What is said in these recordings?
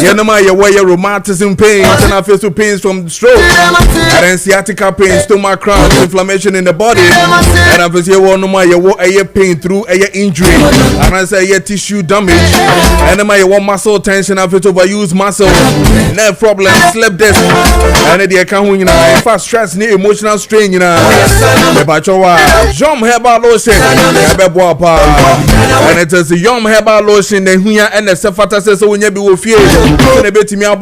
Yenoma your rheumatism pains and I feel pains from stroke and then sciatica pain, stomach cramp, inflammation in the body, and I feel your pain through a injury, and I say your tissue damage, and then your muscle tension, I feel overuse muscle, nerve problem, sleep desk, and the account fast stress, emotional strain, about your Jom Herbal Lotion, and it is a Yom Herbal Lotion, and the Sefata says when you be with you, and a bit me up.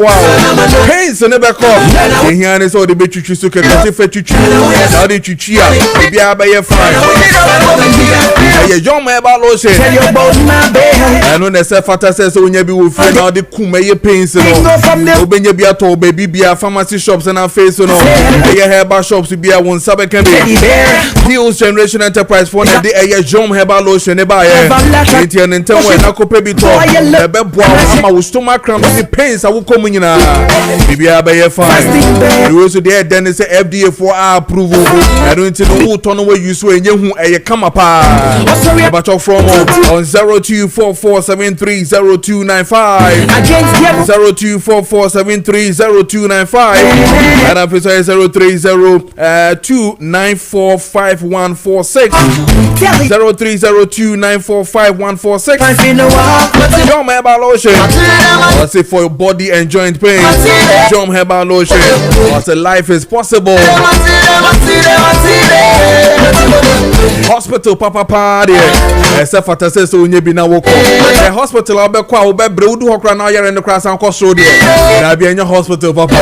Pains and never come. Here is all the bit you took a fit to chew. How did you cheer? Be a by your fire. A young Herbal Lotion. And when the Sefata says when you be with you, now the Kume pains and all. Open your beer to baby beer pharmacy shops and our face and all. A Herbal shops to be a one sub can be. Deals Generation Enterprise for the day a Jom Herbal Lotion. Never and in turn when I could pay it all. The bed was stomach cramp. The pains I will come in. Maybe I buy a fine. You also there then it's a FDA for approval. I don't know who turn away you so and you come up. But your from on 0244730295 0244730295 and I'm 03029455146 03029455146. Your Herbal Lotion. I say for your body and joint pain. Jom Herbal Lotion. I say life is possible. Hospital Papa Party. Except for the says so when you be now walk. The hospital I'll be quite broad hokra now you're in the class and cost road. I'll be in your hospital Papa.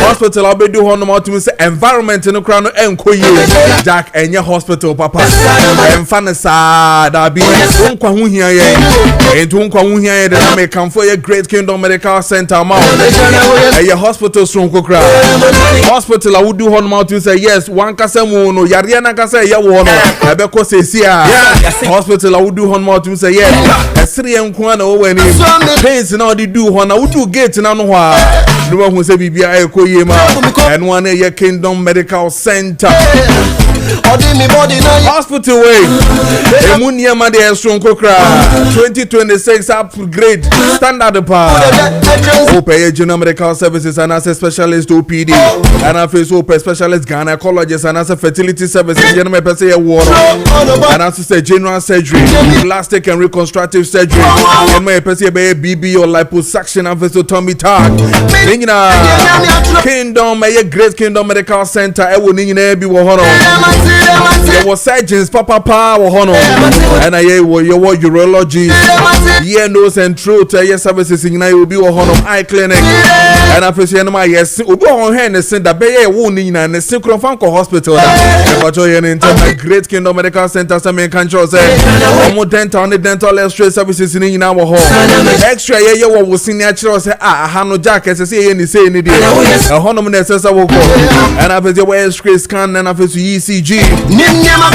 Hospital I'll be doing no to say environment in the crown and Jack and your hospital Papa. And fanasa that be unqua here. And unqua here that may come for your Great Kingdom Medical Center. A hospital strong cry. Hospital I would do on mouth to say yes, one Casamu no Yariana Casa Yawana, Abeko says hospital I would do on mouth to say yes, a Syrian Quano when pains and all they do on I would do get in Anoa. The one who said BBI Koyema and one a Kingdom Medical Center. Hospital way. Emunia Made strong cry. 2026 upgrade standard power. Open General Medical Services and as a specialist OPD and I face open specialist gynecologist and as a fertility services general medical water and as a general surgery, plastic and reconstructive surgery and my BB or liposuction and vasotomy tag. Kingdom Great Kingdom Medical Center I will need be honor. There was surgeons Papa Power honor and I will your urology ear nose and throat services in I will be honor eye clinic and I face my yes we go on hand and send the bay wounding and the synchrophone hospital but you in Great Kingdom Medical Center some control say more dental and dental x-ray services in our home extra you will see natural say no jacket say any say any day a honor necessary will go and I face your x-ray scan and I face ECG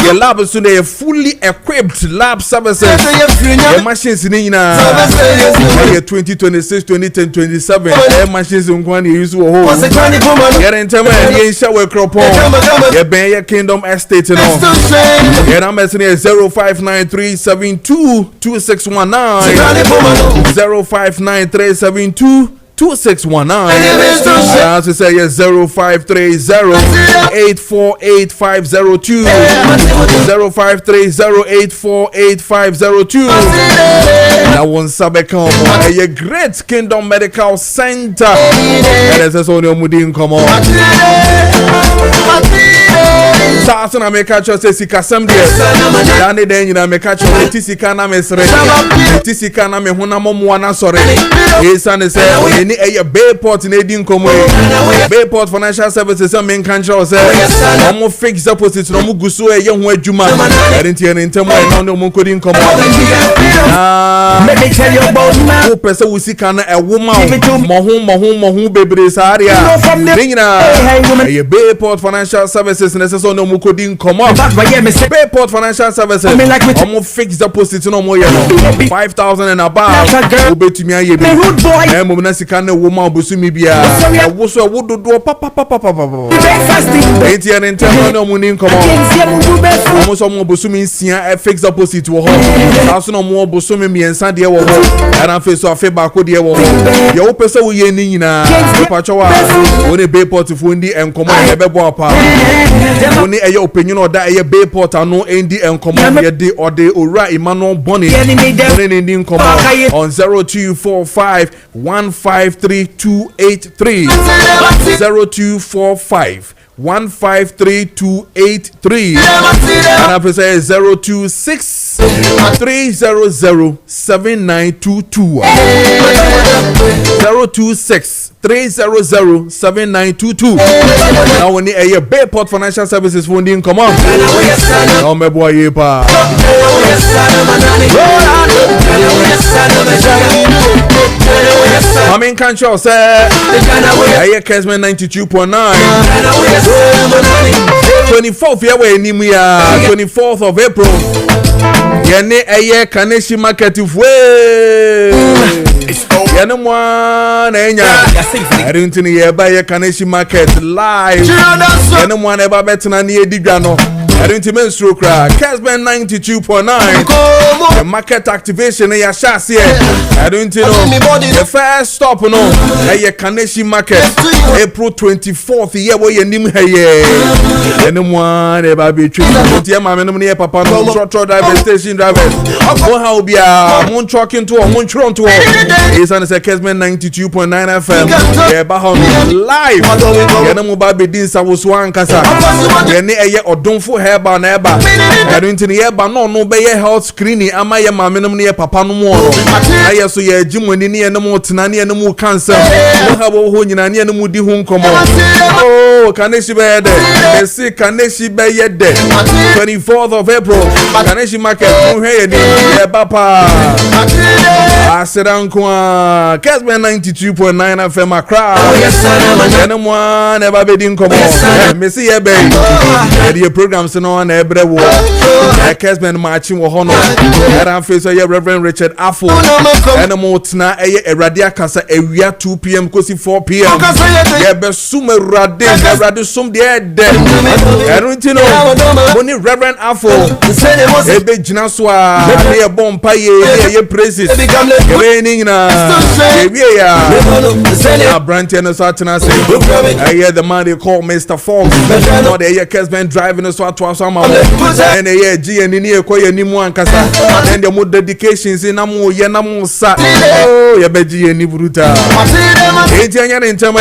your lab is today fully equipped lab services the machines in 2026 2010 27 machines in one use home get in time and shower crop your Bay Kingdom Estate and all and I'm messing here 0593722619 0593722619 as we say 0530848502 0530848502 that one sabekam a Great Kingdom Medical Center and as only mudin come on Sasana me catch us sikasam de dane den nyina me catch tisika na me sere tisika na me honam mo na sore esa ne se eni eye Bayport na edi nkomo Bayport Financial Services am men kan show say omo fix deposit no mo guso eye ho adwuma guarantee en ntem na no mo kodi nkomo let me tell you about my o pese wusika na ewo ma mo hu bebre saria nyina eye Bayport Financial Services na se so no no mu kodi nkomo Bayport Financial Services omo fix deposit no mo ye no 5,000 and above obetumi aye bi na mo na sika na wo ma obosumi bia wo so wo dodo papa enti en ntem no mo ni nkomo omo so mo obosumi nsia fix deposit wo ho aso no mo obosumi miensa de wo ho era fe so afe ba ko de wo ho ye wo pese wo ye ni nyina pachowa woni Bayport fo ndi enkomo ye bebo apa woni eye opinion oda eye Bayport anu ndi enkomo ye de ode owura Emmanuel Bonny woni ndi enkomo on 0245 153283 0245 153283 and I say 026 300 7922 026 300 7922 now when a Bayport Financial Services funding come on no me boy yepa I mean can't show say a Kessben 92.9 24th year we ni 24th of April yene eye Kaneshi market we yene mwa na enya arintini ye ba ye Kaneshi market live yene mwa na ba betena na edigwa no arintimi nsuro kra Kessben 92.9 the market activation ya shase arintino the first stop no eye Kaneshi market April 24th year we yenim heye yene mwa na ba betwi tie ma me no ne papa no trotro driver station drivers go how bia mon trucking to mon tron to is on the Kessben 92.9 FM yeah ba how live yene mo ba be din sawoso ankasa yene eye odonfo heba na eba arintini yeba no be ye health screening ama ye ma me no ne papa no mo aye so ye agimoni ne yene mo tena ne yene mo cancer mo ha bo ho nyina ne yene mo di hu nkomo oh Kaneshi be de esi Kaneshi be ye de 24th of April Kaneshi market mo hwe ni ye papa asidankwa Kessben 92.9 FM Accra yene mo na ba be di nkomo mesi ye be the programs no na ebre wo Kessben marching wo hono era face ye Reverend Richard Afo ene mo tena eye Erade akasa ewia 2 p.m. kosi 4 p.m. ye be sum Erade sum de erunti no moni Reverend Afo ebe gina so a ye bompa ye praises ye ni na ye ya branch no so atena say eye the man they call Mr. Fox no the ye Kessben driving so atwa so ma and ye G and ni ekoye ni mu ankasa and the more dedications in na mo ye na mo sa oh ye be G ni bruta enti anya ne ntema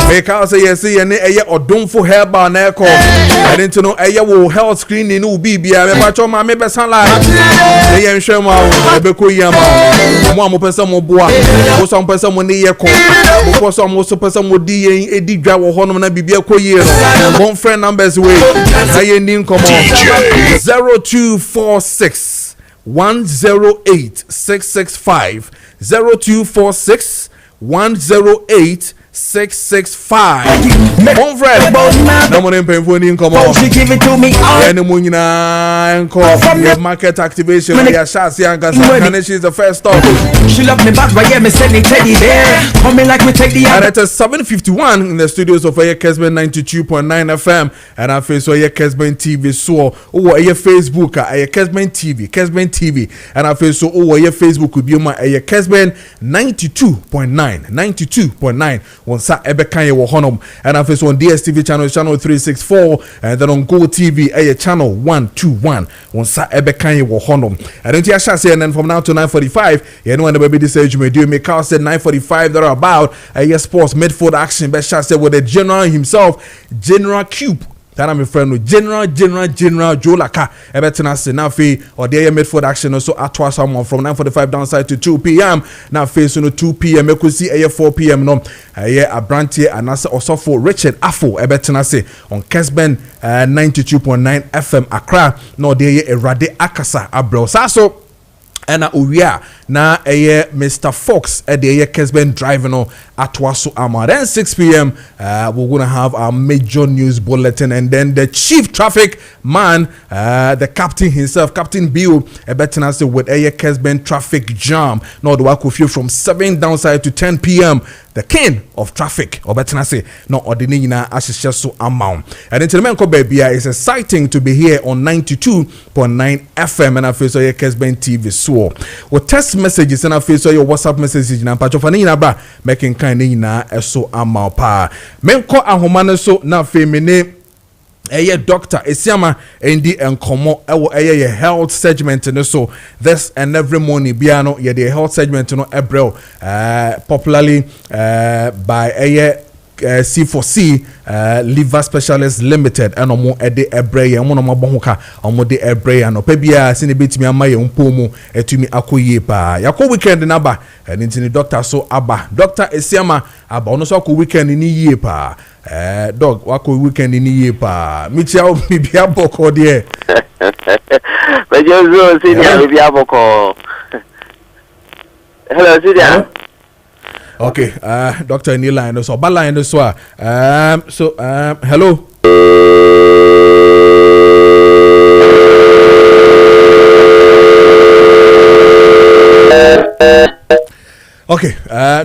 because ye say ye ne eye odonfo herba na eko and into no eye wo health screening no bibia me ba cho ma me be san la ye nhwe ma wo be ko yama mo pesa mo boa mo so pesa mo ne ye ko mo so mo so pesa mo di yen edi dwa wo hono na bibia ko ye no one friend numbers we na ye ni nkomo 0246 108 665 0246 108 665 one friend no more painful in come on she give it to me any munyina enko market activation ya shasi ankasa Kaneshi is the first stop she love me back right here me send it teddy bear coming like we take the and at 7:51 in the studios of Kessben 92.9 FM and I face Kessben TV so Facebook Kessben TV and I face Facebook could be my Kessben 92.9 one sa ebekanye wo honom and after on DSTV channel 364 and then on Go TV channel 121 one sa ebekanye wo honom and then you shall say and then from now to 9:45 you know when the baby this age me do make out said 9:45 there about sports midfield action best shall say with the general himself General Cube that I'm a friend with General Jolaka ebetena se na fe or the midfield action also atwa someone from 9:45 downside to 2 p.m. now face no 2 p.m. we could see 4 p.m. no Abrantie anasa also for Richard Afo ebetena se on Kessben 92.9 FM Accra no the Erade akasa abro so Ena uwia na Mr. Fox the Kessben drive no atwaso ama. Then 6 p.m. We're gonna have our major news bulletin, and then the chief traffic man, the captain himself, Captain Bill, betinase with Kessben traffic jam. No, the work with you from 7 downside to 10 p.m. The king of traffic, or betinase no ordinary na ashishaso amount. And in Telemenko baby, it's exciting to be here on 92.9 FM and I feel so Kessben TV so. What text messages and I feel so your WhatsApp messages na pacho fani na bra making kind na eso ama pa. Menko ahomane so na femine doctor esiama endi enkomo ewo health segment no so this and every morning biano ye the health segment no ebrel popularly by C4C liver specialist limited and omo ede ebrey omo no mabohuka omo de ebrey no pa bia se ne betimi amaye mpomu etumi akoyie pa yakọ weekend na ba ntini doctor so aba doctor esiama aba ono so akọ weekend ni yie pa dog wako weekend ni yie pa michia bibia boko de bejo senior bibia boko hello senior. Okay, Doctor in the line, so bad line as well. Hello. Okay,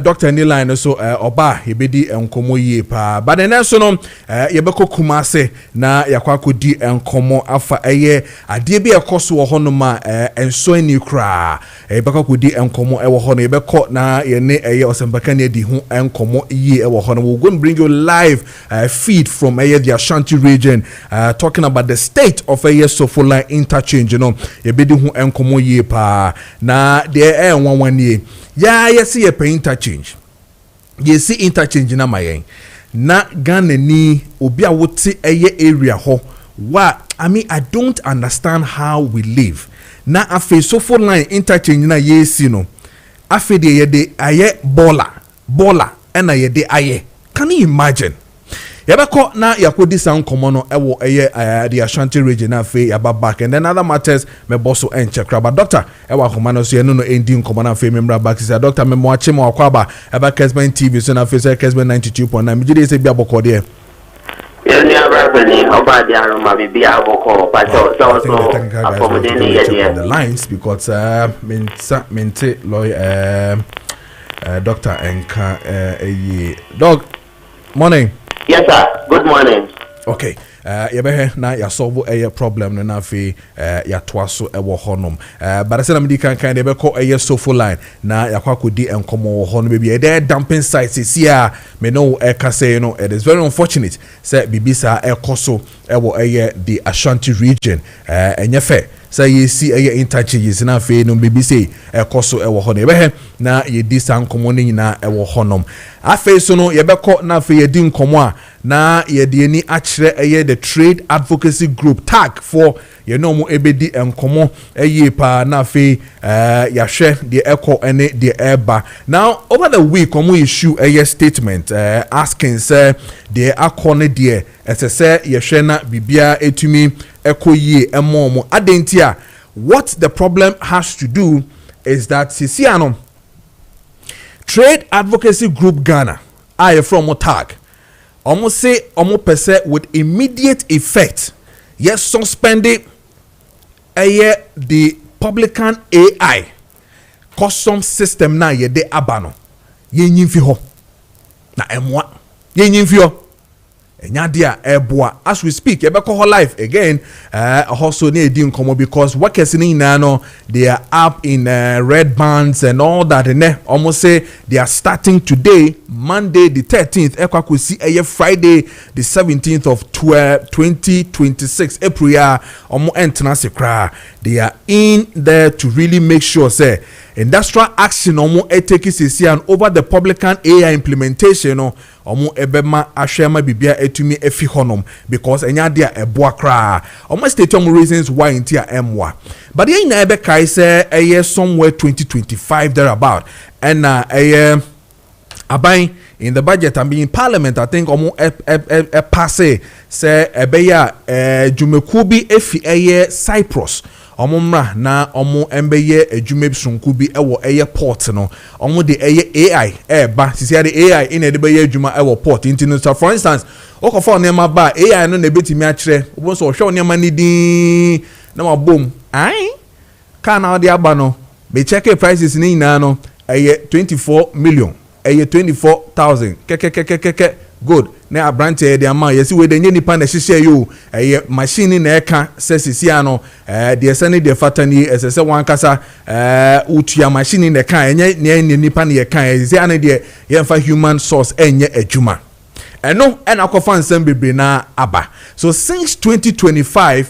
Doctor in the line, so Oba, he be di enkomo ye pa. But then so no, yebeko kumase na yakwako di enkomo afa adie bi ekoso wo hono ma enso ani kra. Yebeko ko di enkomo e wo hono yebeko na ye ne osembaka ne di ho enkomo ye e wo hono. We're going to bring you live feed from the Ashanti region, talking about the state of Sofola interchange. You know, yebe di ho enkomo ye pa. Na there one ye. Yeah, yes, see a pay interchange. You see interchange na mayen. Na Ghana ni obia wote area ho. Wa I mean I don't understand how we live. Na afe so for line interchange na ye see no. Afe de ye de aye baller and aye de aye. Can you imagine? Yabako na yakodi sound komono ewo the Ashanti region afe yaba back, and then other matters me bosso and check but doctor ewa komano so no ending komono afe memra back say doctor me mo ache mo akwaba eba Kessben TV so na afe say Kessben 92.9 me jide say bia boko de ni abafeni oba dia roma bi aboko pa so the lines because mente lawyer doctor enka dog morning. Yes, sir. Good morning. Okay. Yebe na ya solve a problem no na fe ya toaso e wo honom. But I said I'm di kan ebe ko sofo line na ya kwakodi enkomo wo hono be there dumping sites see a me no e ka say no it is very unfortunate say bibisa e koso e wo the Ashanti region enye fe say you see interchanges na fe no bibi say e koso e wo hono ebe na ye di san komo ni na e wo honom afe so no ye be ko na fe ye di nkomo a na ye de ni akire the trade advocacy group tag for you know mo ebedi enkomo pa na fe ya hwe the echo ene the eba. Now over the week omo issue a statement asking say the akone the say ye hwe na bibia etumi echo ye emomo adentia. What the problem has to do is that sisiano Trade Advocacy Group Ghana I from tag almost say almost percent with immediate effect. Yes, suspended the publican AI custom system na ye de abano. Ye nyimfi ho. Na emwa. Ye nyimfi ho. Enyadia eboa as we speak ebeko ho life again also near din komo because workers in no they are up in red bands and all that and almost say they are starting today Monday the 13th ekwa see Friday the 17th of 2026 April omo entrance kra they are in there to really make sure say industrial action omo take and over the publican AI implementation omo ebema ahwema bibia etumi efi honom because enya dia eboa kra omo state reasons why intia emwa but yen na ebe kai say somewhere 2025 thereabout and abai in the budget and being Parliament I think omo passe say ebeya jumekubi efi Cyprus omumra na omu embeye adwuma sonku bi ewo eye port no omu de eye AI ba sisi ade AI in de beye adwuma ewo port intino so for instance okofo nema ba AI no na betimi a kire obo so hwe nema ni din na mabom ai kana ode aba no be check prices ni na no eye 24 million eye 24,000 keke good na abrante de ama yesi we de nye nipa na hihye yo machine na eka sesisi ano de sene de fatani esese wan kasa utua machine na eka enye nipa na eka yesi ane de yemfa human source enye adwuma eno ena kofa nsem bebre na aba so since 2025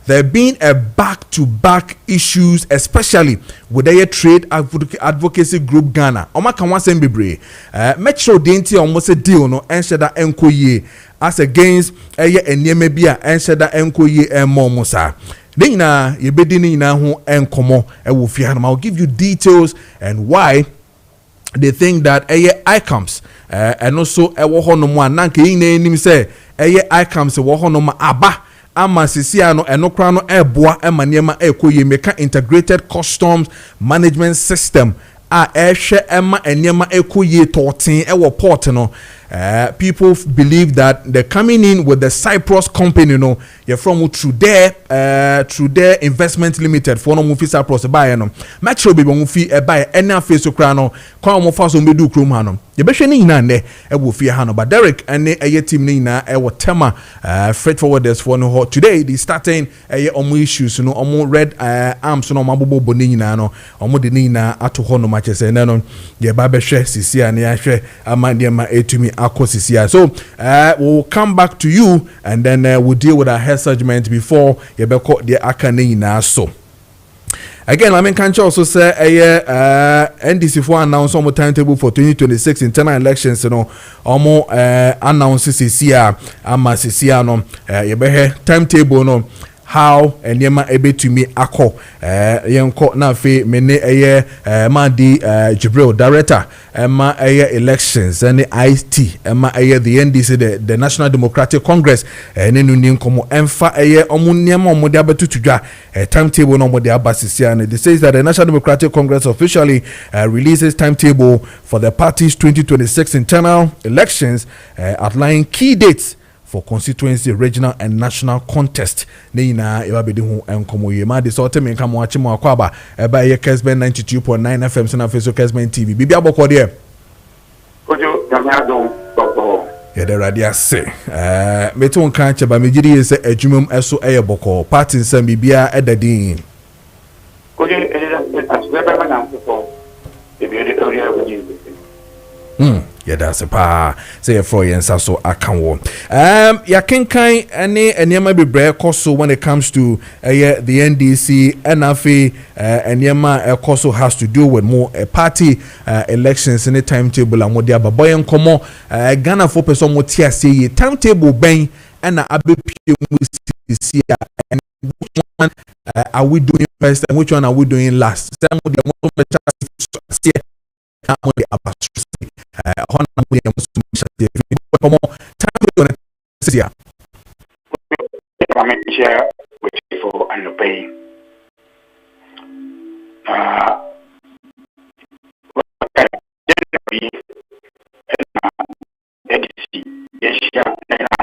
there been a back-to-back issues, especially with the trade advocacy group Ghana. Oma kanwa sembebre. Metro denti almost a deal no ensheda enkoye as against enyeme bia ensheda enkoye momusa. Dina yebedini na ho enkomo ewo fiana. I'll give you details and why they think that ICAMS and also ewo hono mo ananke ine nim say ICAMS ewo hono ma aba ama sisia no enokra no eboa emaniema ekoye meka integrated customs management system a ehwe ema eniema ekoye totin ewo port no people believe that they're coming in with the Cyprus company no you're from through their investment limited for no mufi Cyprus buy no metro be mufi buy ena face okra no kwa mo fa so medu krom ha no ye behwe ni nyina ne ewo fie ha no but Derek ene eye team ni nyina ewo tema freight forwarders for no today they starting omo issues no omo red arms no mabobo ni nyina no omo de ni nyina ato ho no matches ene no ye ba behwe sisi ane ahwe ama de ma etumi akosisia. So we'll come back to you and then we'll deal with our head segment before you be caught the akane na so. Again, I mean, can't also say NDC for announce on timetable for 2026 internal elections. You know, almost announces this year. Ama this year no, you be timetable no. How enyema ebe to me ako yenko na fe mene madi Jibril director ma elections and IT ma the NDC the National Democratic Congress nenu ni nkomo emfa omu nyema omo de abetu tudwa timetable no omo de abasisia and it says that the National Democratic Congress officially releases timetable for the party's 2026 internal elections outlining key dates for constituency, regional and national contest. Nina ebabedi hu enkomo ye ma de so teme nka mo achi mo akwaba eba ye Kessben 92.9 FM so na face Kessben TV bibia boko de Kojo Preko Dankwah ye de radio se meto nka cheba megiri ye se adwumam eso eye boko party nsam bibia edadin Kojo asbeba na so e bi de area wo yeah, that's a pa. Say for yensa so akanwo. Ya kenkan ene enema be break when it comes to the NDC NFA enema also has to do with more party elections in the timetable and what they are boy komo Ghana for person what here say timetable ben and abepie this year and which one are we doing first and which one are we doing last? Some of the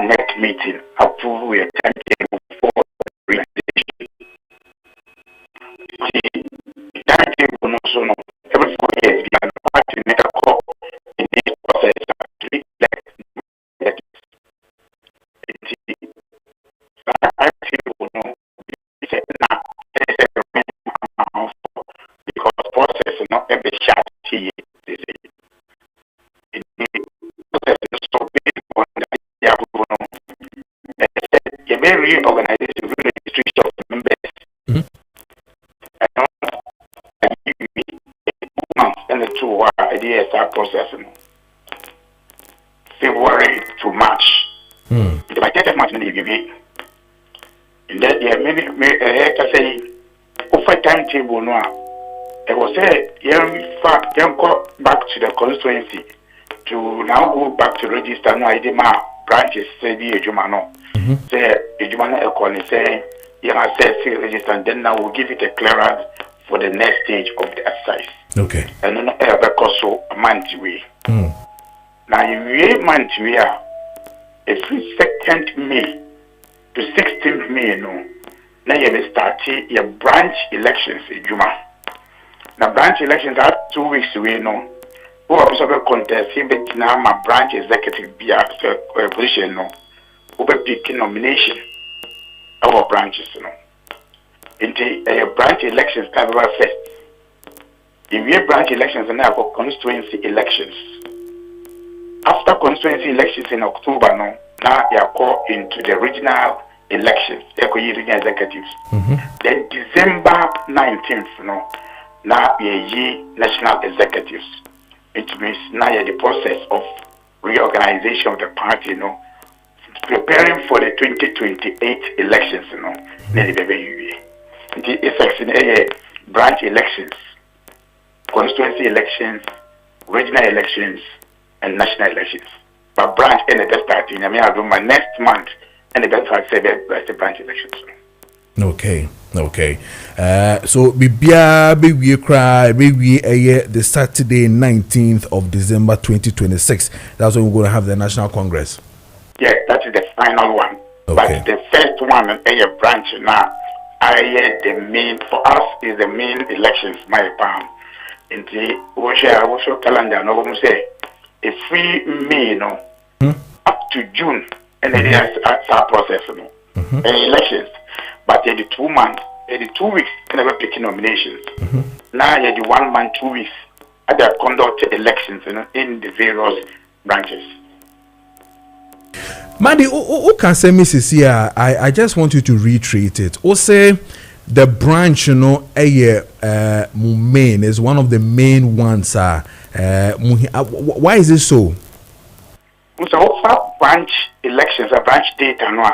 next meeting approve a timetable for realization. The timetable no so no every 4 years we are part to make a call in this process to reflect that timetable no because process is not every shot here. Organization registration of members. And the two ideas are processing February to March. If I get a March, maybe in that year, maybe I say, offer timetable now. It was said, young go back to the constituency to now go back to register no idea branches say be a Jumano. Say a Jumano equally say you can say register, and then now we'll give it a clearance for the next stage of the exercise. Okay. And then also a month away. Now, you month we are every 2nd May to 16th May, no. Now you will start your branch elections in Juma. Now, branch elections are 2 weeks away, no. Who are also contest, but now my branch executive be a position, no. Who be picking nomination of our branches, no. Into branch elections everywhere first. If we have branch elections and now for constituency elections. After constituency elections in October, no, now you are called into the regional elections, regional executives. Then December 19th, no, now you national executives. It means now you the process of reorganization of the party, no, preparing for the 2028 elections, no. The effects in branch elections, constituency elections, regional elections, and national elections. But branch and the best starting, I mean, I'll do my next month and the best part say the branch elections. Okay. So we cry the Saturday 19th of December 2026. That's when we're going to have the National Congress. Yeah, that is the final one. Okay. But the first one a branch now, the main for us is the main elections, my palm. In the Osho calendar, no one say if we May, no, up to June, and then there's our process, no, elections. But the 2 months, the 2 weeks, and never picking nominations. Now, the 1 month, 2 weeks, and they conduct elections, in the various branches. Mandy, who can say Mrs. Here? I just want you to reiterate it. Or say the branch, main is one of the main ones. Why is it so? So, branch elections, branch data, no.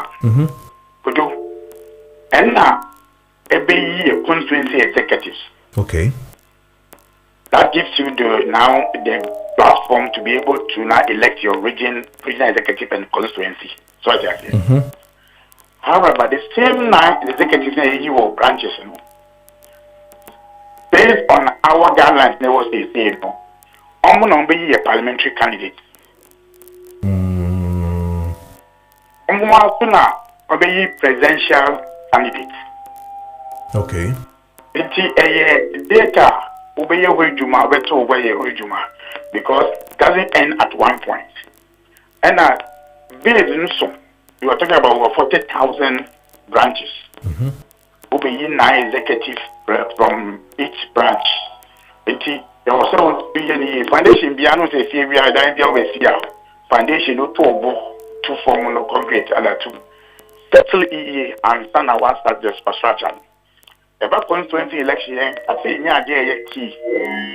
And now, every year, constituency executives. Okay. That gives you the platform to be able to now elect your regional executive and constituency. So I say. However, the same executives you will branches, based on our guidelines, there was a say, I'm going to be a parliamentary candidate. I'm going to be a presidential candidate. Okay. It's data obey Juma, because it doesn't end at one point. And based on you are talking about over 40,000 branches. Obey 9 executives from each branch. There was some foundation beyond the area, foundation no two formal concrete and two settle EE and stand our start the structure. About constituency election, I say yeah key.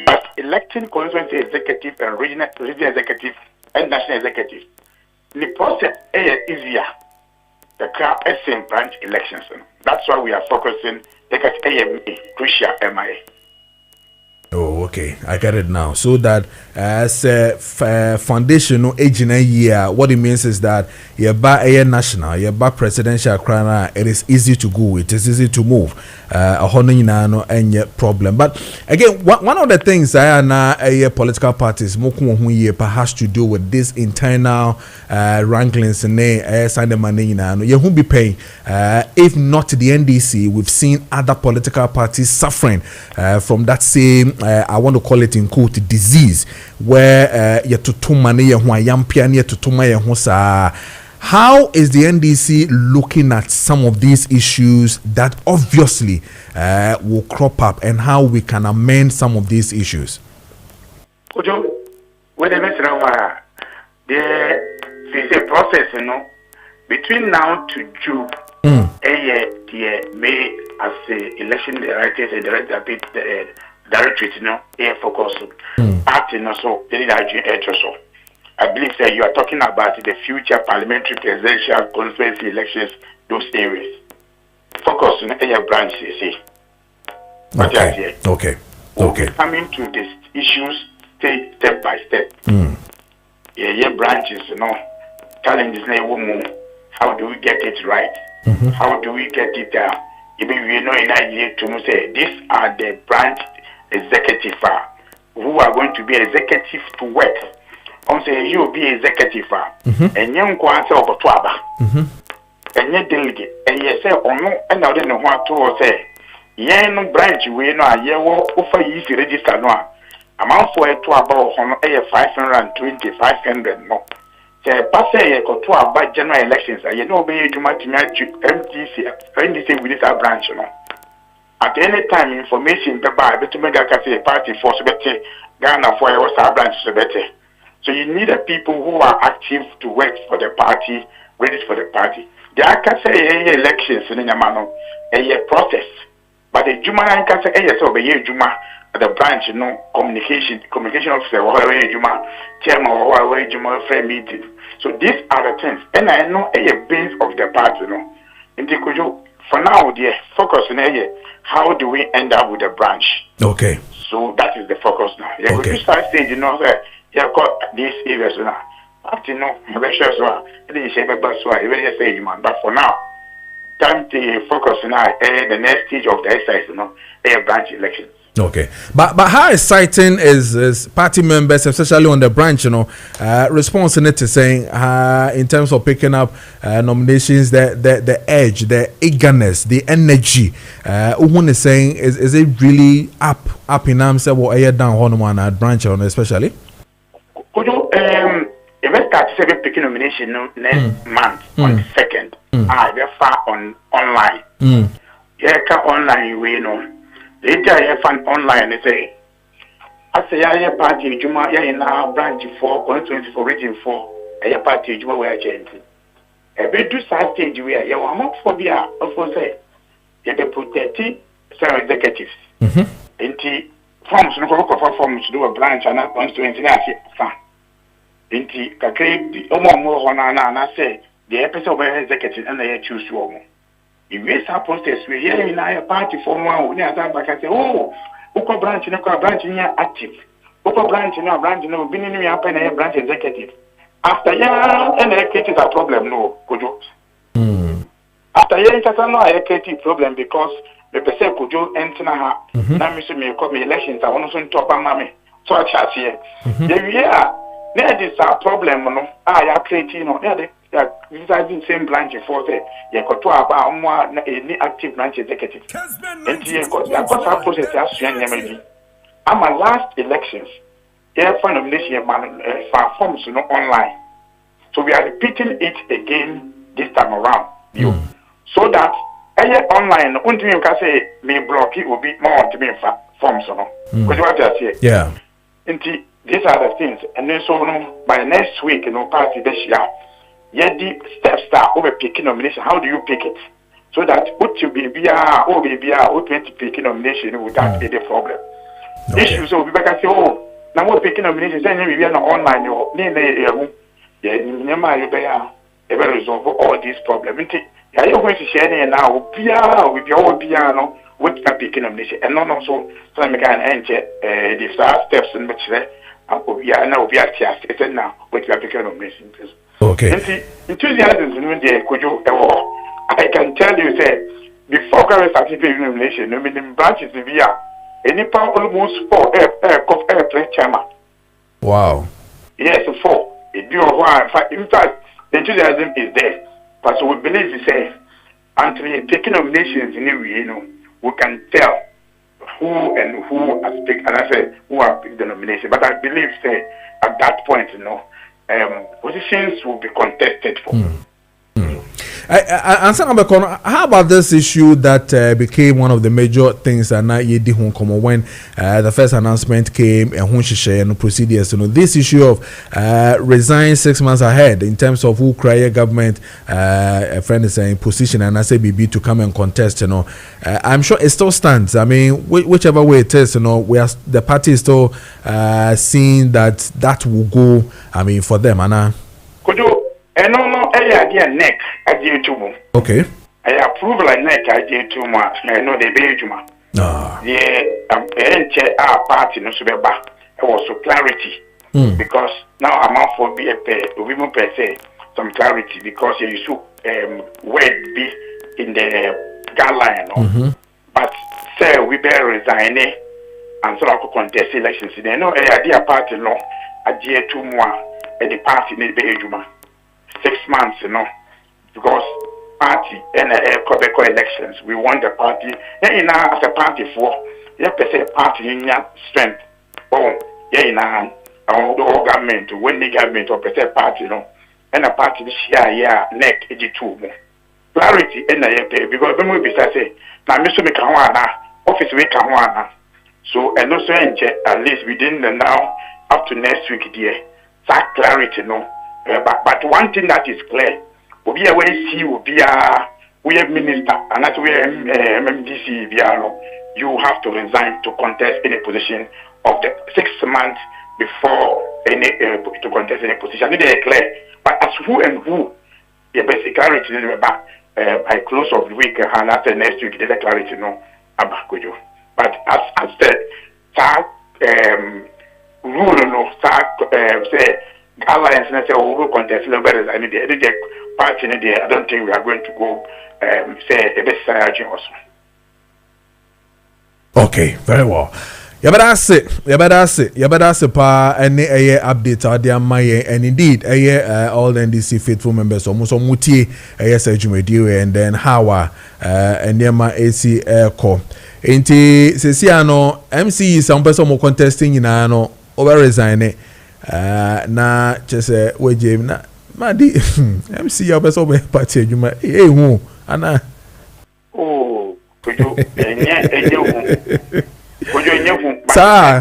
But electing constituency executive and regional executive and national executive, the process is easier. The same branch elections. That's why we are focusing because AMA crucial MIA. Oh, okay. I get it now. So that as a foundational agent a year, what it means is that you're by a national, you're by presidential crown, it is easy to go, it is easy to move. No any problem. But again, one of the things a political parties has to do with this internal ranklings and sign money you won't be paying. If not the NDC, we've seen other political parties suffering from that same I want to call it in quote disease where how is the NDC looking at some of these issues that obviously will crop up and how we can amend some of these issues? Kojo, there's a process, between now to June, May as the election directors and directorate, focus acting also, I believe that you are talking about the future parliamentary, presidential, constituency elections, those areas. Focus on your branches, Okay. Coming to these issues step by step. Branches, challenges, how do we get it right? How do we get it there? We know in idea to say these are the branch executive who are going to be executive to work. Say you be executive and young answer of Twaba and yet delegate and you say and now then want to say yen branch we know a year offer easy register no amount for a 520 more. Say pass a to about general elections you know be you might MTC with this branch no. At any time information the Bible to make a party for better Ghana for was our branch better. So you need the people who are active to work for the party, ready for the party. The Akase elections in Yamano, a process. But the Juma and Kasa so be Juma at the branch, communication officer, or Juma, chairman, or Juma fair meeting. So these are the things. And I know a base of the party, In the Kojo, for now, the focus in how do we end up with the branch? Okay. So that is the focus now. Yeah, okay. We start stage, yeah, got these areas now. After elections, it is a say, but for now, time to focus now, the next stage of the exercise, branch elections. Okay, but how exciting is party members, especially on the branch, response in it to saying, in terms of picking up nominations, the edge, the eagerness, the energy, one is saying, is it really up in arms or down on a branch, especially? Could you if I start to picking nomination next month on the 2nd, they're far online. Yeah, online we know. Later I find online they say I say yeah party Juma yeah in our branch 4 2024 region 4 yeah party Juma we are changing. A bit do side stage we are yeah one for be of course say yeah they put 30 some executives. Inti forms no go for forms to do a branch and not 120 na say Inti kakre omo na say the episode of executive and they choose one. If we are process we here in our party for one we are back and say Oko branch active. Oko branch no been in your branch executive. After and created a problem Kojo. After it's a creative problem because the person Kojo enter now me come elections I want to talk about mommy. So I chat here. There is a problem I creating the same branch for say you got to about any active branch executive. And you got process as I'm a last elections. Yeah, for nomination forms online. So we are repeating it again this time around. So that online until you can say me block it will be more to me forms because what I say. Yeah. These are the things, and then so by next week, party this year, the steps start over picking nomination. How do you pick it? So that what you be or 20 picking nomination without any problem. Issues so we can say, now what picking nomination? Then we are online. You resolve all these problems. Yeah, you're going to share now. With your piano, what can picking nomination, and not also so I can enter the steps in which we are now with the application of nation. Okay. Enthusiasm I can tell you say before Congress started nomination, nominating branches via any power almost 4 air chairman. Wow. Yes, 4. In fact, the enthusiasm is there. But so we believe we say until taking nominations in we can tell who has picked, and I say who have picked the nomination. But I believe, say, at that point, positions will be contested for. How about this issue that became one of the major things that when the first announcement came and procedures? This issue of resign 6 months ahead in terms of who create government, a friend is saying position, and I say BB to come and contest. I'm sure it still stands. I mean, whichever way it is, the party is still seeing that will go. I mean, for them, Anna. Could you? I neck. I did too much. Okay. I approve like neck. I did too much. I know they pay too much. Our party no so back. It was so clarity because now I'm out for be a women per se some clarity because you should word be in the guideline, no. But say we better resign and so I could contest elections. They know a idea party no a year 2 more at the party need be 6 months, you know, because party and Quebec elections we want the party. Yeah, now as a party for per party in your strength. Oh, yeah, now the government when the government or per party, no, and a party share neck 82 more. Clarity in the because when we say now Mr. Mikawana office we can so and also at least within the now up to next week dear that clarity no but one thing that is clear will be a way see will be a we have minister and that's where MMDC you have to resign to contest any position of the 6 months before any to contest any position. They are clear, but as who and who the basic clarity by close of the week and after next week the clarity no about Kojo. But as the rule no say alliance and say who contest no better than the party I don't think we are going to go say a best also. Okay, very well. Yabada se pa any update or their maye and indeed all the NDC faithful members almost mutie Sejumedi and then Hawa and Yama AC Airco. Enti sesiano MC some person mo contesting in ano over resign na chese we na madi MC ya person be party adwuma hu ana oh Kojo enye Kojo enye sa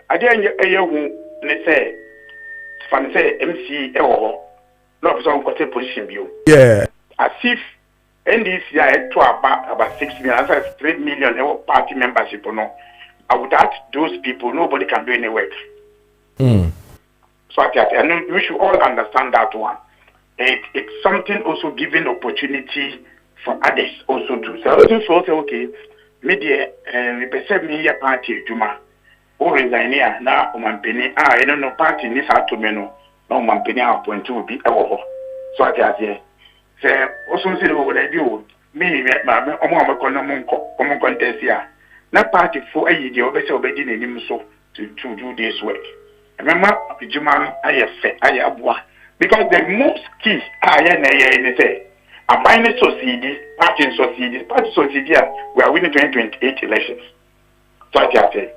ade enye hu ne say fan say MC ewo no person go take position bio yeah as if NDC to about 6 million, that's 3 million party membership. No, without those people, nobody can do any work. So and we should all understand that one. It's something also giving opportunity for others also to. So say okay, media we perceive me a party Juma or resign here now. Penny I don't know party this had to me no penny point to be our. So I say. Also say what I do me my contest here. Na party for a year obedi na so to do this work. Remember Juma I abwa because the most key I say a minus society party society we are winning 2028 elections. So I say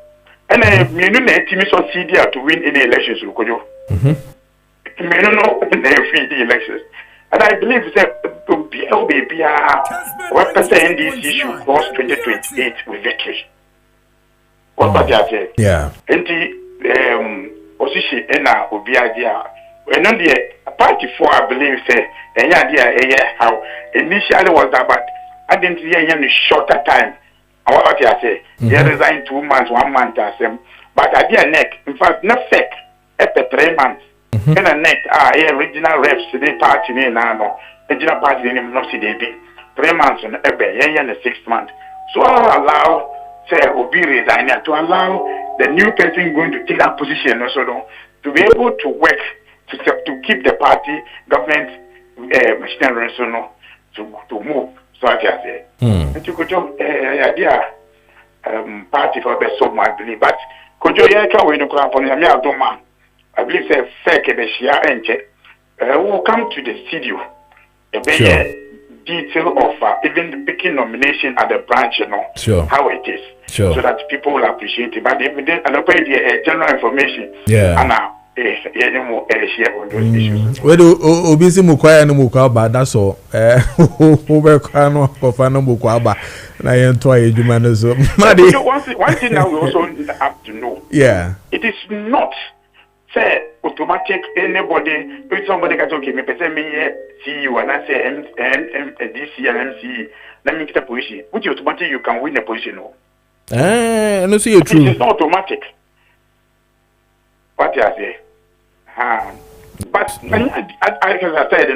and me no na team society to win any elections Kojo. Me no the elections. And I believe that what percent this issue cross 2028 with victory. What was that? Yeah. And the position in our Obia, when on the party for I believe say, and idea how initially was that, but I didn't see any shorter time. What I say, they resigned 2 months, 1 month, but I did neck. In fact, not fake, after 3 months. And a neck, original reps, the party now, original party name, not see they be 3 months and a 6 months. So I'll allow, say, Obi resign to allow the new person going to take that position also to be able to work to keep the party government machinery to move. So I can say, and you could do idea party for best so much, believe, but could you win the crap on your I believe say fake the share and will come to the studio. A very detail of even the picking nomination at the branch, how it is, so that people will appreciate it. But if they the general information, and now more share on those issues. Where do Obisi Mukwaya no Mukwaba? That's all. Over Kano of Ano Mukwaba. I am trying to manage. One thing that we also have to know. Yeah, it is not. Say automatic anybody if somebody can okay me person me CEO and I say DC and MC let me get a position which automatic you can win a position no see you true it's not automatic what you say but I said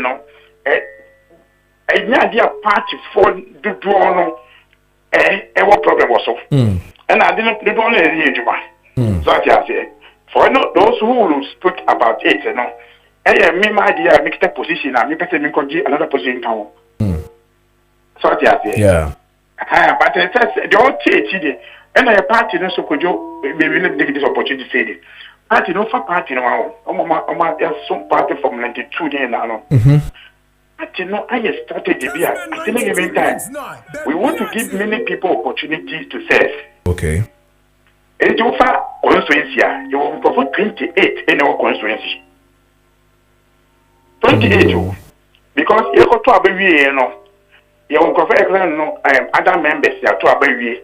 idea party for the draw what problem also and I didn't do only so I say for those who speak about it, me my idea, make that position, and me better me another position. So yeah. But it says the old THD and a party no so could you maybe not take this opportunity to say it. Party no for party no some party from 92 days now. Party no I strategy be at any given time. We want to give many people opportunities to serve. Okay. And you for constituency, you will perform 28 in our constituency. 28 because you got to be you know. You will go no other members ya to abawie.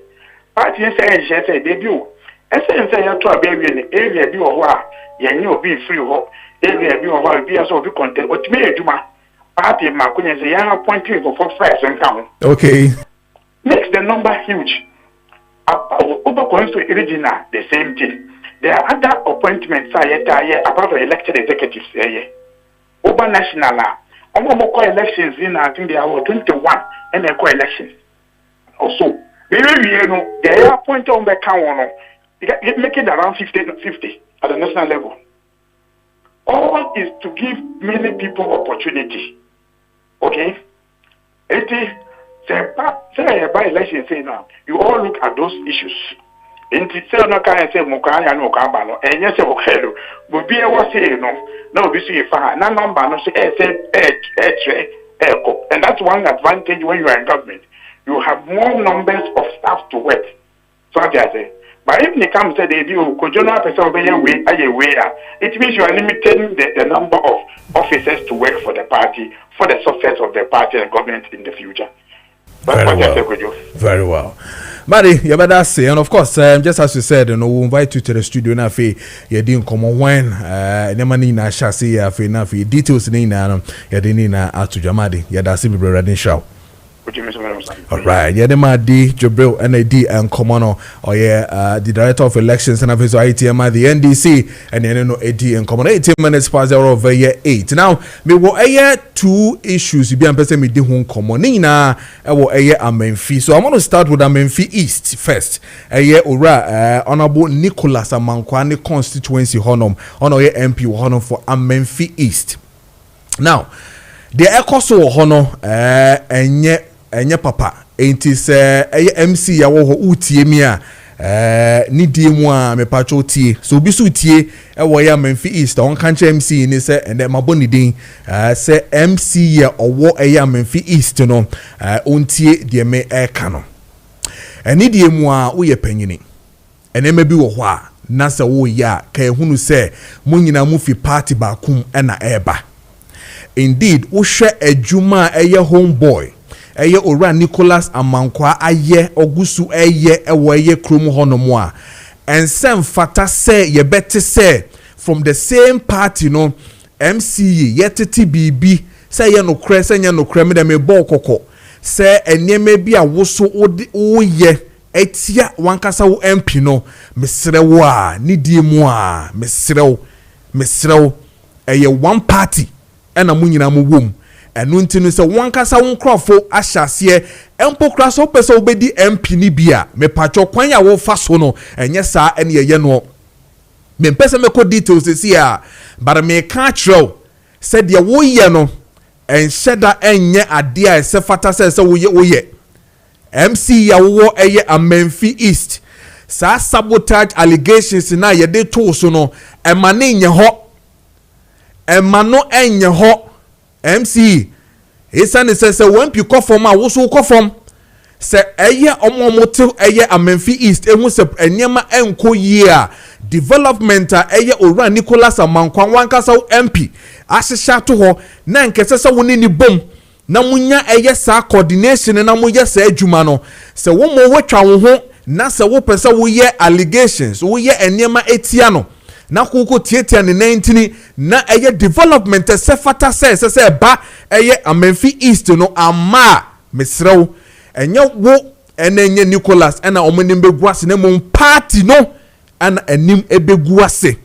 Party say debut. Say ya to abawie ni area bi wo a ye nye obi free ho. Area bi wo a bi aso obi content. Otime eduma. Party ma kunye say ya appointing for first and come. Okay. Makes the number huge. Over constituency original the same thing. There are other appointments apart from elected executives over national elections in I think they are 21 and they elections. Also, they are appointed on the count make it around 50 at the national level. All is to give many people opportunity. Okay? It is say by election say now, you all look at those issues. And say no can say Mokaya no Kabalo, and yes, okay, but be a was say no, be see far, no number, no say echo. And that's one advantage when you are in government. You have more numbers of staff to work. So I say. But if they come say they do Kojo it means you are limiting the number of officers to work for the party, for the success of the party and government in the future. Very well. Mari, you better say, and of course, just as you said, we'll invite you to the studio now. You didn't come on when money na chassis na details ni na you didn't na atu jamadi. You da see me brother show. All right, yeah, the Madi Jobril NAD and Comono, or the director of elections and officer ITMI, the NDC, and then AD and Common 18 minutes past over year 8. Now, me will two issues you be person me home commonina, I will a main fee. So I'm going to start with a main fee East first. Honorable Nicholas Amankwani constituency honor MP honor for a main fee East. Now, the echo so honor enye papa enti se MC ya wo utie mi a ni die mu a me pacho tie so bi so tie wo ya Memphis East on kanche MC ni se ende maboni din se MC ya owo ya Memphis East no ontie de me eka no eni die mu a wo ye panyini ene ma bi wo ho a na se wo ya ka ehunu se munyina mu fi party ba kum na eba. Indeed wo hwe adwuma eye homeboy eye ora Nicholas Amankwa aye ogusu eye ewo eye krom honomo a ensem fata say ye bete say from the same party no MCE yetete bibi say ye no kre say ye no kre me dem e ball kokko say eneme bi a woso wo ye etia wankasa wo MP no mesrewo a nidie mu a mesrewo eye one party ena munyina mu wom enu ntinu se wankasa won krofo ahyase empokra so pese obedi MP ni bia me pacho kwan ya wo fa so no enye saa ene ye no me pese me ko details si a but me ka trɛw se de wo ye no enhyeda enye ade a se fata se wo ye MC ya wo eye Memphis East saa sabotage allegations na ye de to so no emane nye ho emano enye ho MC isane se when pi kofom a wo so kofom se eye omomote eye Memphis East ehu se enyema enko yi a development a eye ora Nicholas Amankwa wankasa MP ahihya to ho na nkese se woni ni bom na munya eye sa coordination na moye sa adwuma no se wo mo wetwa wo ho na se wo pese wo ye allegations wo ye enyema etia no na kuko tietia ne 19 na eye development se fata se ba eye Memphis East no ama mesrew enye wo enenye Nicholas ena omonim beguase na mom party no ana anim ebeguase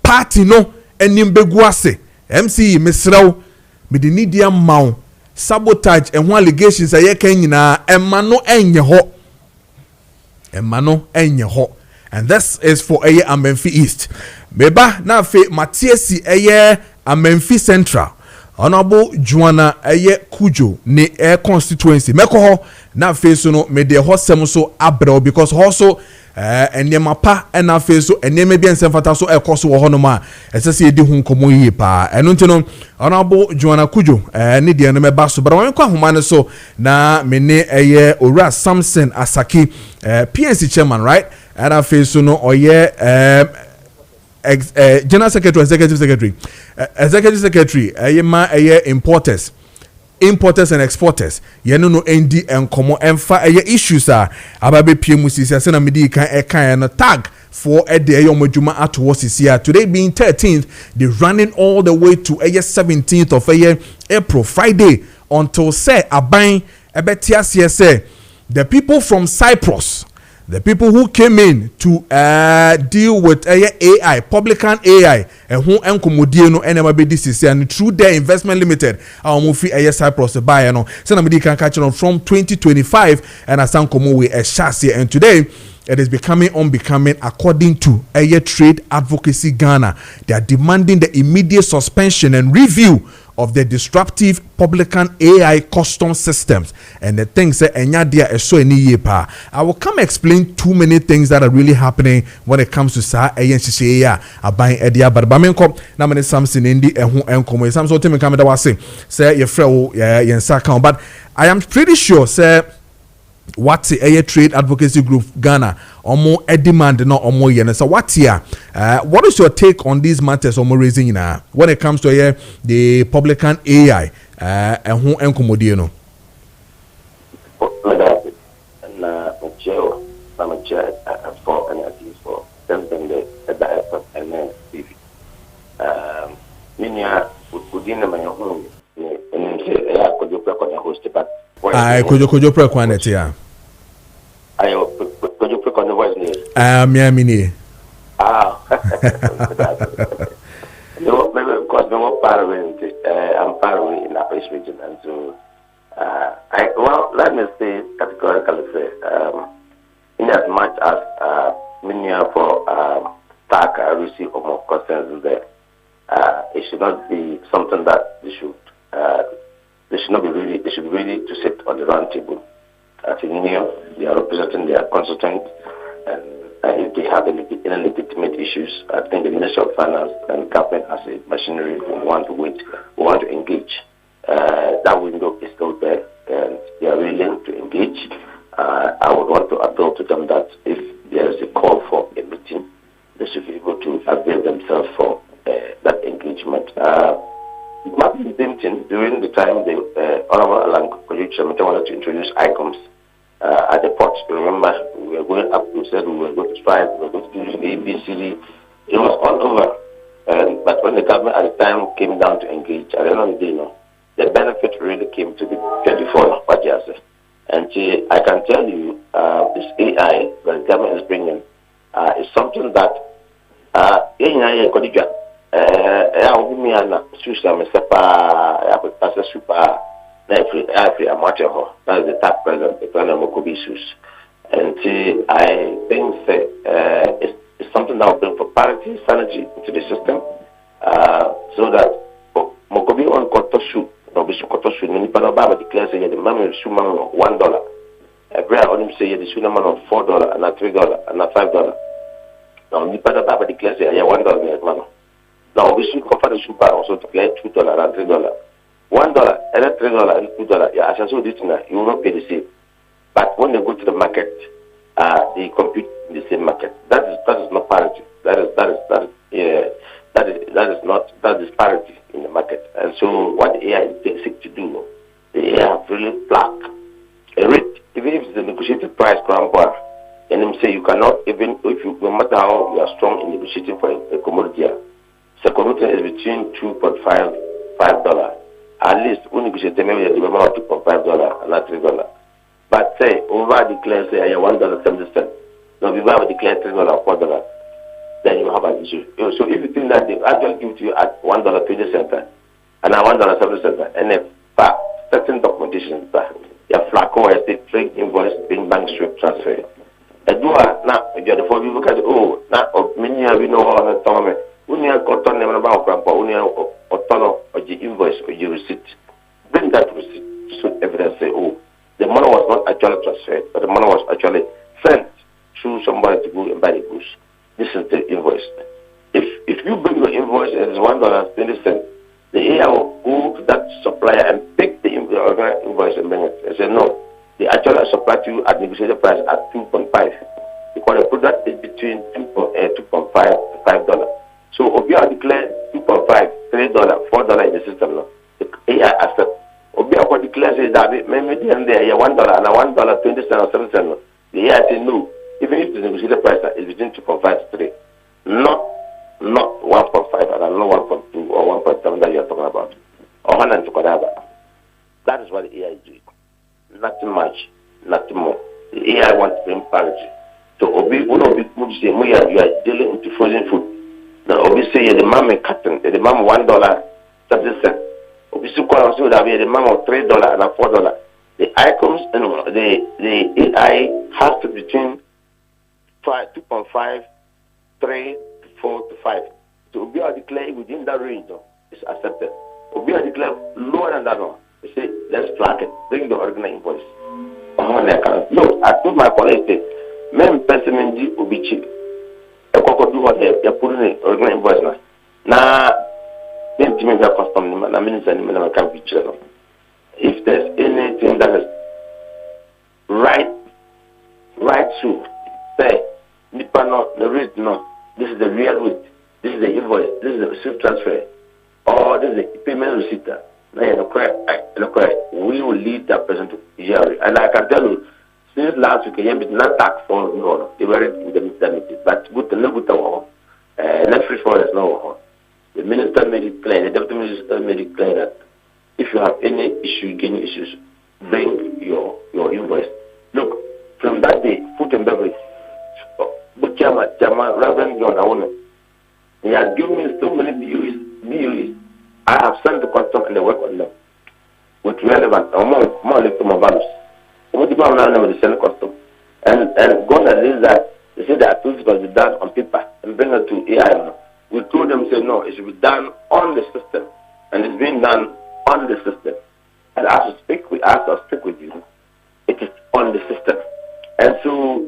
party no anim beguase MC mesrew me de nidia maw sabotage and allegations eye kan nyina emma no enye ho and this is for Memphis East. Meba na fe Matiesi eye Memphis Central. Honorable Joanna Kojo ne constituency meko na face no me de hosem so abrel because also enema pa na face so enema bi ensefata so ekoso wo hono ma esese edi hu nkomo yi pa eno ntino Honorable Joanna Kojo ne de no meba so bra wenko ahoma ne so na me ne Owura Samson Asaki PNC chairman right and face so no General Secretary, Executive Secretary, importers and exporters. Yenu no ND and common and issues are ababe PMC sena medi kan no tag for a day yomajuma at was here today being 13th, the running all the way to 17th of April Friday until say aban ebetiasie say the people from Cyprus. The people who came in to deal with AI, publican AI, and who enkomodie no enema be this and through their investment limited, our mufi Cyprus buy no. So na can catch on from 2025 and asan komo we a chassis and today it is becoming unbecoming according to Trade Advocacy Ghana. They are demanding the immediate suspension and review of the disruptive publican AI custom systems and the things that enya dia eso eni ye pa. I will come explain too many things that are really happening when it comes to sa eyen hihye ya aban edia badbamenko na mane Samson ndi ehu enkomo Samson temi kameda wase say ye frɛ wo yensa kan but I am pretty sure say what's a Trade Advocacy Group Ghana omo demand no omo yen so what here what is your take on these matters omo raising when it comes to the publican AI and who enkomodie no na Joe for an abuse for something that effort and then minya udine manyo and say Kojo Preko na host but Kojo Preko anet ya ayo Kojo Preko na voice ni miamini no maybe because no part of it I'm part of it in that region and so let me say categorically say in as much as many for stack receive more concerns there it should not be something that they should not be ready. They should be ready to sit on the round table. As in New, they are representing their consultants, and if they have any legitimate issues, I think the Ministry of Finance and government as a machinery will want to engage. That window is still there, and they are willing to engage. I would want to appeal to them that if there is a call for a meeting, they should be able to avail themselves for that engagement. During the time the Honorable Alan Kojo wanted to introduce ICOMs at the port. Remember, we were going up to said we were going to strike, we were going to do A, B, C, D. It was all over. But when the government at the time came down to engage, at the end of the day, the benefit really came to the 24 budget. And I can tell you, this AI that the government is bringing is something that that's the tax president, the plan of issues. And I think that it's something that will bring propriety, sanity into the system, so that Mokobi on Kotoshu, Nobishu Kotoshu, Nipana declares that the man will sue man of $1. Every I him say the sue man of $4 and $3 and $5. Now Nipana Baba declares that $1 man. Now we should offer the super also declare $2 and $3. $1 and $3 and $2. Yeah, as I saw this now, you will not pay the same. But when they go to the market, they compete in the same market. That is not parity. That is parity in the market. And so what the AI seeks to do, the AI have really black a rate, even if it's the negotiated price ground bar, and them say you cannot even no matter how you are strong in negotiating for a commodity. So commodity is between $2.5. At least we negotiate maybe the amount of $2.5 and not $3. But say over declare say $1.70. Now we will declare $3 or $4, then you have an issue. So if you think that they actually give to you at $1.20 and at $1.70, and if certain documentation your flaco or a trade invoice being bank strip transfer. Now if you're the four people look at now many of you know all the time. Unia cotton never about grandpa, Unia or your invoice or your receipt. Bring that receipt so evidence say, oh, the money was not actually transferred, but the money was actually sent through somebody to go and buy the goods. This is the invoice. If you bring your invoice and it's $1.20, the AI will go to that supplier and pick the invoice and bring it. And say, no, they actually supply to you at negotiated price at 2.5 because the product is between 2.5 to $5. So if you are declared 2.5, $3, $4 in the system, no, the AI accept. If you are declared say that maybe $1 and $1.20 or 7 cents, the AI say no. Even if the negotiated price is between 2.5 to 3, not 1.5 and not 1.2 or 1.7 that you are talking about, or 100 to whatever. That is what the AI is doing. Nothing much, nothing more. The AI wants to bring parity. So, you are dealing with frozen food. Now, obviously, the mom is cutting, the mom $1.70. Obviously, the mom of $3 and $4. The items and the AI has to be between 2.5, 3 to 4 to 5. So, we are declared within that range, it's accepted. If we are declared lower than that, they say, let's flag it, bring the original invoice. No, I told my colleague, men person in will be cheap. I could do what they're putting the original invoice now. Now, then to me, the custom, I mean, I can't be cheap. If there's anything that is right through, say, the rate, no, this is the real rate, this is the invoice, this is the receipt transfer, or this is the payment receipt. We will lead that person to hearing. And I can tell you, since last week, I have been not tax for no, they were in the minister, but good to know good not free for us no. The minister made it clear, the deputy minister made it clear that if you have any issue, any issues, bring your invoice. Look, from that day, food and beverage, but Chairman, Reverend John Awono, he has given me so many BUs. I have sent the custom and they work on them with relevant or more to my values. What the problem now with the send custom and God has said that they say that things must be done on paper and bring it to AI. We told them say no, it should be done on the system, and it's being done on the system. And as to speak with you, it is on the system. And so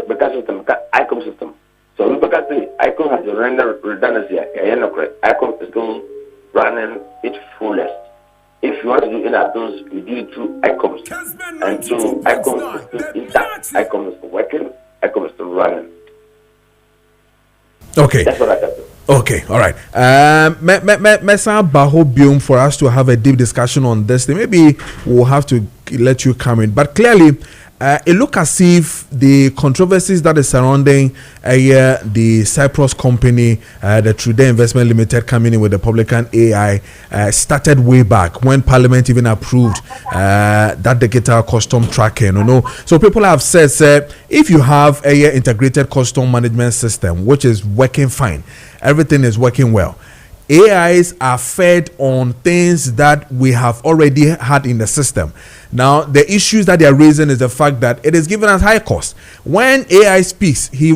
because system, ICOM system. So because the ICOM has the redundancy, ICOM is still running its fullest. If you want to do any of those, you do it through ICOMs. And so ICOM is still intact. ICOM is working, ICOM is still running. Okay. That's what I can do. Okay, all right. Mesa Baho Bium for us to have a deep discussion on this. Maybe we'll have to let you come in. But clearly, it looks as if the controversies that is surrounding the Cyprus company, the Trude Investment Limited coming in with the publican AI, started way back when Parliament even approved that digital custom tracking. So people have said, if you have a integrated custom management system, which is working fine, everything is working well, AIs are fed on things that we have already had in the system. Now, the issues that they are raising is the fact that it is giving us high cost. When AI speaks, he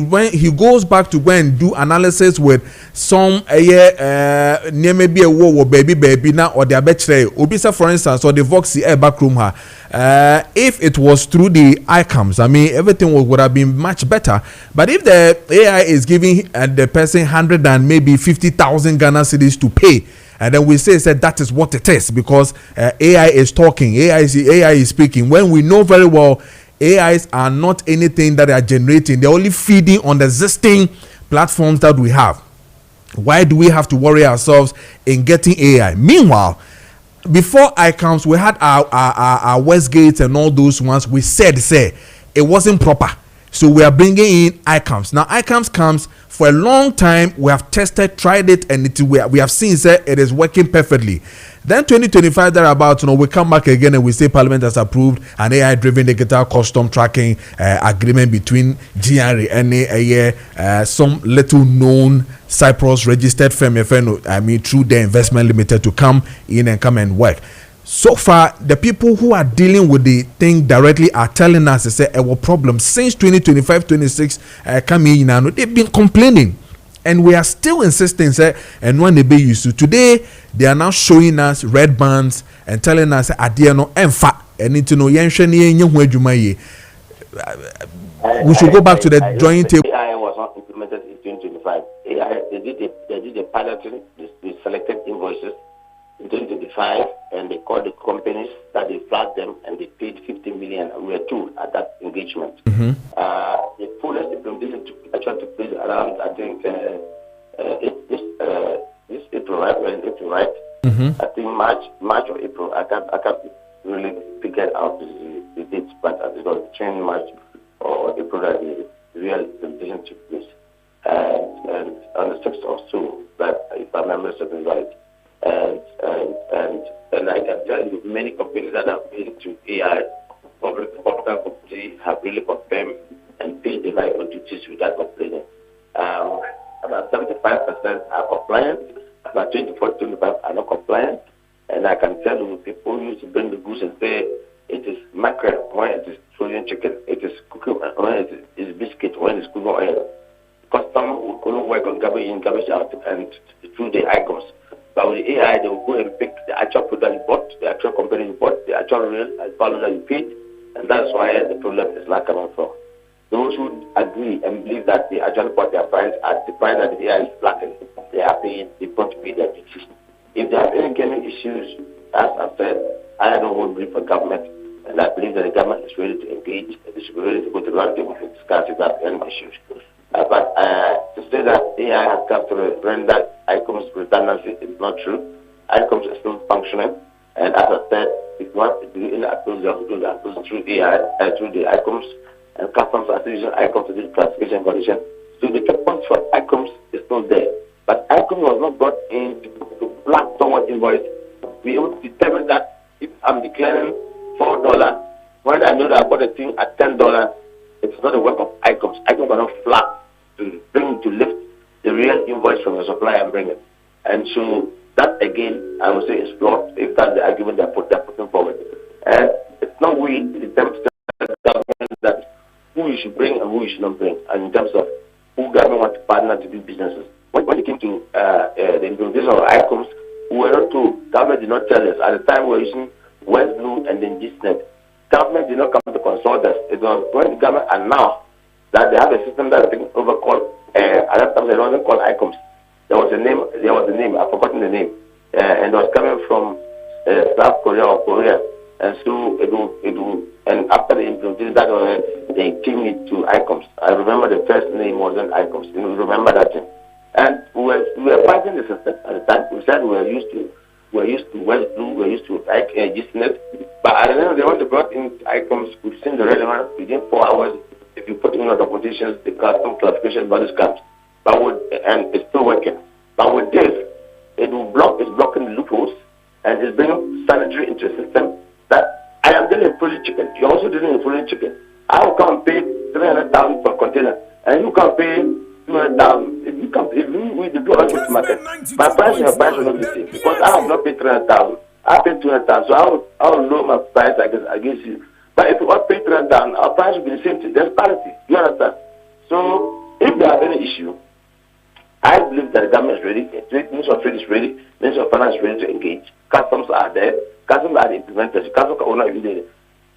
goes back to go and do analysis with some maybe a war baby now or the abetre obisa, for instance, or the Voxy backroom her. If it was through the ICAMs, I mean, everything would have been much better. But if the AI is giving the person 100 and maybe 50,000 Ghana cedis to pay, and then we say that is what it is because AI is talking, AI is speaking. When we know very well AIs are not anything that they are generating, they're only feeding on the existing platforms that we have. Why do we have to worry ourselves in getting AI? Meanwhile, before ICAMs, we had our Westgate and all those ones. We said it wasn't proper, so we are bringing in ICAMs. Now ICAMs comes for a long time. We have tested, tried it, and we have seen it is working perfectly. Then 2025 thereabouts, we come back again and we say Parliament has approved an AI-driven digital custom tracking agreement between GRA and some little-known Cyprus registered firm, through the investment limited to come in and come and work. So far, the people who are dealing with the thing directly are telling us a problem since 2025-26 coming in, and they've been complaining. And we are still insisting, say, and when they be used to today, they are now showing us red bands and telling us, "Adia no enfa." And need to know we should go back to the drawing table. AI was not implemented in 2025. AI, they did a piloting, they selected invoices in 2025, and they called the companies that they flagged them, and they paid 50 million. We were told at that engagement. The fullest implementation took place around, I think, this April, right? April, right? I think March or April. I can't really figure out the dates, but it was between March or April that the real implementation took place. And on the 6th or so, that if I remember something right. And I can tell you many companies that have been to AI, public company, have really confirmed and paid the right duties without complaining. About 75% are compliant, about 24-25 are not compliant. And I can tell you, people used to bring the goods and say it is mackerel when it is frozen chicken, it is cooking when it is biscuit, when it is cooking oil. Custom will only work on garbage in, garbage out, and through the icons. But with the AI, they will go and pick the actual product you bought, the actual company you bought, the actual real value that you paid, and that's why the problem is not coming from. Those who agree and believe that they actually bought their price at the price that the AI is flattened, they are paying, they want to pay their duties. If there are any gaming issues, as I said, I don't hold brief for government, and I believe that the government is ready to engage, and they should be ready to go to the round table to discuss if there are any issues. But to say that AI has come to render ICOM's redundancy is not true. ICOMs are still functioning, and as I said, if you want to do any appeals, you have to do the appeals through AI, through the ICOMs, and customs are using ICOMs to do classification condition. So the checkpoint for ICOMs is still there. But ICOM was not brought in to black someone's invoice. We able to determine that if I'm declaring $4, when I know that I bought a thing at $10, it's not a work of ICOMs. ICOMs are not flat to lift the real invoice from the supplier and bring it. And so that again, I would say is flawed if that's the argument they're putting forward. And it's not we in terms of the government that who you should bring and who you should not bring, and in terms of who government wants to partner to do businesses. When it came to the implementation of ICOMs, we were not told. Government did not tell us. At the time we were using West Blue and then GSNet. Government did not come to consult us. It was when the government announced that they have a system that I think overcalled, at that time they wasn't called ICOMs. There was a name, I've forgotten the name. And it was coming from South Korea or Korea. And so and after the implementation, that they changed it to ICOMs. I remember the first name wasn't ICOMs. You remember that thing. And we were fighting the system at the time. We said we were used to West Blue, we were used to GSNet. But at the end of the day, when they brought in ICOMs, we've seen the relevance within 4 hours. If you put in the documentations, the custom classification values comes. And it's still working. But with this, it's blocking the loopholes, and it's bringing sanitary into the system that I am dealing with frozen chicken. You're also dealing with frozen chicken. I will come and pay 300,000 for a container, and you can pay 200,000. If we do to market, my price and your price will not be the same, because I have not paid 300,000. I paid 200,000, so I will lower my price against you. But if you all pay 300,000, our price will be the same thing. There's parity. You understand? So if there are any issue, I believe that the government is ready, the Ministry of Trade is ready, the Ministry of Finance is ready to engage. Customs are there, customs are the implementers, customs are not even there.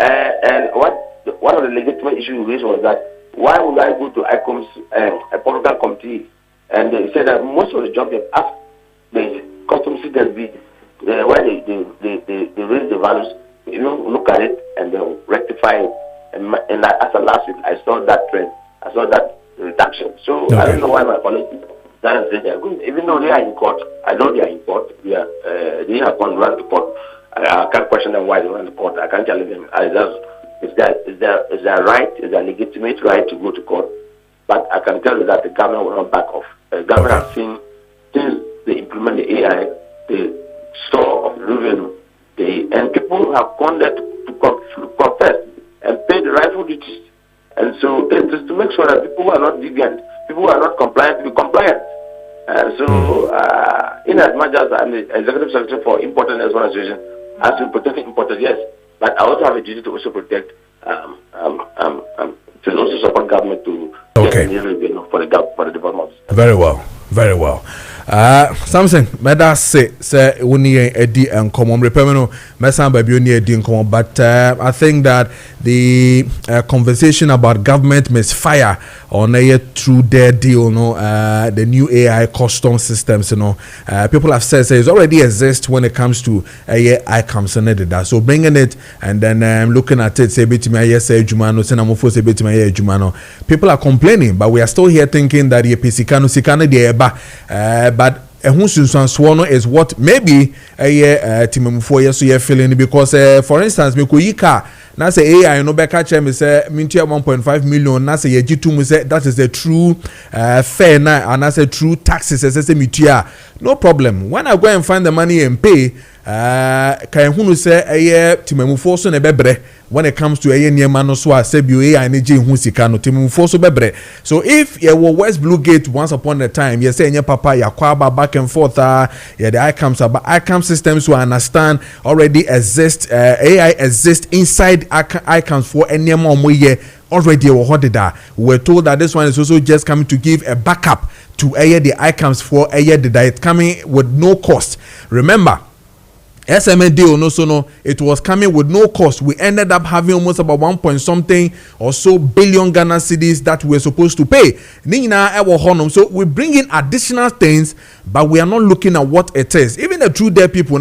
And one of the legitimate issues we raised was that why would I go to ICOM's a political committee, and they said that most of the job they've asked the customs CSB where they raise the values, you know, look at it and they'll rectify it. And as of last week, I saw that trend. I saw that reduction. So okay. I don't know why my colleagues say they're good. Even though they are in court, I know they are in court. They have gone run the court. I can't question them why they run the court. I can't tell them. Is their right, is their legitimate right to go to court. But I can tell you that the government will not back off. The government has seen, since they implement the AI, the store of revenue, and people have gone there to confess and pay the rightful duties. And so it is to make sure that people who are not deviant, people who are not compliant, be compliant. In as much as I'm the executive secretary for import and export association, I have to protect importers, yes, but I also have a duty to also protect, to also support government to get the revenue for the development. Very well. Very well. Something meda say uni edi and common repemeno mesan baby uni edi and common, but I think that the conversation about government misfire on a true their deal, the new AI custom systems, people have said it already exists when it comes to AI comes and that. So bringing it and then looking at it, say bit me say jumano, senamofo say bit me jumano. People are complaining, but we are still here thinking that ye pisikano sikano de eba. But Ehun is what maybe Timemufo yes so feeling, because for instance me ko yika na say AI no be catch me say mintia 1.5 million na say yejitu mu say that is the true fair na, and that's a true taxes say mitia, no problem. When I go and find the money and pay kan hunu say Timemufo so na bebre when it comes to niema no so asebio AI ne je hu sika no Timemufo so bebre. So if you were West Blue Gate once upon a time, you say papa yakwaba back and forth the ICAM systems will understand already exist, AI exists inside ICAMs for any more year already. We're told that this one is also just coming to give a backup to the ICAMs for that it's coming with no cost. Remember, SMA deal it was coming with no cost. We ended up having almost about 1 point something or so billion Ghana cedis that we were supposed to pay. So we bring in additional things, but we are not looking at what it is. Even the true dead people,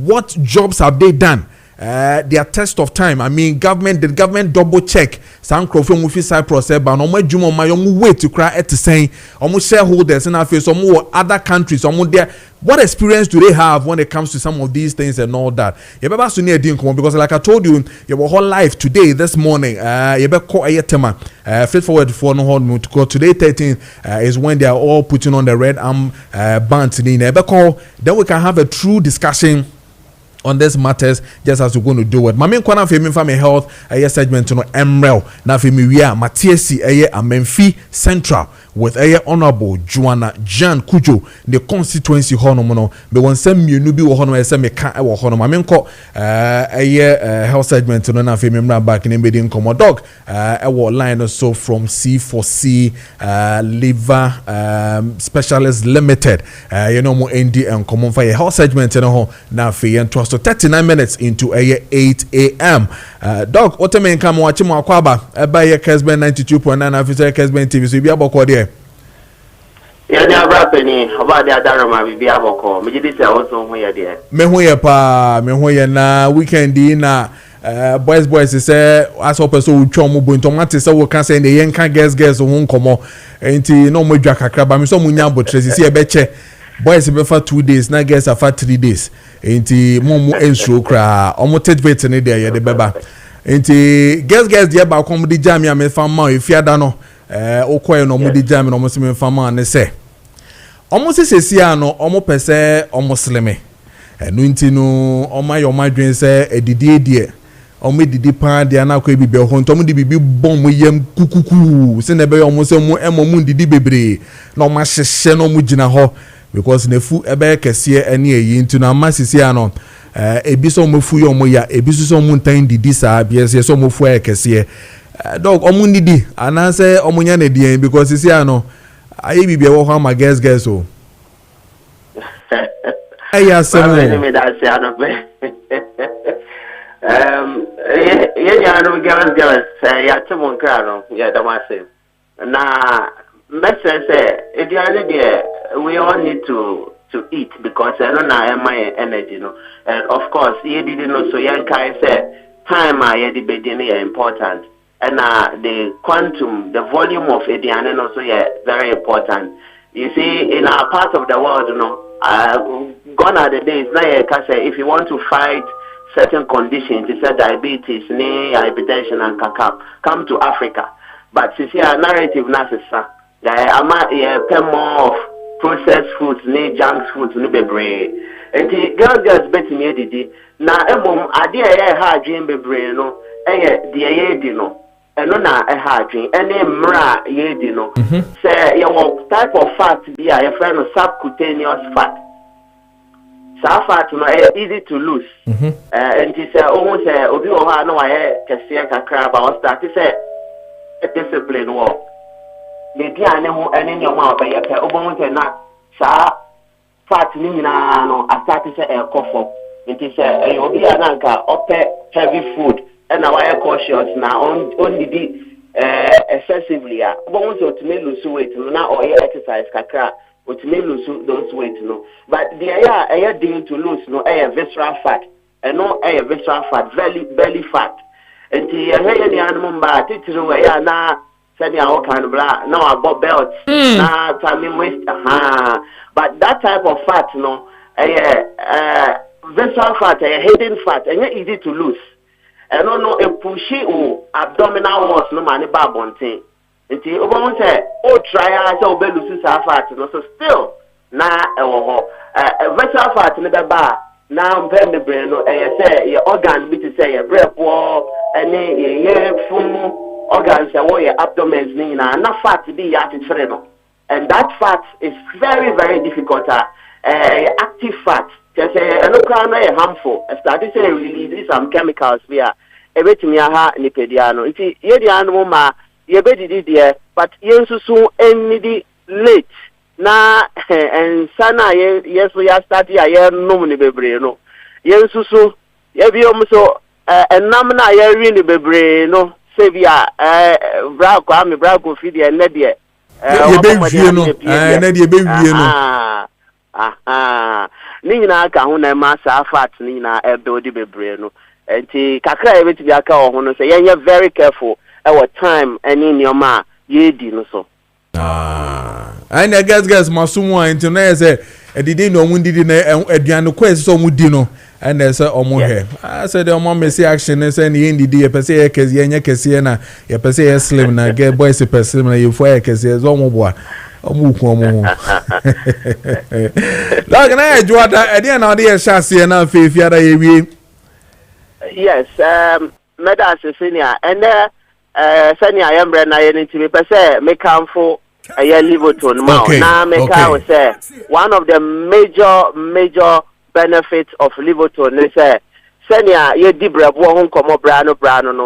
what jobs have they done? Their test of time. I mean, the government double check some from Mufi Cyprus, but no more Jumo Mayomu wait to cry at the saying almost shareholders and face some more other countries. There, what experience do they have when it comes to some of these things and all that? Because like I told you, your whole life today, this morning, Fit forward for no hold to today 13 is when they are all putting on the red arm bands. Then we can have a true discussion on these matters, just as we're going to do it. Mami nkwana femi family health segment no Emrel na femi wia Maakye Amenfi Central with Honorable Joanna Jan Kojo the constituency hono no be won sem mienu bi wo hono me ka wo hono mami nko health segment no na femi mra back in be din dog line so from C4C liver specialist limited mo ND and common for health segment no ho na fe so 39 minutes into 8 a.m. Dog, what mean come watch my kwaba by your Kessben 92.9 officer Kessben TV. So be able to there. Yeah, they are rapping about the other room. Be able to call me. This is also where they are. Me who na weekend na boys say as hope so chomo bo ntomate say we can say the yenka girls won komo enti no mo dwa kakra ba me so munya botresi se e be che boys be for 2 days na girls for 3 days enti momu ensuo kra omotivate ne dey ye de beba enti girls dey ba kom di jam ya me fama efiada no okoye no mo di jam no mo se me fama ne se omo sesesi ano omo pese omo sleme enu enti no omo ayo madwen se edidi edie omo didi pa de na ko bibi ho ntom di bibi bom yem kukuku se ne be omo se mo emo didi bebre na omo hyehye no mo gina ho because nefu ebe kese ene eyi nti na masisi ano ebi so mofu yo mo ya ebi so mo ntan didi sa biese so mofu kese dog omo ndidi anase omo nya na die because sisi ano ayi bibi wo ho ma guess o aya semo yeah, no girls, yeah, someone can, yeah, the massive. Now, let's say, we all need to eat because I don't know my energy, and of course, you didn't know, so young guy said, time I the beginning is important, and the quantum, the volume of Ediane also, yeah, very important. You see, in our part of the world, gone are the days, now you can say, if you want to fight certain conditions, it's a diabetes, hypertension, and come to Africa. But you see, our narrative now is pay more of processed foods, junk foods, bebre. And the girls bet me did. Now, idea hard dream bebre, no, and no, a hard dream, and then mra ye no. Say, your type of fat be a friend of subcutaneous fat. Fat easy to lose. And he said, almost Obi Oha no I can see a crab or start to say a discipline walk. aduane ho ene ne ho abeye pe obon se na saa fat ni nyina no asate se ekofo nti se obi ananka ope heavy food and now I am cautious now on the excessively. But to me lose weight now or exercise kakra or to me lose those weight no. But the air dealing to lose no air visceral fat and no air visceral fat, belly fat. And the animal but it's the way now sending all kind of blah. Now I bought belts now time waste but that type of fat no visceral fat, a hidden fat and yet easy to lose. I don't know a pushy or abdominal walls no money babonting. Until one say, oh, try so belusus are fat, no, so still now a vessel fat in the bar. Now, then the brain, say your organ, which is say a breath wall, and a full organs, your abdomen, not fat to be at its friend. And that fat is very, very difficult. Active fat. Just a harmful. Started to release some chemicals via everything ya nipediano. It's ye animal ma ye bedidi dear, but yensusu any late na and sana yes we are starting a year no ni bebreno. Yensusu ye bi so and namna ye really bebreno sevia bra kwa mi bra go feed ye nedia. Ye be no nedia be no. Nina ka ho na ma sa fat nina ebe di bebre no enti kakra e beti bi aka ho no say ye very careful our time any nyoma ye di no so and I guess masumu enti na say edidi no mundidi na aduane ko ese so mudi no and say omo he I said the omo mesi action say ni ndidi ye pese ye kese ye nya kese na ye pese ye slim na get boys pe slim na ye fo ye kese zo omo boa omo like na ejuada e dey na dey shase na fefia da ye wie. Yes meda senior and senior yambre na ye nti me pese me kanfo aye Liverpool ma na me ka say one of the major benefits of Liverpool is senior ye di brabo ho komo bra no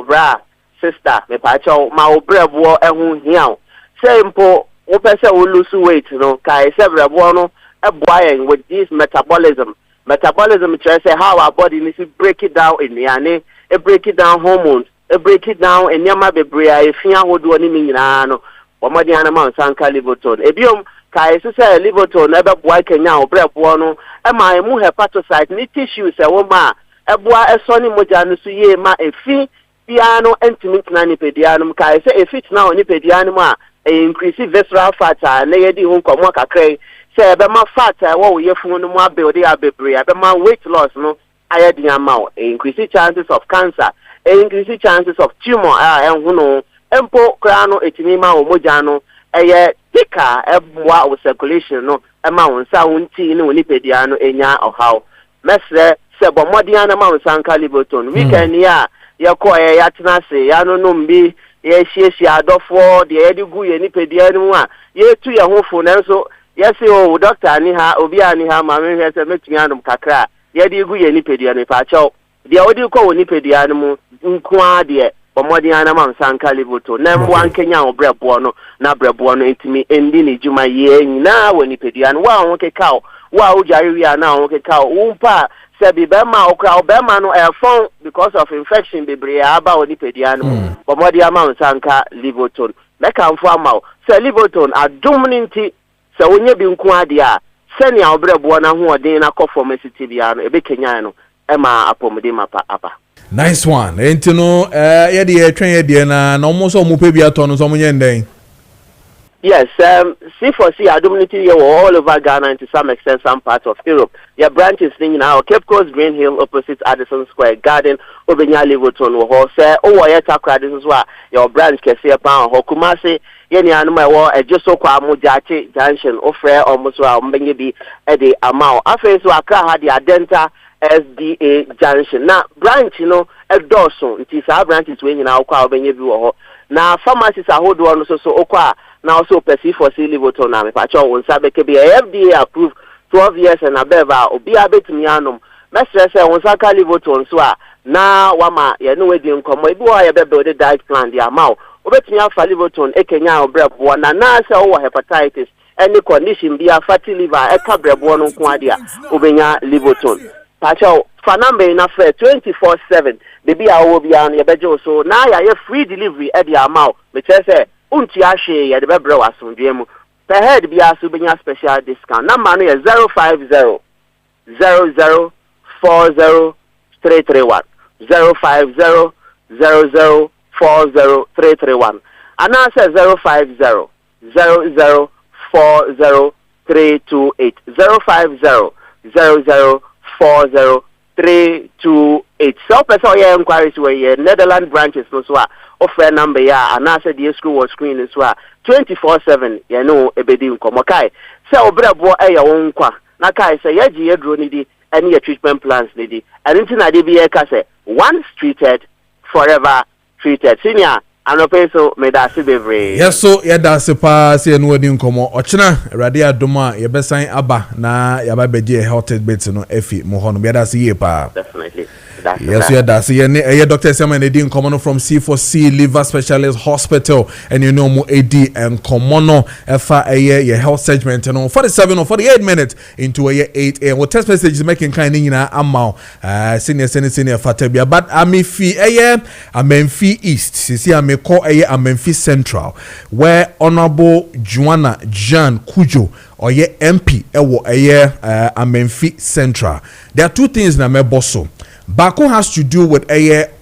bra sister me pa cho ma o brabo ehun hian say mpo wo pese wo lose weight no kai several no eboying with this metabolism try say how our body needs to break it down in yani e break it down hormones e break it down in nyama bebre a efia hodo ni nyina no omodi anama sanka liverton ebiom kai say liverton e be boy kenya o brebo no e ma emu hepatocyte ni tissues e wo ma e boa e so ni moja no so ye ma efi piano intimate na ni pedianum kai say efit na oni pedianum a increase visceral fat na ye di ho komo kakrai say be ma fat wo ye fun no mu abuild abebre be ma weight loss no aye di amount increase chances of cancer increase chances of tumor enhu no empo kra no etimi ma o moja no eye tika ebwa o circulation no e ma wonsa wonti ni wonipedia no enya ohaw mesre se bomodian na ma wonsa nka liboton weekend ya ye ko ye yatena se ya no no mbi ye hiesie adofo de ye di gu ye nipedia no a ye tu ye ho fo nanso yes o doctor ani ha obi ani ha ma me hwese metumi anum kakra ye di gu ye nipedia no pa chaw de odi ko wonipedia no mu nko a de bomodian na ma wonsa nka liboton na mbo ankenya obrebo no na brebo no etimi endi ni juma ye nyina wonipedia no wa ho kekao wa o jare wi ana ho kekao umpa sebi be ma okra be ma no phone because of infection bebre aba wonipedia no bomodian ma wonsa nka liboton na kanfo ama se liboton adumninti se wonye bi nko ade a sene a obrebo na ho odin na conformity bia no ebe kenya no e ma apomde mapa apa. Nice one. Enti no ye de twen ye de na almost omo pe bia to no so munye ndeng. Yes, C4C adumnity all over Ghana and to some extent some parts of Europe. Your branches in now Cape Coast Green Hill opposite Addison Square Garden Obenya Liverton wo say o ye takra this is why your branch kese pa ho Kumasi ye ni anu ma wo ejeso kwa Mujachi junction ofre almost wa mbenye bi e de amount afa so aka ha de adenta SDA junction na branch no edoso it is our branches we nyina okwa obenye bi wo ho na pharmacies ahodo no so okwa na also C4C Liverton na me pa cho won sabe ke be FDA approved 12 years and above obi abetumi anom mesre se won saka Liverton so a na wama ye no wedi nkomo ibi wo ye be build diet plan dia ma obetumi afa livoton ekenya obrebo na na se wo hepatitis any condition be a fatty liver e ka brebo no nko ade a obenya livoton pacho fa number na fe 24/7 de bi a wo bia no ye beje so na ya ye free delivery e de amount me say unti ahwe ye de bebre wasondwe mu per head bia so benya special discount number no ye 050 0040 331 050 0040 and I say 050 0040 328 050 0040 328. So person here inquiries where your Netherlands branches no so offer number ya and I said the school was screen as well 24/7 you know ebedi nkomo kai say obrabo e ya wonkwa na kai say ya ji edro ni di any treatment plans ni di and nti na de bi e ka say once treated forever treated senior anope so me da se bebre yes so ya da se pa se enu wadi nkomo ochina awrade adoma ye besan aba na ya ba beje health bit no efi mo hono be da se ye pa definitely. Yes, yeah, that's yeah, Dr. Samuel Edin Komono from C4C Liver Specialist Hospital, and you know, mo AD and Komono FA your health segment, and 47 or 48 minutes into a year 8 a.m. What text message is making kind in amount, senior Fatabia, but Amifi Amenfi East, see, I may call Amenfi Central, where Honorable Joanna Jan Kojo or ye MP Amenfi Central. There are two things na me bosso. Bako has to do with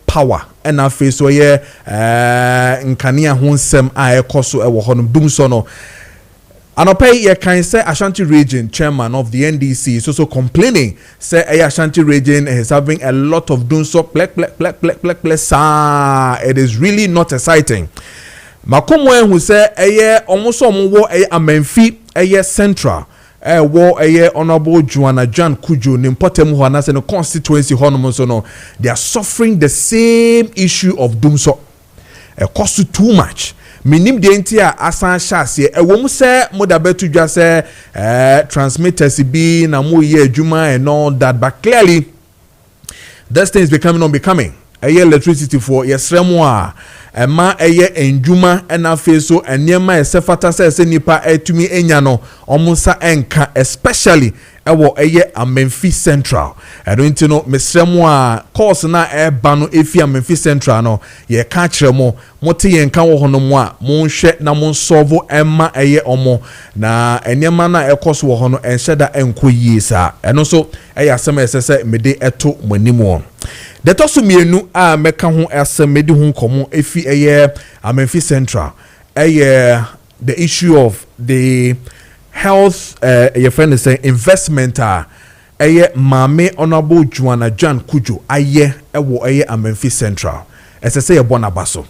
power and I face so nkania honsem a ekoso e wo honum dum so no anopai ye kan say Ashanti region chairman of the NDC is also complaining say Ashanti region is having a lot of dum so black it is really not exciting. Makomwe who say almost omwo Amenfi central wo Honorable Joanna Jan Kojo nimpotem ho anase no constituency honom so no they are suffering the same issue of doomso cost too much minim de entia asan shase wo mu se moda betu dwa se transmitters bi na mo ye adwuma and all that but clearly this thing is becoming unbecoming electricity for yesremo a ema enjuma ena feso eniema esefata se nipa etumi enya no omusa enka especially ewo Amenfi Central enti no mesremo a course na eba no efi Amenfi Central no ye ka kiremo mote ye nka wo hono mo a monhwe na monsolve ema omo na eniema na ekoso wo hono enhyeda enkoyie sa eno so asema esese mede eto manimo the tosu mienu a meka ho asemedi ho komo efi Amenfi Central the issue of the health your friend is saying investment mame Honorable Joanna Jan Kojo ewo Amenfi Central as I say a bonabaso.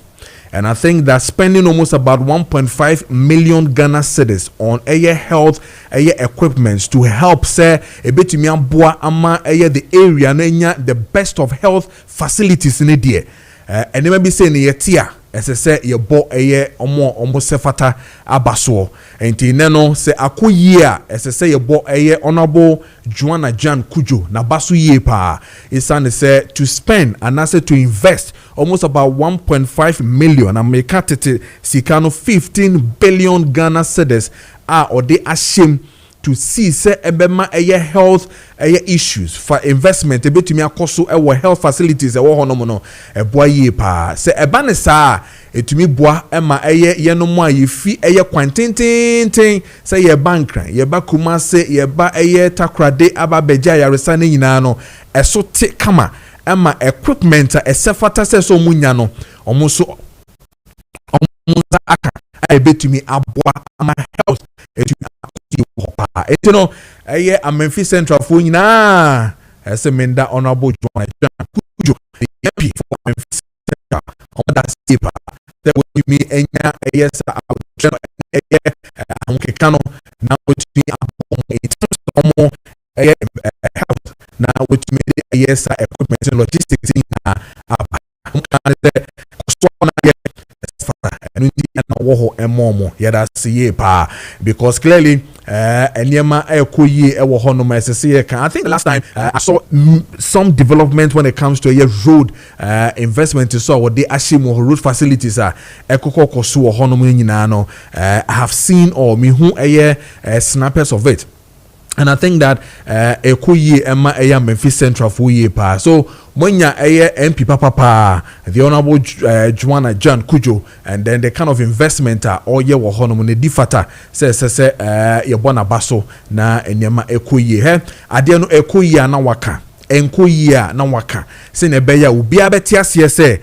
And I think that spending almost about 1.5 million Ghana cedis on health equipment to help say a bit boa ama the area na the best of health facilities in the and never be saying yetia as I say your bo omo sefata abaso and tineno say year as I say your bo Honorable Joanna Jan Kojo na basu ye pa is say to spend and I say to invest almost about 1.5 million and make it sikano 15 billion Ghana cedis or they ashamed to see say ebema health issues for investment ebetumi akoso health facilities hono no eboa ye pa say ebane sa etumi boa ema yenom a yefi kwantintintin say ye bankran ye ba Kumase ye ba Takrade aba beja yaresa ne nyina no eso te kama ema equipment esefata se so munya no omuso aka ebetumi aboa ama health etumi etino Amenfi Central for nyina ese menda Honorable Joanna Jan Kojo MP for Amenfi Central on that paper that would me enya sa kano na would me omo health na would me sa equipment and logistics in and woho emomo yada siye pa because clearly enyema ekoyi ewo hono ma sese kan. I think the last time I saw some development when it comes to a road investment so what they ashimo road facilities are ekoko koso hono mu nyina no. I have seen or me hu snappers of it. And I think that ekoyi ema Memphis Central for ye pa. So Monya MP Papa, the Honorable Joanna John Kojo, and then the kind of investment or ye wa hono ne difata se ye bona baso na enyama ekoyi he ade no ekoyi na waka enkoyi na waka se ne beya obi abeti ase se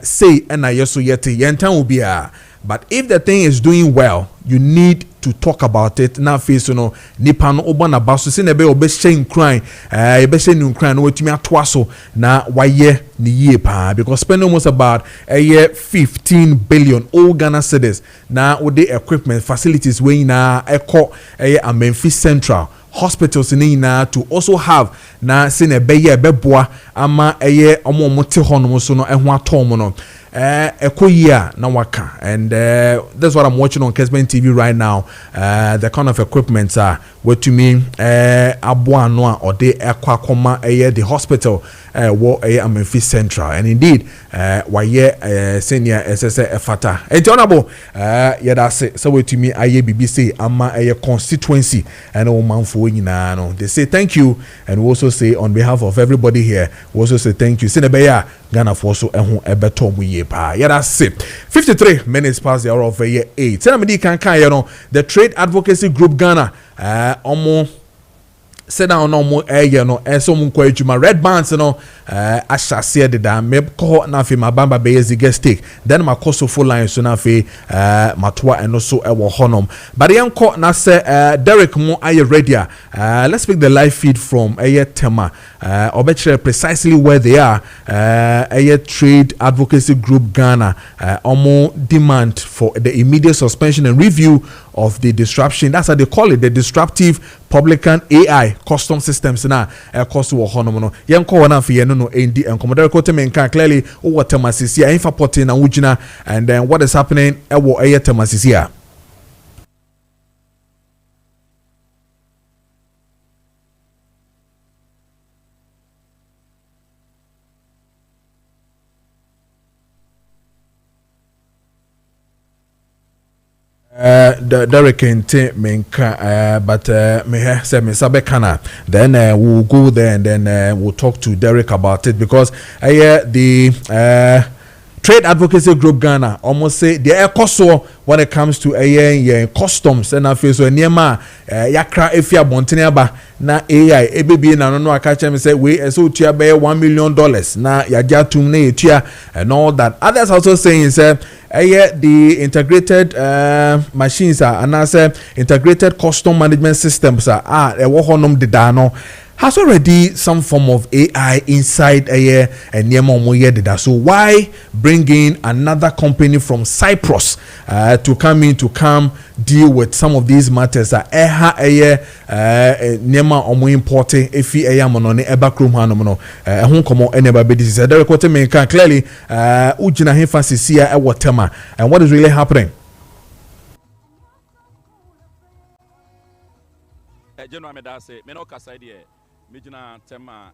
say na yeso yete yentan obi a. But if the thing is doing well, you need to talk about it. Now, face no nipa no oba na baso se ne be obe shame crying, be shame crying no wetumi atwaso na waye ni ye pa because spend almost about a year 15 billion all Ghana cedis na with the equipment facilities we na echo a Memphis Central hospitals ni na to also have na se ne be ye beboa ama omo mote hono so no eho atom no. Ekoyia na waka, and that's what I'm watching on Kessben TV right now. The kind of equipment what to mean abua noa or de ekwakoma the hospital wo Memphis Central, and indeed senior SSA efata and honorable yada say so what to me BBC ama constituency and all man for no. They say thank you, and we also say on behalf of everybody here we also say thank you. Senebeya Ghana for so ebeto mu ye pa. Yeah, that's it. 53 minutes past the hour of year 8. Tell me can you know the Trade Advocacy Group Ghana omo sit down no more you know and so mun my red bands you know I shall say that me ko na fi mabamba be zige stake then my cost full line so na fi matwa and also ewo honom but yan ko na say Derek mo aye ready let's pick the live feed from aye tema obechere precisely where they are aye Trade Advocacy Group Ghana omo demand for the immediate suspension and review of the disruption, that's how they call it, the disruptive publican AI custom systems na cost wo hono no yen ko wana fi no endi en komodere ko te men kan clearly o what temasisi a infa porting na wugina and then what is happening e wo eye temasisi a Derek inte menka but me say me sabe kana then we'll go there and then we'll talk to Derek about it because the Trade Advocacy Group Ghana almost say the cost when it comes to customs and after so niema yakra efia bontene aba na AI ebebi na no aka chem say we so tua be $1 million na yagia tum na etua and all that. Others also saying say the integrated machines and also integrated custom management systems e wo honom deda no has already some form of AI inside and so why bring in another company from Cyprus to come deal with some of these matters importing efi monone ebakrum hanom no komo eneba be this Derek me can clearly ujina hefa sisia watema and what is really happening. General Medase me no kasa die Mijina tema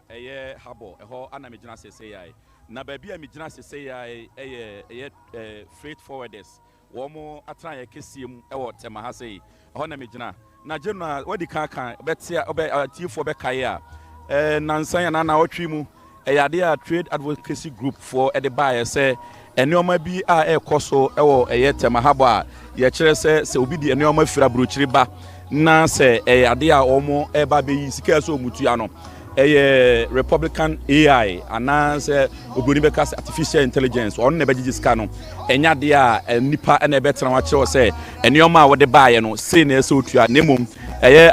habo eho ana mijina seseyai na baby a mijina seseyai freight forwarders womo atra ye kesiem ewo tema ha sei eho na mijina na general wadi kan betia obe tifo be kai a nansan na otwi mu eyade a Trade Advocacy Group for the buyer say enioma bi a ekoso ewo tema habo a ye kire se obi di enioma fira brochiri ba na se ade a omo eba be yi sika so mutua no Republican AI ana se oboni be kas artificial intelligence on ne be sika no enya de a nipa na be tena wa kire se enioma a wo de baaye no se na se otua nemum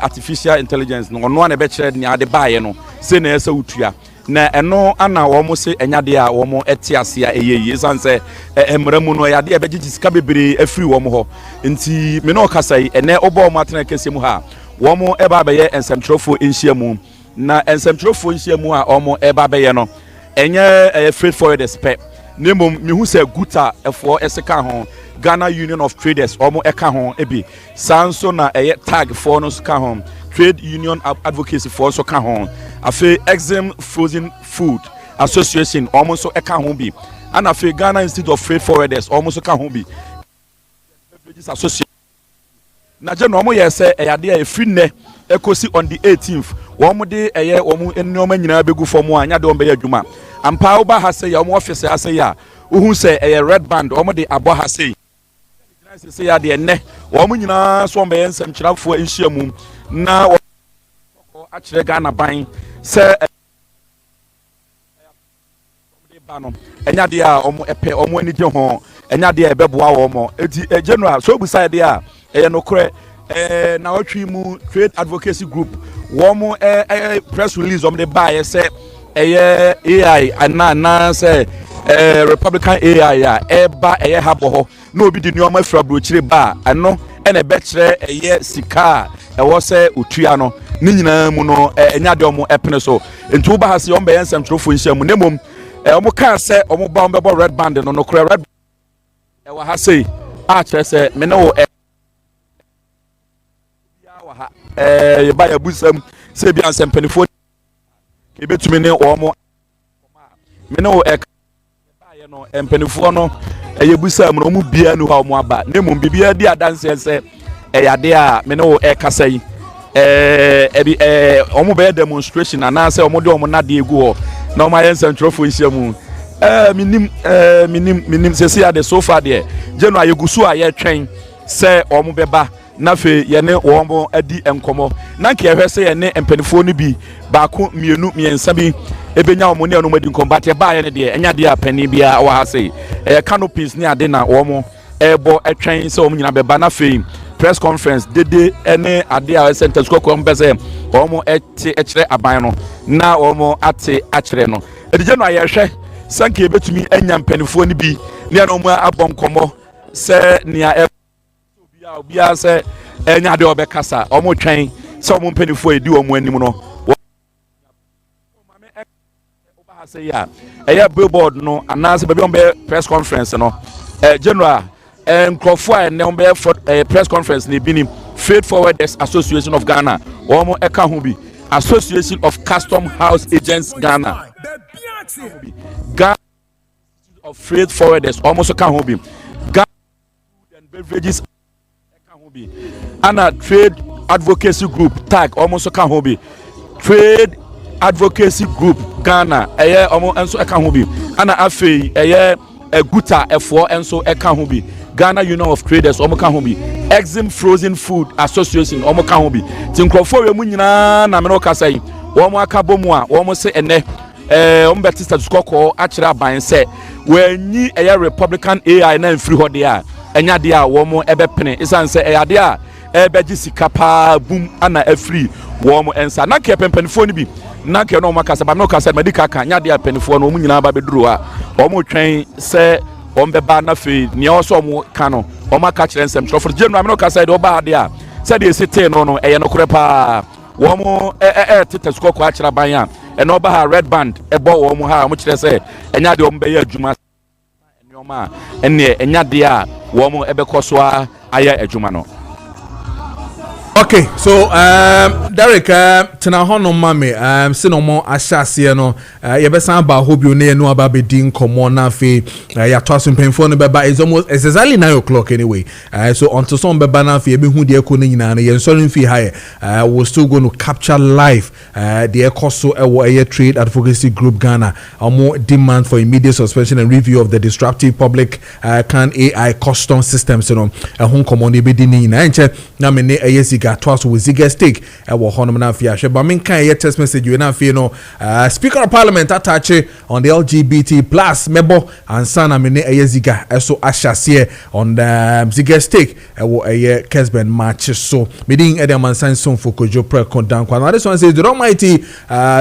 artificial intelligence no ono na be kire ne ade baaye no se na se otua na eno ana wo mo se enya de a wo mo etiase a eyeyi sanse emramu no ya de e be sika bebre afiri wo mo ho nti me no kasai ene obo mo atena kesemu ha wo mo eba be ye ensemtrofo enhyiamu na ensemtrofo enhyiamu a omo eba be ye no enye freight forwarders pe nemom me hu se guta efo eseka ho Ghana Union of Traders omo eka ho ebi sanso na tag for no ka ho Trade Union Advocacy for so ka ho afi Exim Frozen Food Association omo so eka ho bi and afi Ghana Institute of Freight Forwarders omo so ka ho bi association na je no omo ye say eyade e free ne ekosi on the 18th omo de omo enoma nyina begu for mo anya de ombe adwuma ampa oba ha say omo office ha say ya uhun say red band omo de abo ha say say ya de ne omo nyina so ombe ensem kirafo enhyiamu na a kire Ghana ban say bano enya de a omo epe omo ani je ho enya de e beboa wo mo eti general so bu side a no kre na watwi mu Trade Advocacy Group wo mo press release om de buy say AI na say Republican AI ya eba habo ho na obi di nyoma fra brochire ba ano ene be kire sika wo say otua no ni nyina mu no enya de omo epene so ntu ba ha se ombe yensem trofo nhia mu nemom omo kan say omo ba ombe bo red band no kre red wa ha say a kire say me no ye ba ya busam se bi ansem penifo ke betumi ne omo me no ba ye no empenifo no ye busam no mu bia no ha omo aba nemu bibia di adanse se yade a me no kasa yi omo be demonstration ana se omo de omo na de egu ho na omo ayen trofo nhyiamu minim se se ade so far there jeno ayegusu aye twen se omo beba na fe ye ne omo adi enkomo na nke ehwe se ye ne empanifo no bi baako mienu miensa bi ebenya omo ne omo adi enkomo bat ye ba ye ne de enya de apani bia wa ha se canopies ne ade na omo ebo etwen se omo nyina beba na fe press conference dede ene ade a center skoko mbese omo ekire aban no na omo ate akire no edije no ayehwe sanke ebetumi enya mpanifo ni bi ne na omo abonkomo se nia obia se enya de obekasa omo twen se omo mpanifo edi omo anim no oba ha se ya billboard no anase baby ombe press conference no general Nkrofo a ne ombe press conference ne binim Freight Forwarders Association of Ghana omo eka ho bi Association of Custom House Agents Ghana Ghana of Freight Forwarders omo so ka ho bi Ghana Food and Beverages eka ho bi ana Trade Advocacy Group tag omo so ka ho bi Trade Advocacy Group Ghana omo enso eka ho bi ana afei Guta efo enso eka ho bi Ghana Union of Traders omo ka ho bi Exim Frozen Food Association omo ka ho bi tinkrofo we mu nyina na me no kasa yi omo aka bomu a omo se ene omo betista skoko akira ban se wanyi Republican AI na mfiri ho de a enya de a omo ebepene isan se eyade a ebeji sika pa bum ana afiri omo ensa na ke pempenfo ni bi na ke no makasa ba me no kasa medika ka nya de a penfo no omo nyina ba beduru a omo twen se ombeba na fe ne oso omo ka no omo aka kire nsem trofo general me no ka side oba ade a said e sete no no kure pa womo tete skoko akira ban a eno oba ha red band ebo womo ha omo kire se enya de omo be ya adwuma enioma enya de a womo ebekoso a aya adwuma no. Okay, so Derek, tena hono mame sinomo ashase no yebesan ba hobi one no aba bedin komo na fe ya twaso mpemfo no beba is almost exactly 9 o'clock anyway. So until some beba na fe be hu de ko no nyina na yen sorry fi high we still going to capture live the ekoso ewo Trade Advocacy Group Ghana more demand for immediate suspension and review of the disruptive public can AI custom systems no ehun komo ne bedin nyina enche na me ne eyesi twas with Ziga Stick wo honom na afia hwe ba men kan ye text message we na afia no Speaker of Parliament attache on the LGBT plus mebo ansa na me ne Ziga eso ahyase on the Ziga Stick wo Kessben match so meeting Edamansan son for Kojo Preko Dankwah. Now this one says the Almighty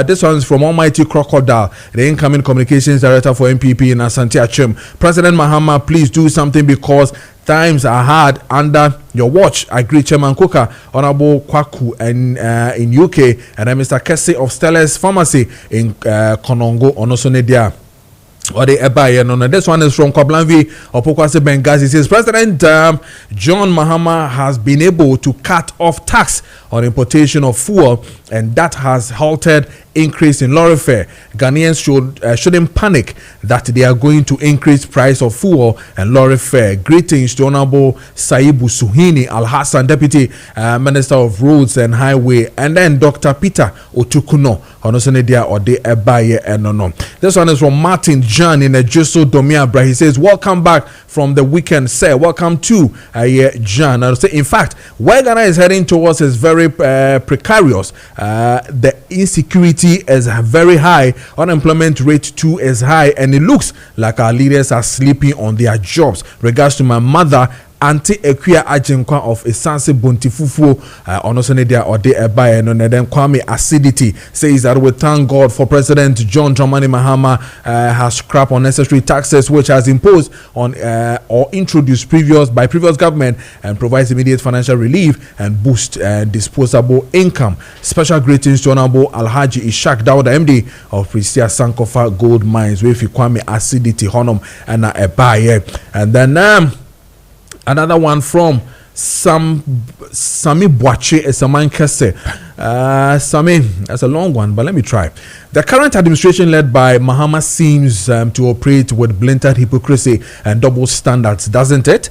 this one is from Almighty Crocodile, the incoming communications director for MPP in Asante Achim. President Mahama, please do something because times are hard under your watch. I agree, Chairman Coker, Honorable Kwaku and in UK, and Mr. Kessben of Stellar's Pharmacy in Konongo, Onosonedia. or the Ebaye. No, this one is from Kwablanvi Opokwase Benghazi. It says President John Mahama has been able to cut off tax on importation of fuel, and that has halted increase in lorry fare. Ghanaians shouldn't panic that they are going to increase price of fuel and lorry fare. Greetings to Honorable Saibu Suhini Al Hassan, Deputy Minister of Roads and Highway, and then Dr. Peter Otukuno. This one is from Martin John in Ejoso Domiabra. He says, welcome back from the weekend, sir. Welcome to John. I say, in fact, where Ghana is heading towards is very precarious. The insecurity is very high, unemployment rate too is high, and it looks like our leaders are sleeping on their jobs. Regards to my mother, Auntie Equia Ajinkwa of Esanse Bontifufu, Onosonedia or de Ebaye, and then Kwame Acidity says that we thank God for President John Dramani Mahama has scrapped unnecessary taxes which has imposed on or introduced by previous government, and provides immediate financial relief and boost disposable income. Special greetings to Honorable Alhaji Ishak Dawda, MD of Prisia Sankofa Gold Mines, with Kwame Acidity Honum and Ebaye. And then another one from Sami Boache Esaman Kesse. Sami, that's a long one, but let me try. The current administration led by Mahama seems to operate with blatant hypocrisy and double standards, doesn't it?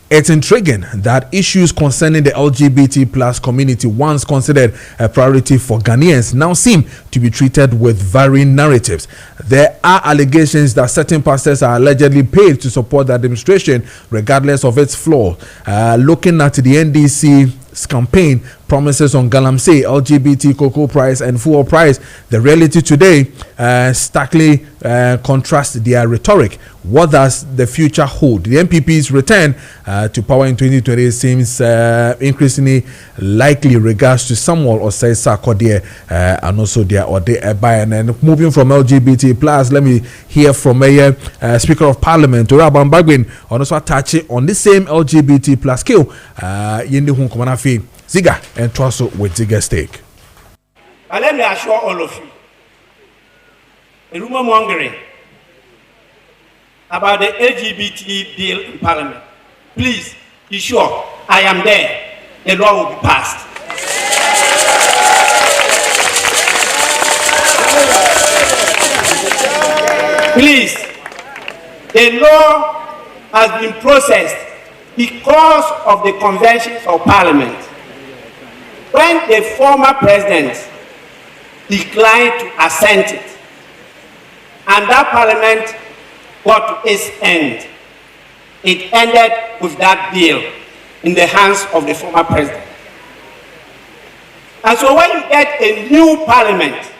It's intriguing that issues concerning the LGBT plus community, once considered a priority for Ghanaians, now seem to be treated with varying narratives. There are allegations that certain pastors are allegedly paid to support the administration, regardless of its flaws. Looking at the NDC's campaign promises on Galamsey, LGBT cocoa price and fuel price, the reality today starkly contrasts their rhetoric. What does the future hold? The MPP's return to power in 2020 seems increasingly likely, regards to Samuel Osei Sarkodie and also their Ode Ebaye. And moving from LGBT plus, let me hear from a Speaker of Parliament, Oraban Bagwin, on also touching on the same LGBT plus scale. Yendi Hunkomanafi Ziga and Trosso with Ziga Steak. And let me assure all of you, the rumor mongering about the LGBT bill in Parliament, please be sure I am there. The law will be passed. Please, the law has been processed because of the conventions of Parliament. When the former president declined to assent it, and that Parliament got to its end, it ended with that bill in the hands of the former president. And so when you get a new Parliament,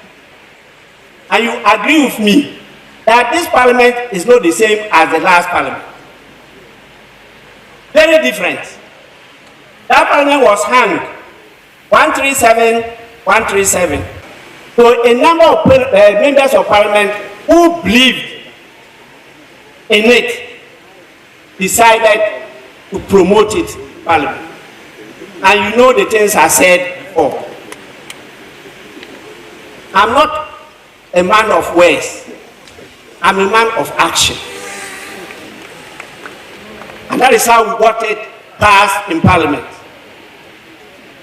and you agree with me that this Parliament is not the same as the last Parliament, very different. That Parliament was hanged 137. So a number of members of Parliament who believed in it decided to promote it in Parliament. And you know the things I said before. I'm not a man of words. I'm a man of action. And that is how we got it passed in Parliament.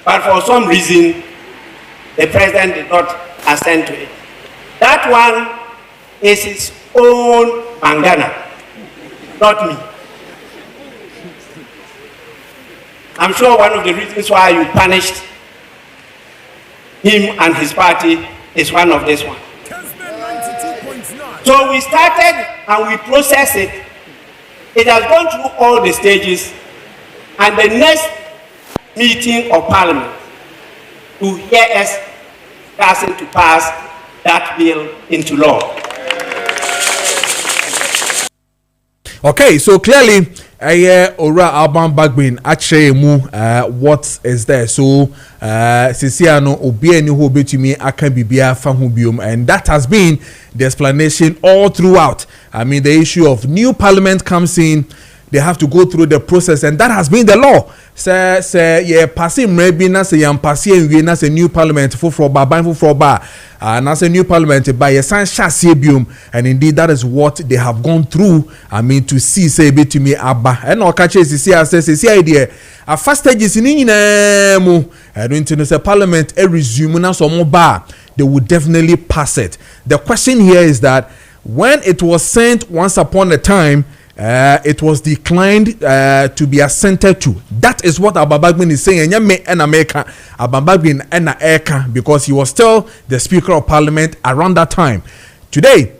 But for some reason, the president did not assent to it. That one is his own mangana, not me. I'm sure one of the reasons why you punished him and his party is one of this one. So we started and we processed it. It has gone through all the stages, and the next meeting of Parliament to hear us passing to pass that bill into law. Okay, so clearly, Ora Alban Bagbin actually what is there? So, Sisiano Obieni who bet me Akan Bibia Fahubium, and that has been the explanation all throughout. I mean, the issue of new Parliament comes in. they have to go through the process, and that has been the law. Say yeah, passing maybe na say yam passing we na say new parliament for ban for bar, na say new parliament by a san bium, and indeed that is what they have gone through. I mean to see say bit to me abba, and no catch see idea. A first stage is in mu, and into the parliament a resume na so bar, they would definitely pass it. The question here is that when it was sent once upon a time, it was declined to be assented to. That is what Ababagbin is saying. Ababagbin and Eka, because he was still the Speaker of Parliament around that time. Today,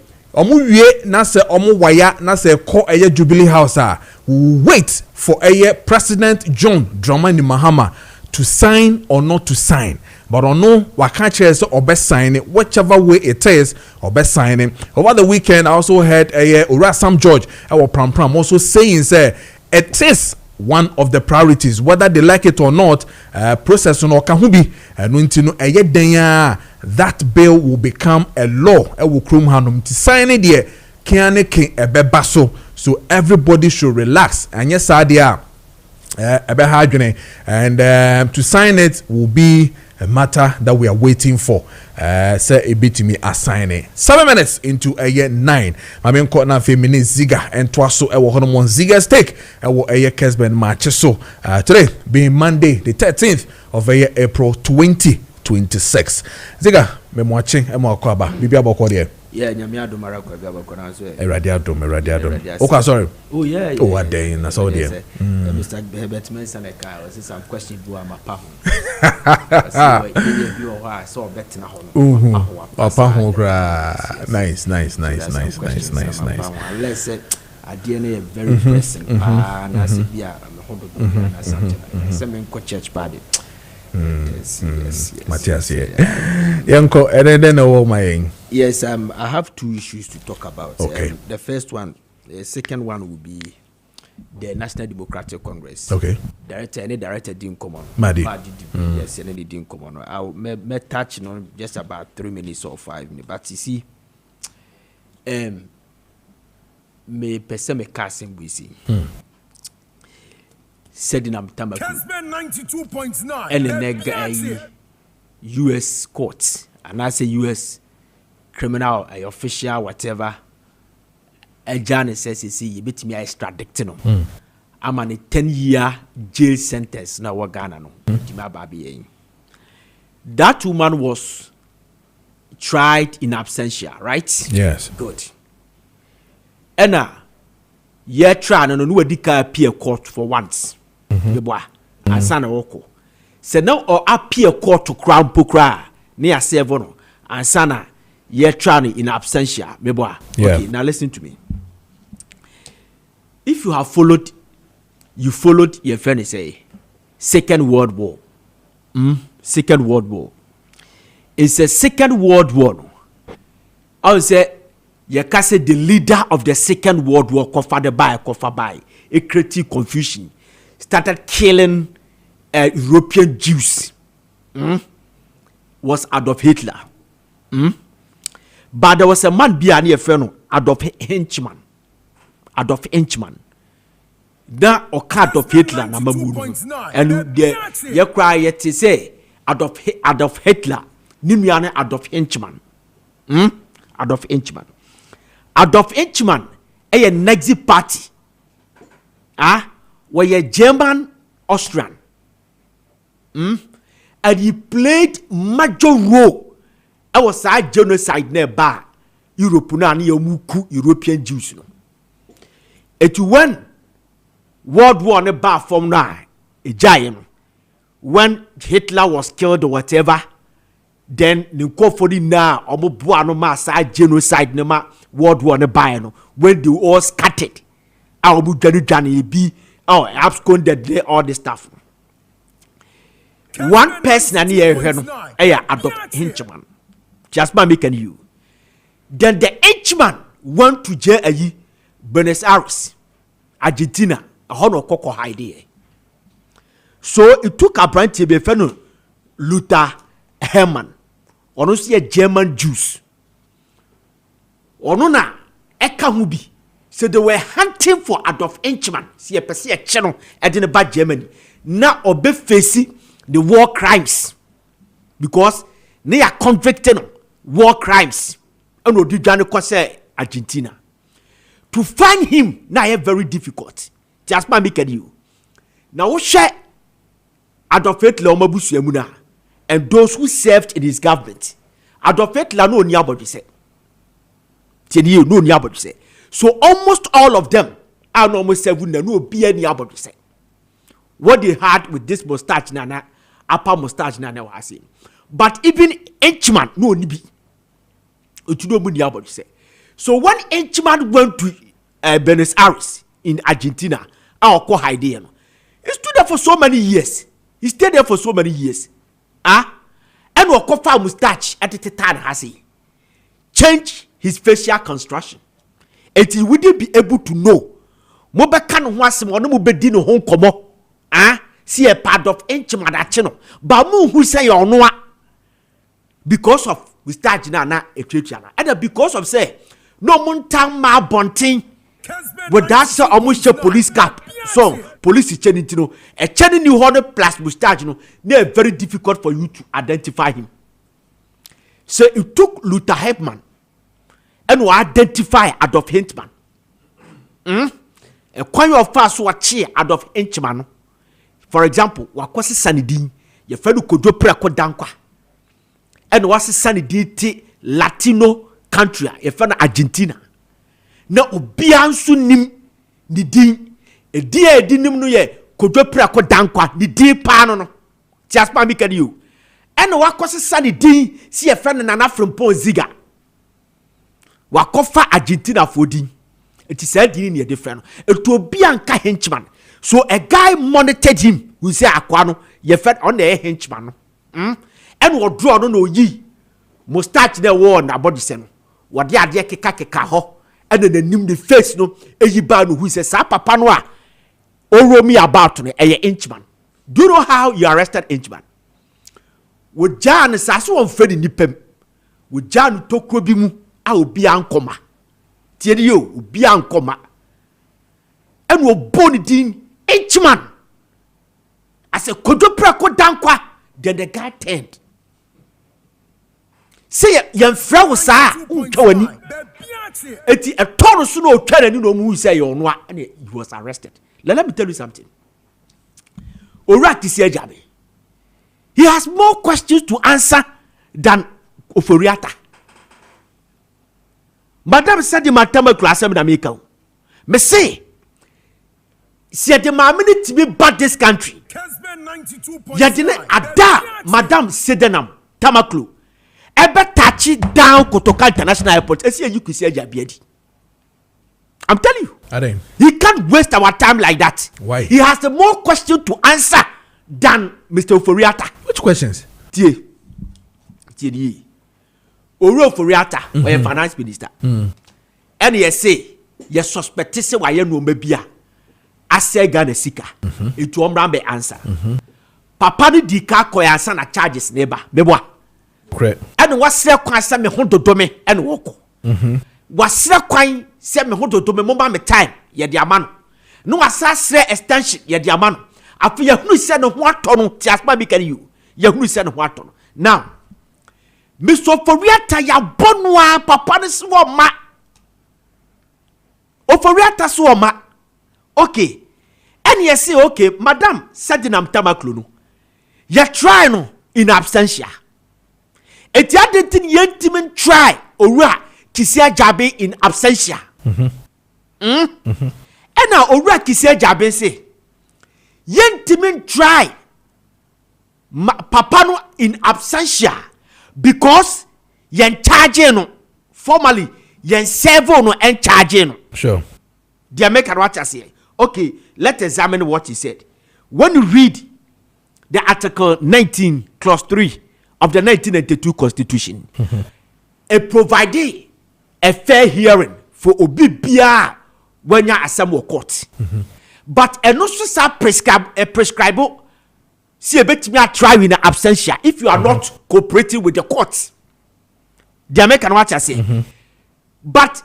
Jubilee House wait for President John Dramani Mahama to sign or not to sign. But on no, wakache so or best sign it, whichever way it is, or best sign it. Over the weekend, I also heard Sam George, our Pram also saying, say, it is one of the priorities, whether they like it or not, process on Okahubi, and that bill will become a law. Will krum hanum to sign it there, kiane king ebebaso, so everybody should relax. And yes, idea, and to sign it will be a matter that we are waiting for. Say a bit to me assigning 7 minutes into a year 9. My main corner feminist Ziga and Twaso ewo hono Ziga stake ewo a year Kessben match. So today being Monday the 13th of a year April 2026. Ziga me watching emo akwaba bibi aboko there. Yeah, nyamia do marako bibi aboko na so. Eradiadom. Okay, sorry. Oh yeah. Oh what day na so there. Mr. Herbert mentioned like I was some question do am pa ho. So bet na ho. Papa ho gra. Nice. Unless adie na very pressing na se bia me ho do na something. Say me go church party. Yes. Matthias here. Yanko, yes, I have two issues to talk about. Okay. The first one, the second one will be the National Democratic Congress. Okay. Director didn't come on. Madi. Yes, and he didn't come on. I'll touch on just about 3 minutes or 5 minutes. But you see, me person me casting we see. Said in Kessben 92.9 and the US courts and I say US criminal official whatever a journal says you see you bit me extradict no I'm on a 10-year jail sentence now what Ghana no that woman was tried in absentia, right? Yes. Good. And yeah try no no dika appear court for once. Ansana woko se now or appear court to crown pokra near seven ansana ye trying in absentia meboa. Okay, now listen to me. If you have followed your friend say Second World War. Second World War. It's a Second World War. I would say you can say the leader of the Second World War covered by it created confusion. Started killing European Jews was Adolf Hitler. But there was a man behind a friend, Adolf Henchman. That occurred of Hitler number one. And you cry yet to say Adolf Hitler, Nimiane Adolf Henchman. Adolf Henchman, a Nazi party. Were a German Austrian. And he played major role. I was a genocide nearby. European Jews. It when World War ne bar from now a giant. When Hitler was killed or whatever, then the call for the now or buano side genocide nema World War ne bar when they all scattered. I will be absconded all the stuff. One person and here Adolf Henchman. Just by making you. Then the Henchman went to jail Buenos Aires, Argentina, a honor cocoa idea. So it took a brand to be fellow Luther Hermann. Or no see a German Jews. Or no na Eka Hubi. So they were hunting for Adolf Eichmann. See a person a channel at in about Germany. Now obe facing the war crimes because they are convicted of war crimes. And we do Argentina. To find him now is very difficult. Just my make you. Now we share Adolf Hitler Omabusuyemuna and those who served in his government. Adolf Hitler no nobody say. No nobody say. So almost all of them are almost 7 no be any nobody say. What they had with this mustache nana, upper mustache nana was saying. But even Eichmann no nibi. Say. So when Eichmann went to Buenos Aires in Argentina, he stood there for so many years. He stayed there for so many years. And Okofa mustache at the time has he changed his facial construction. And he wouldn't be able to know. Mobekan was one who bedino home como. See a part of Eichmann at channel. Bamu who say or no because of we start na Ethiopiana and because of say no mountain ma bonting with that so almost a police cap so police is changing to know a changing new 100 plus mustache no they very difficult for you to identify him. So it took Luther Hepman and we identify Adolf Eichmann. A coin of fast watch Adolf Eichmann. For example, wakwasi sanidin ye fenu Kojo Preko Dankwah. And what's the sunny DT Latino country, a fan Argentina. Now, Obiansu nim the din, a dear dinim no ye, Kojo Preko Dankwah, the dear panono. Just by making you. And what was the sunny din, see a fan and from Po Ziga. Wakofa Argentina for din. It is said in a different. It will be a henchman. So a guy monitored him, who say Aquano, ye fed on the henchman. And what draw no ye mustache the war na body sen what dia de keka ho and then nim the face no eyiba no who says papa no a oro me about no eye Eichmann. Do you know how you arrested Eichmann? With Jan saso on Freddy nipem with Jan tokro bi mu a obi ankoma tie de yo obi ankoma and wo boni din Eichmann as a Kojo Preko Dankwah. Then the guy turned. Say young friend was Tony. Eti a ton of no tell you know who say you no and he was arrested. Let me tell you something. Orat is Jabe. He has more questions to answer than Oforiata. Madam said the matama class in America. Me say, the mamini to be bad this country. Kessben 92.5. Yadine ada Madam Sedenam Tamaklu. Ebe tachi down Kotoka International Airport. You could say Jabiedi. I'm telling you. He can't waste our time like that. Why? He has the more question to answer than Mr. Oforiata. Which questions? Tie. Oro Oforiata, or a finance minister. And he say, you suspect say why you no mebia. I say Ghana sika. It won't be answer. Papa ni dika koya sana charges neighbor. Beboa. Correct. And what's there kwan say me hondo dome and woko. What's there kwan say me hondo dome moma me time ye di amano. No asasre extension ye di amano. Afi ye hunu say no ho atono ti asma bi kan you. Ye hunu say no ho atono. Now, Mr. Oforiata ya bonwa papa ni so ma. Oforiata so ma. Okay. And you say, okay, Madam Sadinam Tamaklu. You try no in absentia. It didn't yet try Ora Kisia Jabe in absentia. And now Ora Kisia Jabe say, Yentimin try Papano in absentia because yen charge no formally yen servo no and charge no. Sure. The American what I say. Okay, let's examine what he said. When you read the Article 19, Clause 3 of the 1992 Constitution, it provided a fair hearing for Obibia when you assemble court. But and also prescribe see a bit me try in absentia if you are not cooperating with the court. The American what I say. But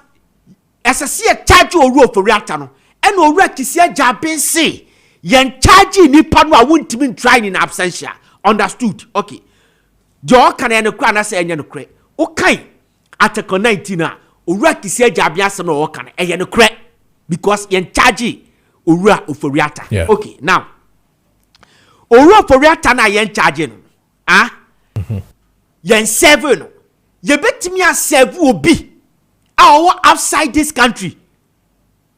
a ɛsɛ sɛ charge owura oforiata no ɛna owura kisia Jabin say yen charge nipa no a wontimi try in absentia understood okay jo kan ya ne kra na say enye no kre o kan article 19 a owura kisia Jabin asem no o kan eye no kre because yen charge owura oforiata okay now owura oforiata na yen charge no yen serve no ye betimi a serve obi a outside this country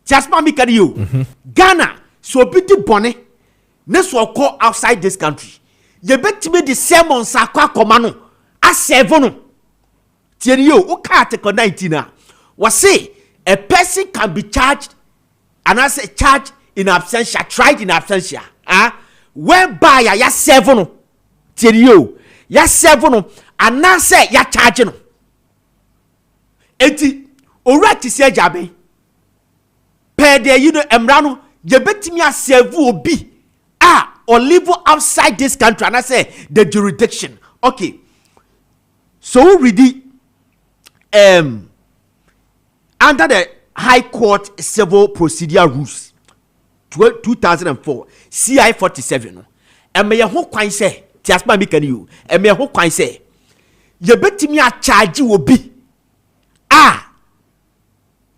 just ma me can you Ghana so be the bonnet ne so call outside this country ye betimi the sermon sakwa komano a serve no tieni yo o ka article 19 a we say a person can be charged and I say charged in absentia tried in absentia whereby ya serve no tieni yo ya serve no and I say ya charge no eti owura kisia Jabin per de emra no ye betimi a serve obi or live outside this country and I say the jurisdiction okay so we read under the High Court Civil Procedure Rules 2004 CI 47 no me ho kwan say tiasma me kan you me ho kwan say ye betimi a charge obi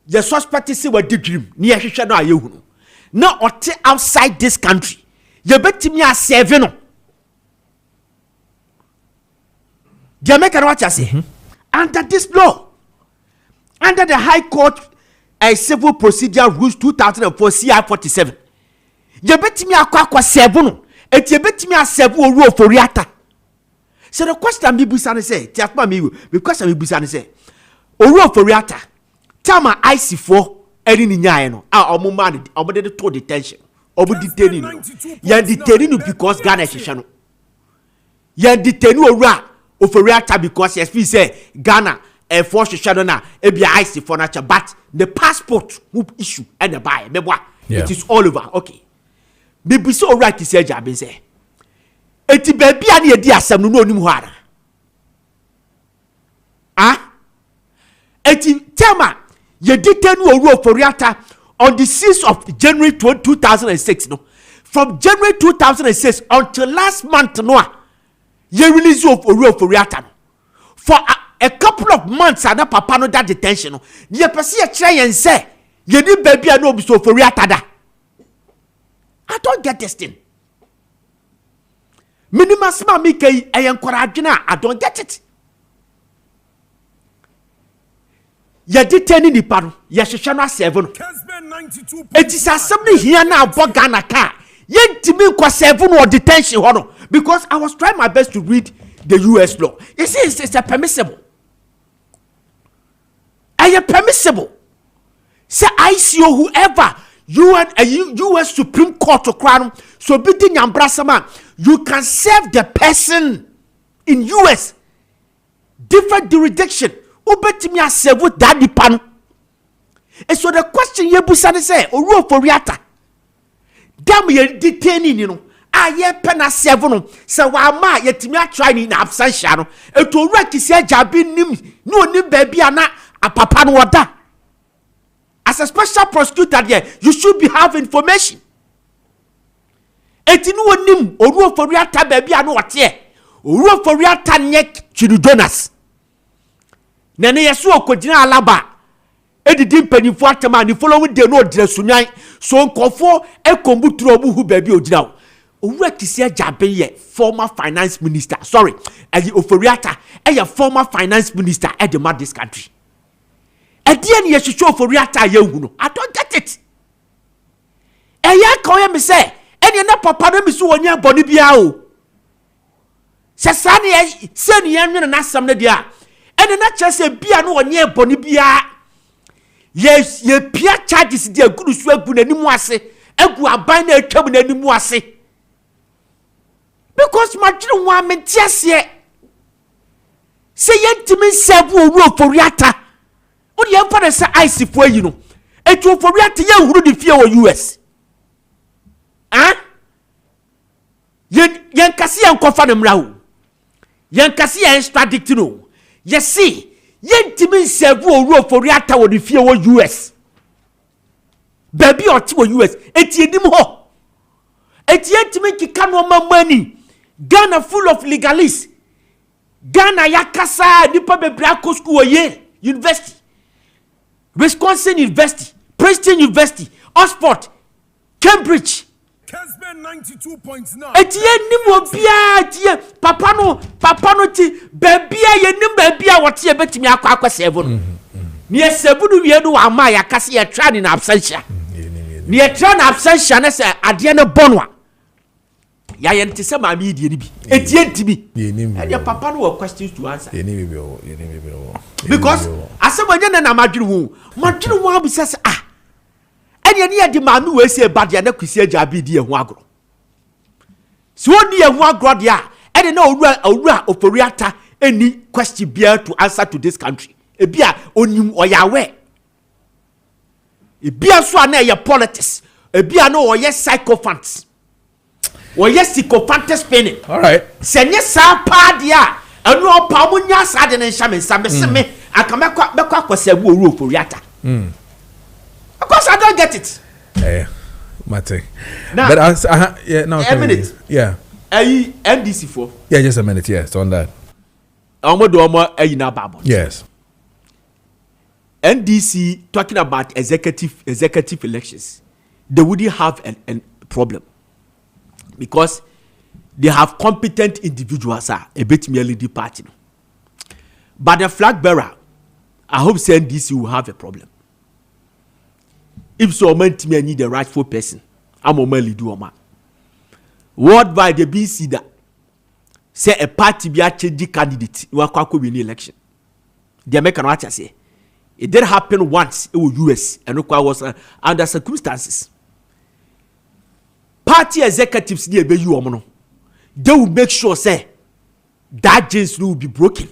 the suspect is what did dream near hwehwe no ayehu no ote outside this country ye betimi a serve no dia make no what you say under this law under the High Court Civil Procedure Rules 2004 CI 47 ye betimi akwa serve no eti ye betimi a serve oru oforiata so the question me busa ne say tiasma me because me busa ne say oru oforiata Tama IC4 any ni nyae no omo man omo de to detention omo detain no ya detain no because Ghana hwehwe no ya detain owura oforiata because yes feel say Ghana for hwehwe no na e bia IC4 na cha but the passport issue and the buy meboa it is all over okay bibi so right kisia Jabin say eti ba bia na edi asem no onim ho ara eti tema ye detain owura oforiata on the 6th of January 2006 no from January 2006 until last month no ye release of owura oforiata no for a couple of months and papa no that detention no ye pese ye kire yen say ye ni baby no obi so oforiata da I don't get this thing minimum small me kai e encourage na I don't get it ye detaining the paro ye hwehwe no serve no Kessben 92. it is assembly here now about Ghana car ye ntimi kwa serve no detention ho no because I was trying my best to read the US law you see it's a permissible permissible say ICO whoever US Supreme Court to crown so bidding ambrasama you can serve the person in US different jurisdiction obetimi a serve that nipa no and so the question ye busa ne say oru oforiata dam ye detaining you know ye pena serve no say wa ma ye timi a try ni na absentia no eto oru kisia Jabin nim no oni ba bia na apapa no oda as a special prosecutor there you should be have information eti no onim oru oforiata ba bia no wote oru oforiata nye Chidu Jonas nene yeso okogina alaba edidi mpanifo atema ni following day no dire sunyan so nkofo ekombuturo obuhu baby ogina owura kisia Jabin ye former finance minister sorry ayi oforiata ye former finance minister at the this country edie ne yehwehwe oforiata ye hu no I don't get it eya ka o me say ene na papa no mi so wonya boni bia o sesa ne se ne yanwe na asam ne dia ene na chese bia no onye boni bia ye pia charges dia gudu so agu nanimu ase agu aban na atwam nanimu ase because madwene ho amentiase se yentimi serve owu oforiata odi yemfa na se IC4 yi no etu oforiata ye huru di fie wo US yen kase yen kofa na mra ho yen kase yen extradict no ye see yentimi serve owu oforiata wo di fie wo US baby or to US etinim ho etientime kika no money Ghana full of legalists Ghana yakasa nipa bebra ko school ye university Wisconsin University Princeton University Oxford Cambridge Kessben 92.9 etiennim obia etie papa no ti babia yenim babia wote betimi akwa sevo no ne sevo no wie no ama yakase ye tra ni na absentia ne tra na absentia na se ade ne bonwa ya yente se ma mi die ni bi etientimi ye papa no questions to answer because asema nya na madwene wo abisa se ene ne yadi ma mi we se bade na kwisi agya bi di ehu agro so oni ehu agro dia ene na owura oporiata any question bia to answer to this country ebia onim oyawe ebia so na ye politics ebia no oye sycophants oye sycophant spinning all right senye sa pa dia enu opa mo nya sa de ne nhyame me akamekwa akwasabu owura oporiata of course, I don't get it. Mate. Now, but now a minute. Yeah. NDC for? Yeah, just a minute. Yes, on that. Yes. NDC talking about executive elections. They wouldn't have a problem because they have competent individuals. A bit merely the party. But the flag bearer, I hope NDC will have a problem. If so, meant me need the rightful person, I'm only do man. Worldwide, the BC that say a party be a change candidate, you are quite win the election. The American watch say it did happen once. It was US and was under circumstances. Party executives near be you omono. They will make sure say that jinx will be broken.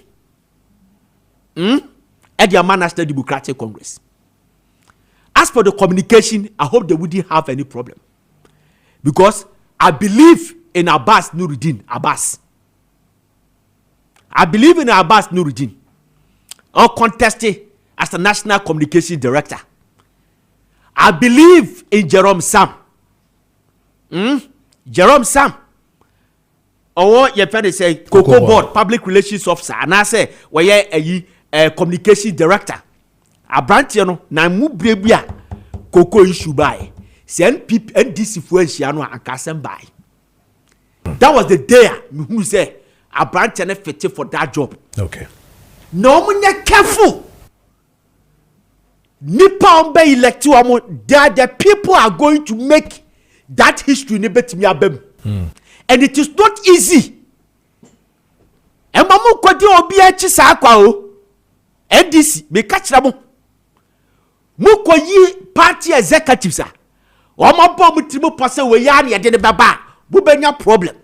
At the National Democratic Congress. As for the communication, I hope they wouldn't have any problem. Because I believe in Abbas Nuruddin. I believe in Abbas Nuruddin. Uncontested as the National Communication Director. I believe in Jerome Sam. Jerome Sam. Or your friend say Coco Board, Public Relations Officer. And I say, well, yeah, a communication director. A branch, na mu brebia Coco issue by. Send people and disinfluentiano and Kessben by. That was the day who say a branch and fit for that job. Okay. No one careful. Nippon Bay electoral, the people are going to make that history and it is not easy. And mamu kwadi obi echi sa akwa o. NDC me catch them. Mukoyi party executives are. Oma bom mutimo pase we ya na de baba. Bu benya problem.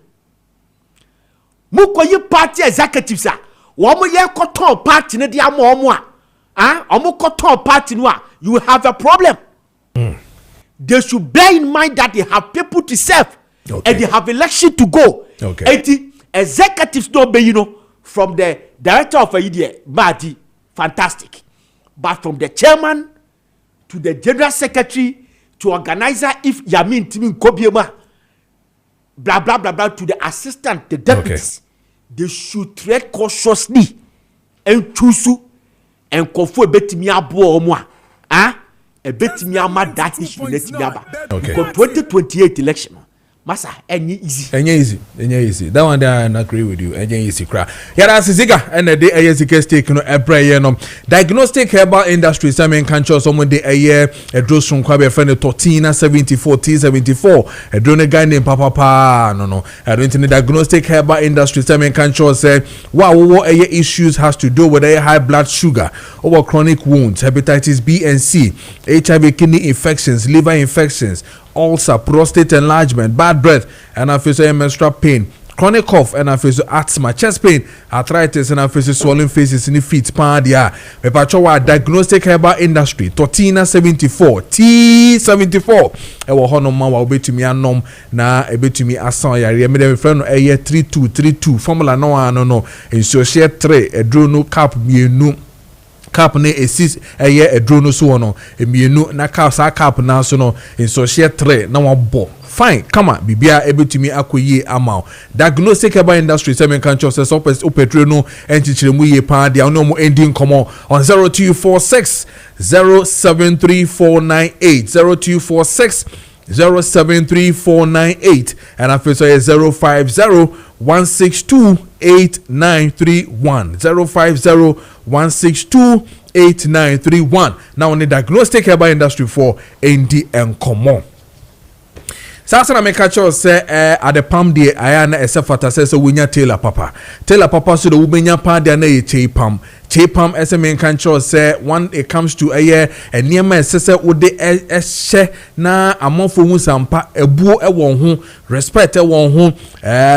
Mukoyi party executives are. Wo mo ye koton party ne de amomo a. Omo koton party no a, you have a problem. They should bear in mind that they have people to serve. Okay. And they have election to go. Okay. And the executives don't be, from the director of IDA, Madi, fantastic. But from the chairman to the general secretary to organizer, if Yamin Timin Kobiema, blah, blah, blah, blah, to the assistant, the deputies, they should tread cautiously and choose and conform betimi abo omwa. A betimi ama that issue letimi aba. Because 2028 election. Masa, any easy. That one there, I agree with you. Any easy cry. Yeah, that's Ziga. And the day ASK stake, diagnostic herbal industry. Some in country, someone day a year, a draws from Kwabe friend Tortina 74 T74. A drone guy named Papa. No. I don't think diagnostic herbal industry. Some in country say, wow, what issues has to do with a high blood sugar, over chronic wounds, hepatitis B and C, HIV, kidney infections, liver infections, ulcer, prostate enlargement, bad breath, and I feel menstrual pain, chronic cough, and I feel asthma, chest pain, arthritis, and I feel swollen faces in the feet. Pandia, me pachowa diagnostic herbal industry. Tortina 74 T74. Ewo hono ma wa obetumi anom na ebetumi asan yare. Me dem friend no eye 3232 formula no. In so share 3 edro no cap mienu. cap ne esis eye drone so no emienu na cap sa cap na so no in so share 3 na wabo fine kama bibia ebetumi akoyie ama diagnostic herbal industry seven country says o petrol no enchichiremu ye pa dia no mo ending komo on 0246 073498 0246 073498 and I feel so 050 162 8931 050 162 8931 now on the diagnostic herbal industry for ND and Common. Sasa na make sure say at the palm day aya na esefata say so winya Taylor Papa so the wubenya pa dia na ye chepam ese men kan sure say when it comes to a niema esese wode ehye na amofo hu sampa ebuo ewon ho respect ewon ho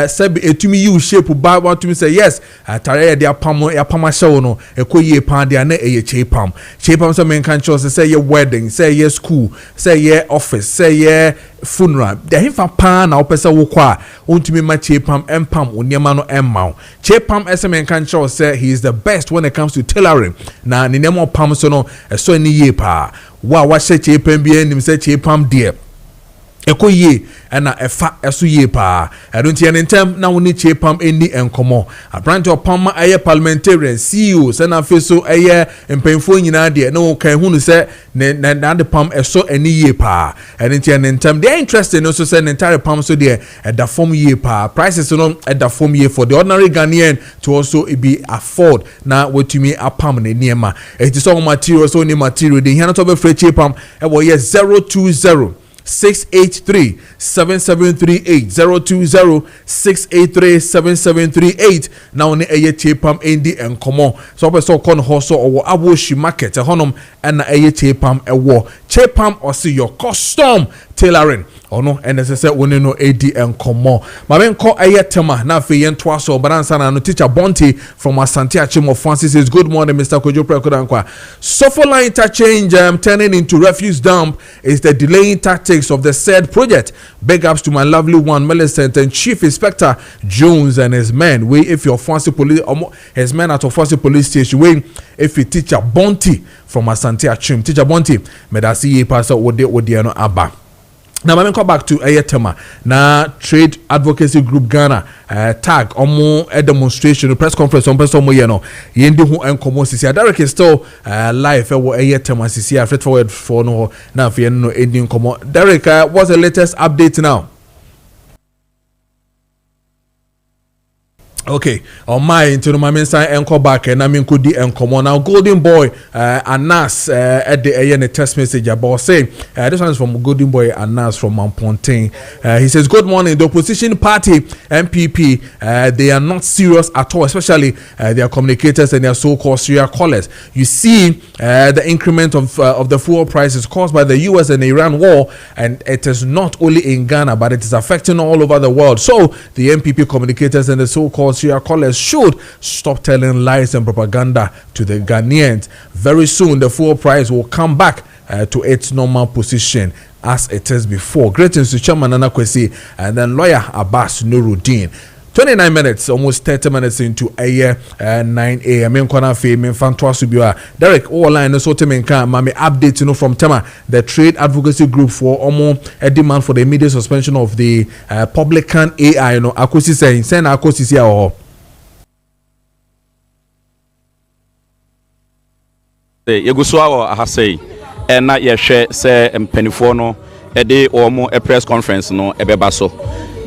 say etumi you shape ba want to say yes atare dia pam ya pam show no ekoyie pa dia na ye chepam so men kan sure say ye wedding say ye school say ye office say ye funeral the him fa pa na opese wo kwa ontumi ma chepam empam oniema no emma chepam SM kan sure say he is the best when it comes to tailoring na ne nemo pam so no so ni ye pa wa hye chepam bi anim say chepam de ekoye na efa eso ye pa adonti en ntem na woni chepam eni enkomo abrante opam aye parliamentary CEO se na feso aye empenfo nyina de na kan hunu se na de pam eso eni ye pa adonti en ntem they interested no so se entire pam so de da form ye pa prices no da form ye for the ordinary Ghanaian to also be afford na wetumi apam na niema it is all material so ni material de hiana to be free chepam e wo ye 020 683 7738 020 683 7738 now on eye chepam endi enkomo so person kon hoso owo aboshi market honom na eye chepam ewo chepam or see your custom tailoring ono NSS woni no AD enkomo mamen ko eye tema na fe yen to aso baransa na no teacher Bonte from Asante Achimo Francis says good morning Mr. Kojo Preko Dankwah. Suffer line interchange turning into refuse dump is the delaying tactics of the said project. Big ups to my lovely one Millicent and Chief Inspector Jones and his men. We if your fancy police his men at Fancy police station we if you teacher Bonte from Asante Achim teacher Bonte me da see pastor ode no aba. Now, I'm come back to Ayatema. Now, Trade Advocacy Group Ghana tag omo a demonstration, a press conference on person mo yeno. Yendi hu enkomo sisi. Derek is still live. Ewo Ayatema sisi. Fret forward for no now for no ending komo. Derek, what's the latest update now? Okay, on my into my mensa enko back and I mean could the enkomo now Golden Boy Anas at the AN text message about say this one is from Golden Boy Anas from Mount Pontain. He says good morning. The opposition party MPP they are not serious at all, especially their communicators and their so-called serial callers. You see the increment of the fuel prices caused by the US and Iran war, and it is not only in Ghana but it is affecting all over the world. So the MPP communicators and the so-called serial callers should stop telling lies and propaganda to the Ghanaians. Very soon the fuel price will come back to its normal position as it is before. Greetings to Chairman Nana Kwesi and then lawyer Abbas Nuruddin. 29 minutes, almost 30 minutes into a year 9 a.m. in Kona Fame in Fantoa Derek, all line so Temenka, Mami update from Tema, the Trade Advocacy Group for almost a demand for the immediate suspension of the publican AI. You know, Akosi saying, send Akosi here or Yeguswa Ahasei, and not yet share, say, and Penifono, a day or more a press conference, no, a bebaso.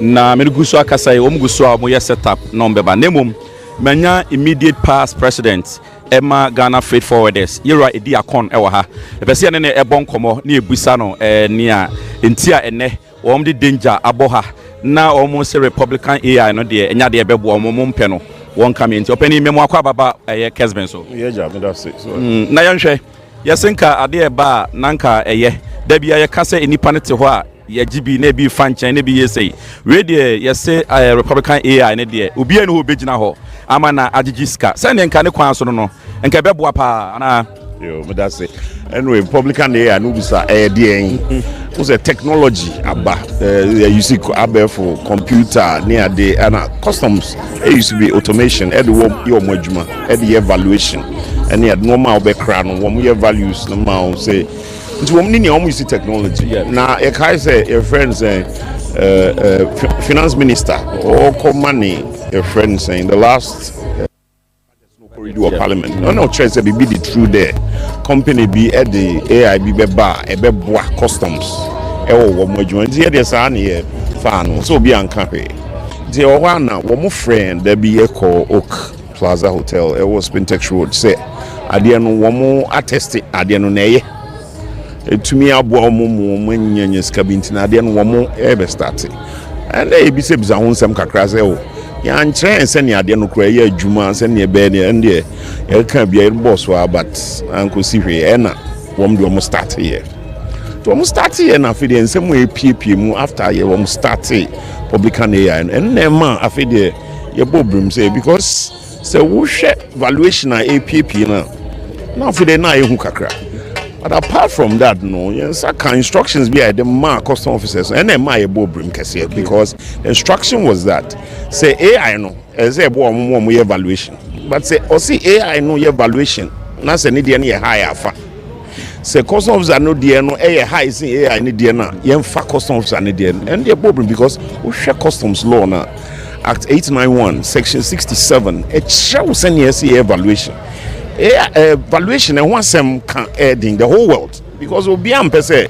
Na meguso akasai omguso mo setup number ba nemum manya immediate past president Emma Ghana Freight Forwarders yera edi akon ewa ha epese ne ebon komo na ebusa no nia entia ene wom de danger aboha na omo se Republican AI no de enya de ebebo omo mpe no won come enti opani memo akwa baba Kessben so yeah me that's it so na yanhwe yesenka ade eba nanka da bia ye kase enipa ne te ho a ye gibi na bi fanchan na bi yesei we de yese Republican AI ne de obi ene ho begina ho ama na agigiska se ne nka ne kwan so no nka beboa pa na yo me that's it anyway Republican AI no bisa de what's a technology aba you see aba for computer near the and customs it used to be automation e de your moduma e de evaluation and yet normal background when we have values no more say into one need almost technology. Now a guy say a friend say finance minister or money a friend saying the last corridor parliament no choice be the true there company be at the AIB be bar e be boa customs e wo mo adwuma nti e say na fan so be anka hwe nti o wa na wo mo friend there be echo Oak Plaza Hotel it was Spintex Road say ade no wo mo attest ade no na ye etumi abo mo nyanya ska binti na ade no wo mo e be start and e bi se biza ho nsem kakra say o ya nkyerɛ sɛ ne ade no kura ye adwuma sɛ ne be ne ende e ka bia boss wa but ankosi hwe e na wo mo de wo start here to mo start here na afide nsem we piepie mu after ye wo mo start publican AI and na afide ye bobrim say because say wo hwɛ valuation a APP na afide na ye hu kakra. But apart from that, no, yes, I can instructions be at the custom officers and then my brim because the instruction was that say AI no as a more evaluation, but say or see AI no evaluation. Not say need any higher fa. Say custom officers no dear no high say AI need dear na yen fa custom officers need dear and they brim because we share customs law na Act 891 Section 67 it shows send evaluation. Valuation and one sem can add in the whole world because we'll be say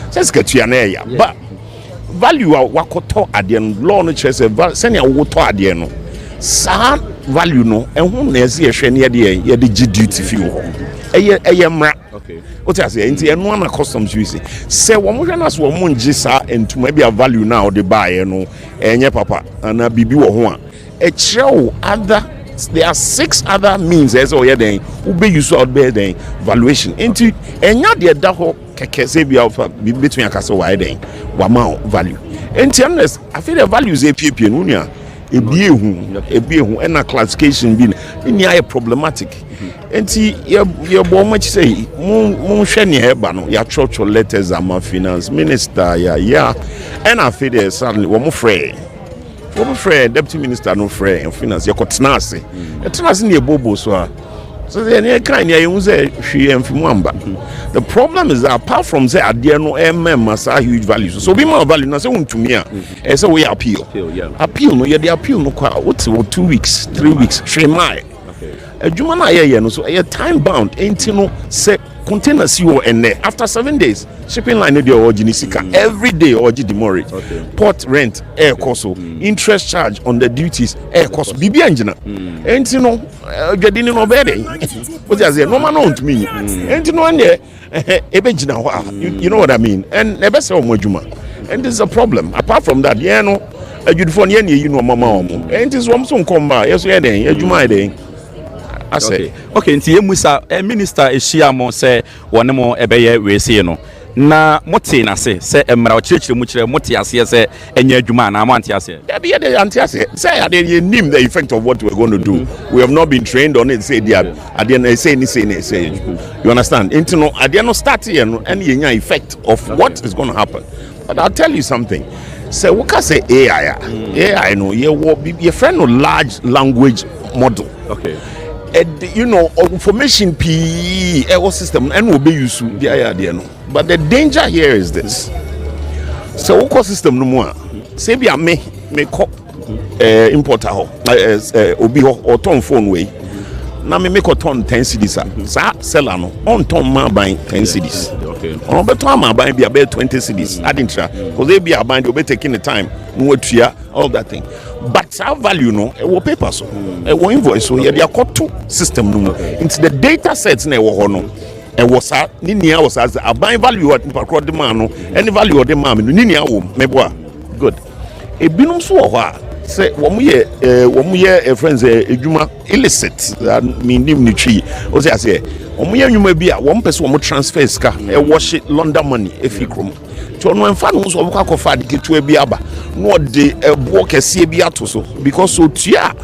says get you an area but value wakoto at the end law no chase send your water at the end sa value no and who na see a near the duty fee okay what I say into and one customs you say one more than us one jisa and to maybe a value now the buy no and papa and a bibi wo a show other. There are 6 other means as oh yeah then who be used out there then valuation into enya de da ho keke say be alpha between akasa why then wama value into honest I feel the values APP no nia ebi ehu and classification be ni are problematic enti ye bo much say mun hwe ne heba no ya church letters am finance minister ya and I feel there suddenly wo mo free deputy minister no free and finance you got tenase tenase ne bobo so the kind you say she and Fimwamba. The problem is that apart from say ade no massa huge value so be more value na say to me e say we appeal no you the appeal no kwa what 2 weeks 3 weeks she mai adwuma na ye no so e time bound enti no say container see you and after 7 days shipping line no dey original every day oji demorage port rent air cost interest charge on the duties air cost bibi engine enti no dwedi no be dey what you say no man on to me enti no ande ebe gina ho you know what I mean and ebe say omodwuma and this is a problem apart from that yeah no adwudifo ne ye you know mama omo enti so omso nkomba yeso ye den adwuma den okay nti emusa minister ehia say wone mo ebeye we see no na mote na say emra o chirechire mu chire mote ase say enya adwuma na mo ante ase there be the ante ase say they name the effect of what we're going to do we have not been trained on it say there say you understand into no ade no start here no and yenya effect of what is going to happen but I'll tell you something say we can say AI no your friend no large language model okay information system and will be used the idea no but the danger here is this so what system no more say be me call importer obi or ton phone way na me make a ton 10 cedis sa seller no on ton ma buy 10 cedis okay on better ma buy be about 20 cedis adin tra because they be buying they be taking the time no tua all that thing but our value no e wo paper so e wo invoice so ye dey to system no into the data sets na e wo ho no e wo sa ni nia wo sa buy value what across the man no any value of the man no ni nia wo mebo good e binum so wo ho a say wo ye friends edwuma illicit that mean ni tree o say wo ye nwuma bi a wo mpese wo transfer ska e wash London money e fi krom to no emfa no so wo kwa kofa de ketua bi aba no de ebo kese bi ato so because so tua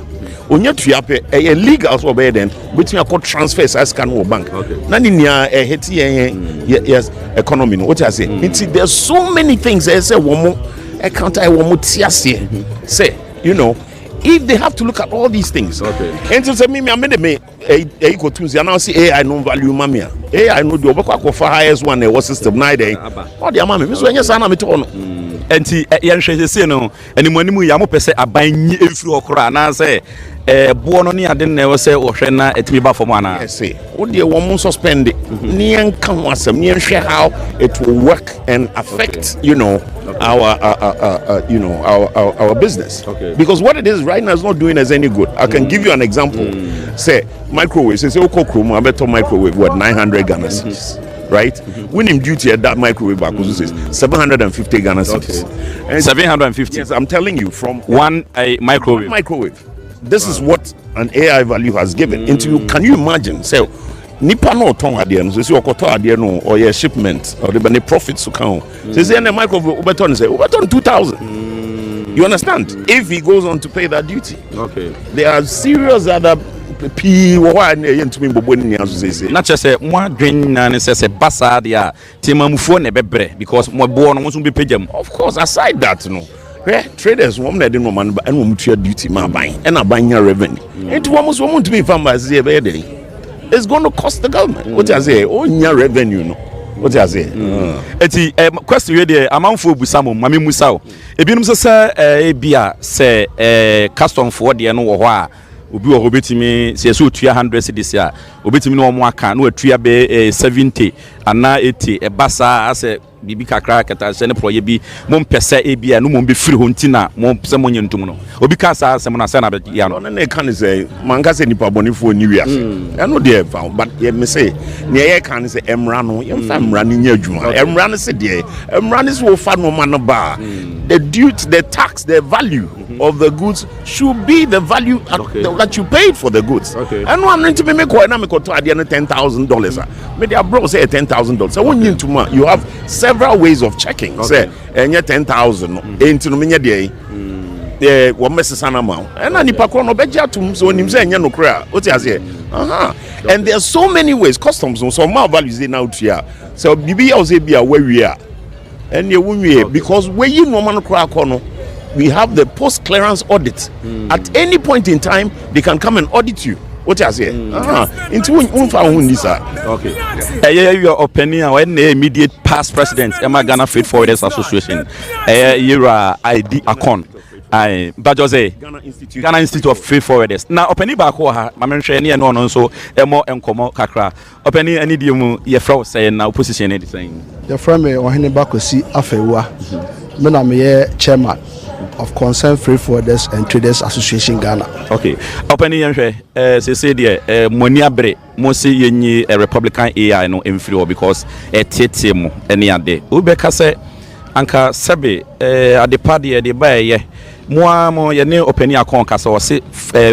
onya tua pe e legal so be then between a transfer ska no bank na ni nia e hit yes economy no what I say there's so many things I say wo mo account I wo mo tiase say if they have to look at all these things and to say me I made me equal to now see AI no value mamia. AI no do obekwa for highest one e was system na dey. All the mama me so enya sana me to no. Enti ye nhwe se no animanimu ya mo pese aban nyi efiri okora na say bo no ne ade na we say wo hwe na etimi ba fom ana. Yes say. Wo de wo mo suspend ni enka ho asem ni nhwe how it will work and affect our business. Okay. Because what it is right now is not doing us any good. I can give you an example. Say microwave, say okokromo abeto microwave what 900 Ghana cedis. Right? Winning duty at that microwave back is 750 Ghana cedis. And 750. Yes, I'm telling you from one microwave. This is what an AI value has given. Can you imagine? Say nipa no ton ade no so okoto ade no or your shipment or the profits to count. Say the microwave ubeton say ubeton 2000. You understand? If he goes on to pay that duty. Okay. There are serious other P why to me bobo ni aso say. Na chese mo adwen na ne say basa de a timamufuo na bebre because mo bo no so be pagam. Of course, aside that no. Traders wom na de no man and wom tua duty ma ban and abanya revenue. Enti wom so wom to me farmers here be dey. It's going to cost the government. What you say? Oh, your revenue no. What you say? Eti question we dey amanfo busamo mame musa o. Ebinom se bia se custom for de no wo ho a obi wo betimi se so tua 100 cedis a obetimi no mo aka no atua be 70 ana 80 basa ase bibi kakra kata se ne proye bi mo mpese bia no mo be free ho ntina mo se mo nyentum no obi ka sa se mo na se na be ya no na kan say man ka se nipa bonifo ni wi ase e no dey but ye me say ne ye kan say emra no ye fa emra ni nya adwuma emra no se dey emra no so fa no man ba the duty the tax the value of the goods should be the value that you paid for the goods. And no I'm going to be make na me to ade $10,000 me dey bro say $10,000 so when you have several ways of checking say enye 10,000 no enti no me nya dey wo mesesa na ma and nipa kro no beji atum so onim say enye no kra o ti ase and there are so many ways customs so more values dey now to so bibi ya o say bia wawie a and ye wunwie because we yi no man kra no we have the post clearance audit. At any point in time they can come and audit you. What you say? Into okay. Your opinion when the immediate past president Ghana Freight Forwarders Association era ID account but Jose Ghana Institute of Freight Forwarders. Now opinion back ha mamenhwe ne no no so emo enkomo kakra opinion ani die mu ye fraw say na opposition e design your friend me ohene bakosi afewa me na me chairman of Concerned Freight Forwarders and Traders Association Ghana. Okay. Openi yenhwe say there money abre mo say yenyi Republican AI no emfiri because tete mo ene ade. Ubeka say anka sebe adepa de ba ye mo ye ne openi akon kasa o say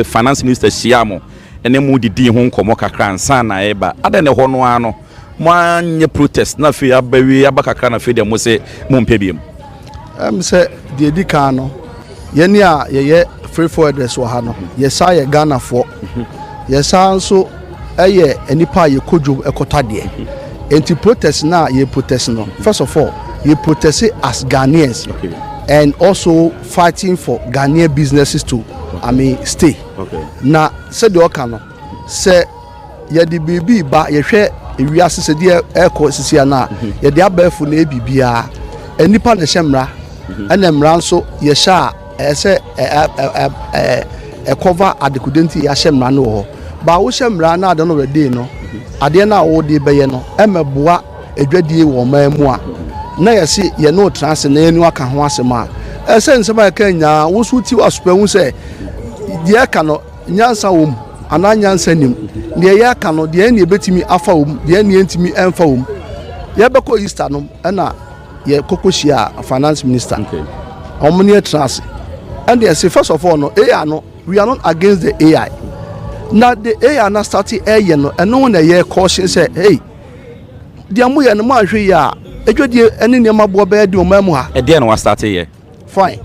finance minister Shiamo ene mu didi ho nkomo kakra ansa na eba ade ne ho no ano mo anye protest na fe abawi abakakra na fe de mo say mo mpebiem. Say the edikano yeni a ye Freight Forwarders wa ha no yesa ye Ghana for yesa nso eye enipa ye Kojo ekota de enti protest na ye protest no first of all ye protest as Ghanaians and also fighting for Ghanaian businesses to stay na said the okano say ye di bibi ba ye hwe ewiase se de eko sisia na ye de abafu na ebibia enipa na hemra and emra nso ye sha say cover adekudenti ya hemra no ho ba wo hemra na ade no rede no ade na wo de beye no emeboa edwadie wo mamu a na ye se ye no trans na enu aka ho asema ese nsema ka nya wo su ti asupahu se de ka no nyansa wom ana nyansa nim de ye ka no de ene betimi afa wom de ene entimi enfa wom ye beko Easter no na ye kokoshia finance minister omni trans and they say first of all no AI no we are not against the AI now the AI na start AI no and no one ye caution say hey dia mo ye no ma hwe ya edwodie ene ne mabo be de o mamu ha e de no start here fine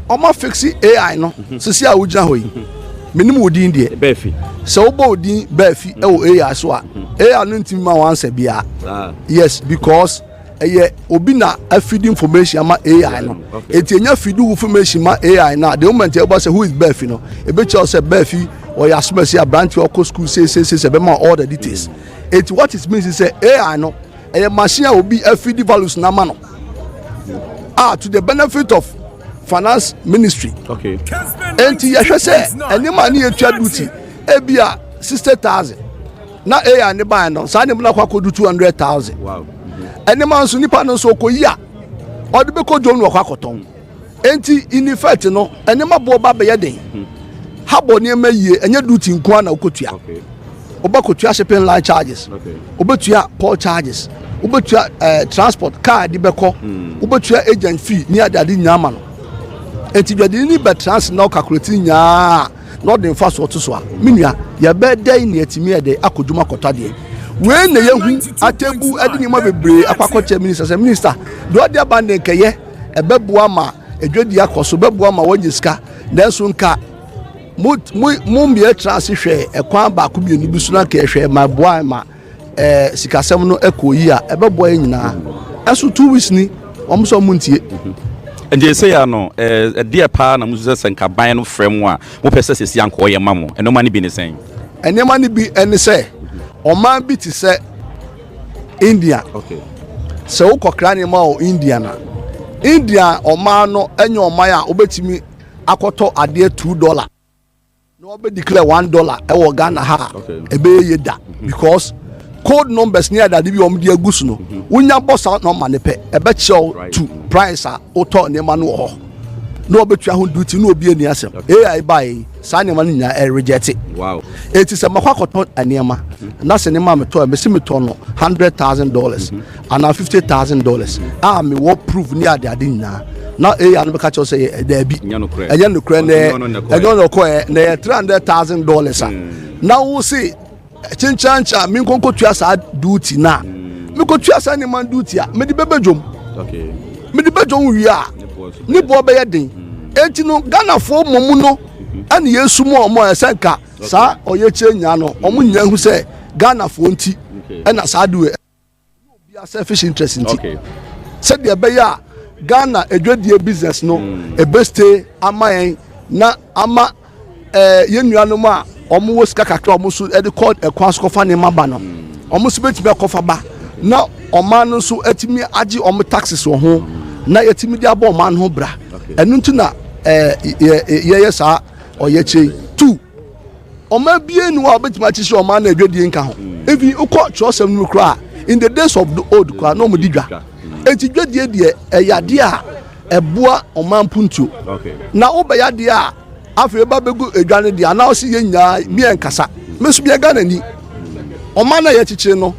oma fix AI no sisi a wugina hoyi menim odin de befi so obo odin befi e o AI so a AI no ntimi ma wansa bia yes because obi na feed information ama AI no etienya feed information ma AI na the moment you say who is befi no e be tell say befi or your smesi a branch or school says about all the details. It what it means is AI no a machine will be a feed values na mano. To the benefit of finance ministry. Okay. And you say any money you duty ebia 60,000. Na AI ne buy no sa ne na kwa do 200,000. Wow. Any man so nipa no so koyi a or the beko join no kwa koton. Enti in effect no any ma bo ba be den. Habo ne ma yie enye duty nko na ukotua. Okay. Obakotua shipping line charges. Okay. Obatua port charges. Obatua transport car di beko. Obatua agent fee ni adade nyama no. Enti dwade ni be trans na calculate nya no den fa so to so a. Menua ye be dey ni atimi e dey akodwuma kota de. We na yehu atebu ade ni ma bebre akwakoche minister do de abande nkeye ebeboa ma edwadi akoso beboa ma wonyiska nanso nka mu mbie trans hwe ekwan ba ko bienu bi so na ka hwe ma boa ma sikasem no ekoyi a ebeboa nyina eso 2 weeks ni omso muntie and they say no dear pa na musu senka ban no frem a mo pese sesi anko ye mamo eno mani bi ne sen ene mani bi ene se o man bi ti se India. Okay. So ukokra ne ma o India na. India o man no enye o man a obetimi akoto ade $2. No obe declare $1 e wo Ghana ha. Ebe ye da because code numbers near that bi o mde agusu no. Unya boss no ma ne pe ebe chew to price a oto ne ma no ho. No obetua ho duty no obi ani asem. AI buy sa ne ma nya reject. Wow. It is a makwakoto anema. Na se ne ma meto me se meto no $100,000 and $50,000. Me what prove ni ade nya. Na AI no be catch us say there be. Enya no kre ne enyo no ko na $300,000. Na wo say chinchancha me nkonko tua sa duty na. Me ko tua sa ne man duty a me di bebedwom. Okay. Me di bedwom wi a ni bo be yeden enti no Ghana fo momu no ani yesu mo omo esenka sa oyeche nya no omo nya hu se Ghana fo nti na sa do obi a selfish interest nti se de be ya Ghana edwadie business no e beste amayen na ama yenuanom a omo wo sika kakra omo so e de call ekwas kofa ne maba no omo so betime kofa ba na oman no so atimi agi omo taxes wo ho na yetimi dia bo man ho bra enu ntu na ye sa oyeche 2 oma bie nu a betima chiche oma na edwedie nka ho even ukọ trosem nu kra in the days of the old kra no mo didwa enti dwedie die eyade a eboa oma mpuntu na obeyade a afa eba begu edwane dia na osi ye nya mi enkasa mesu bia Ghana ni oma na ye chiche no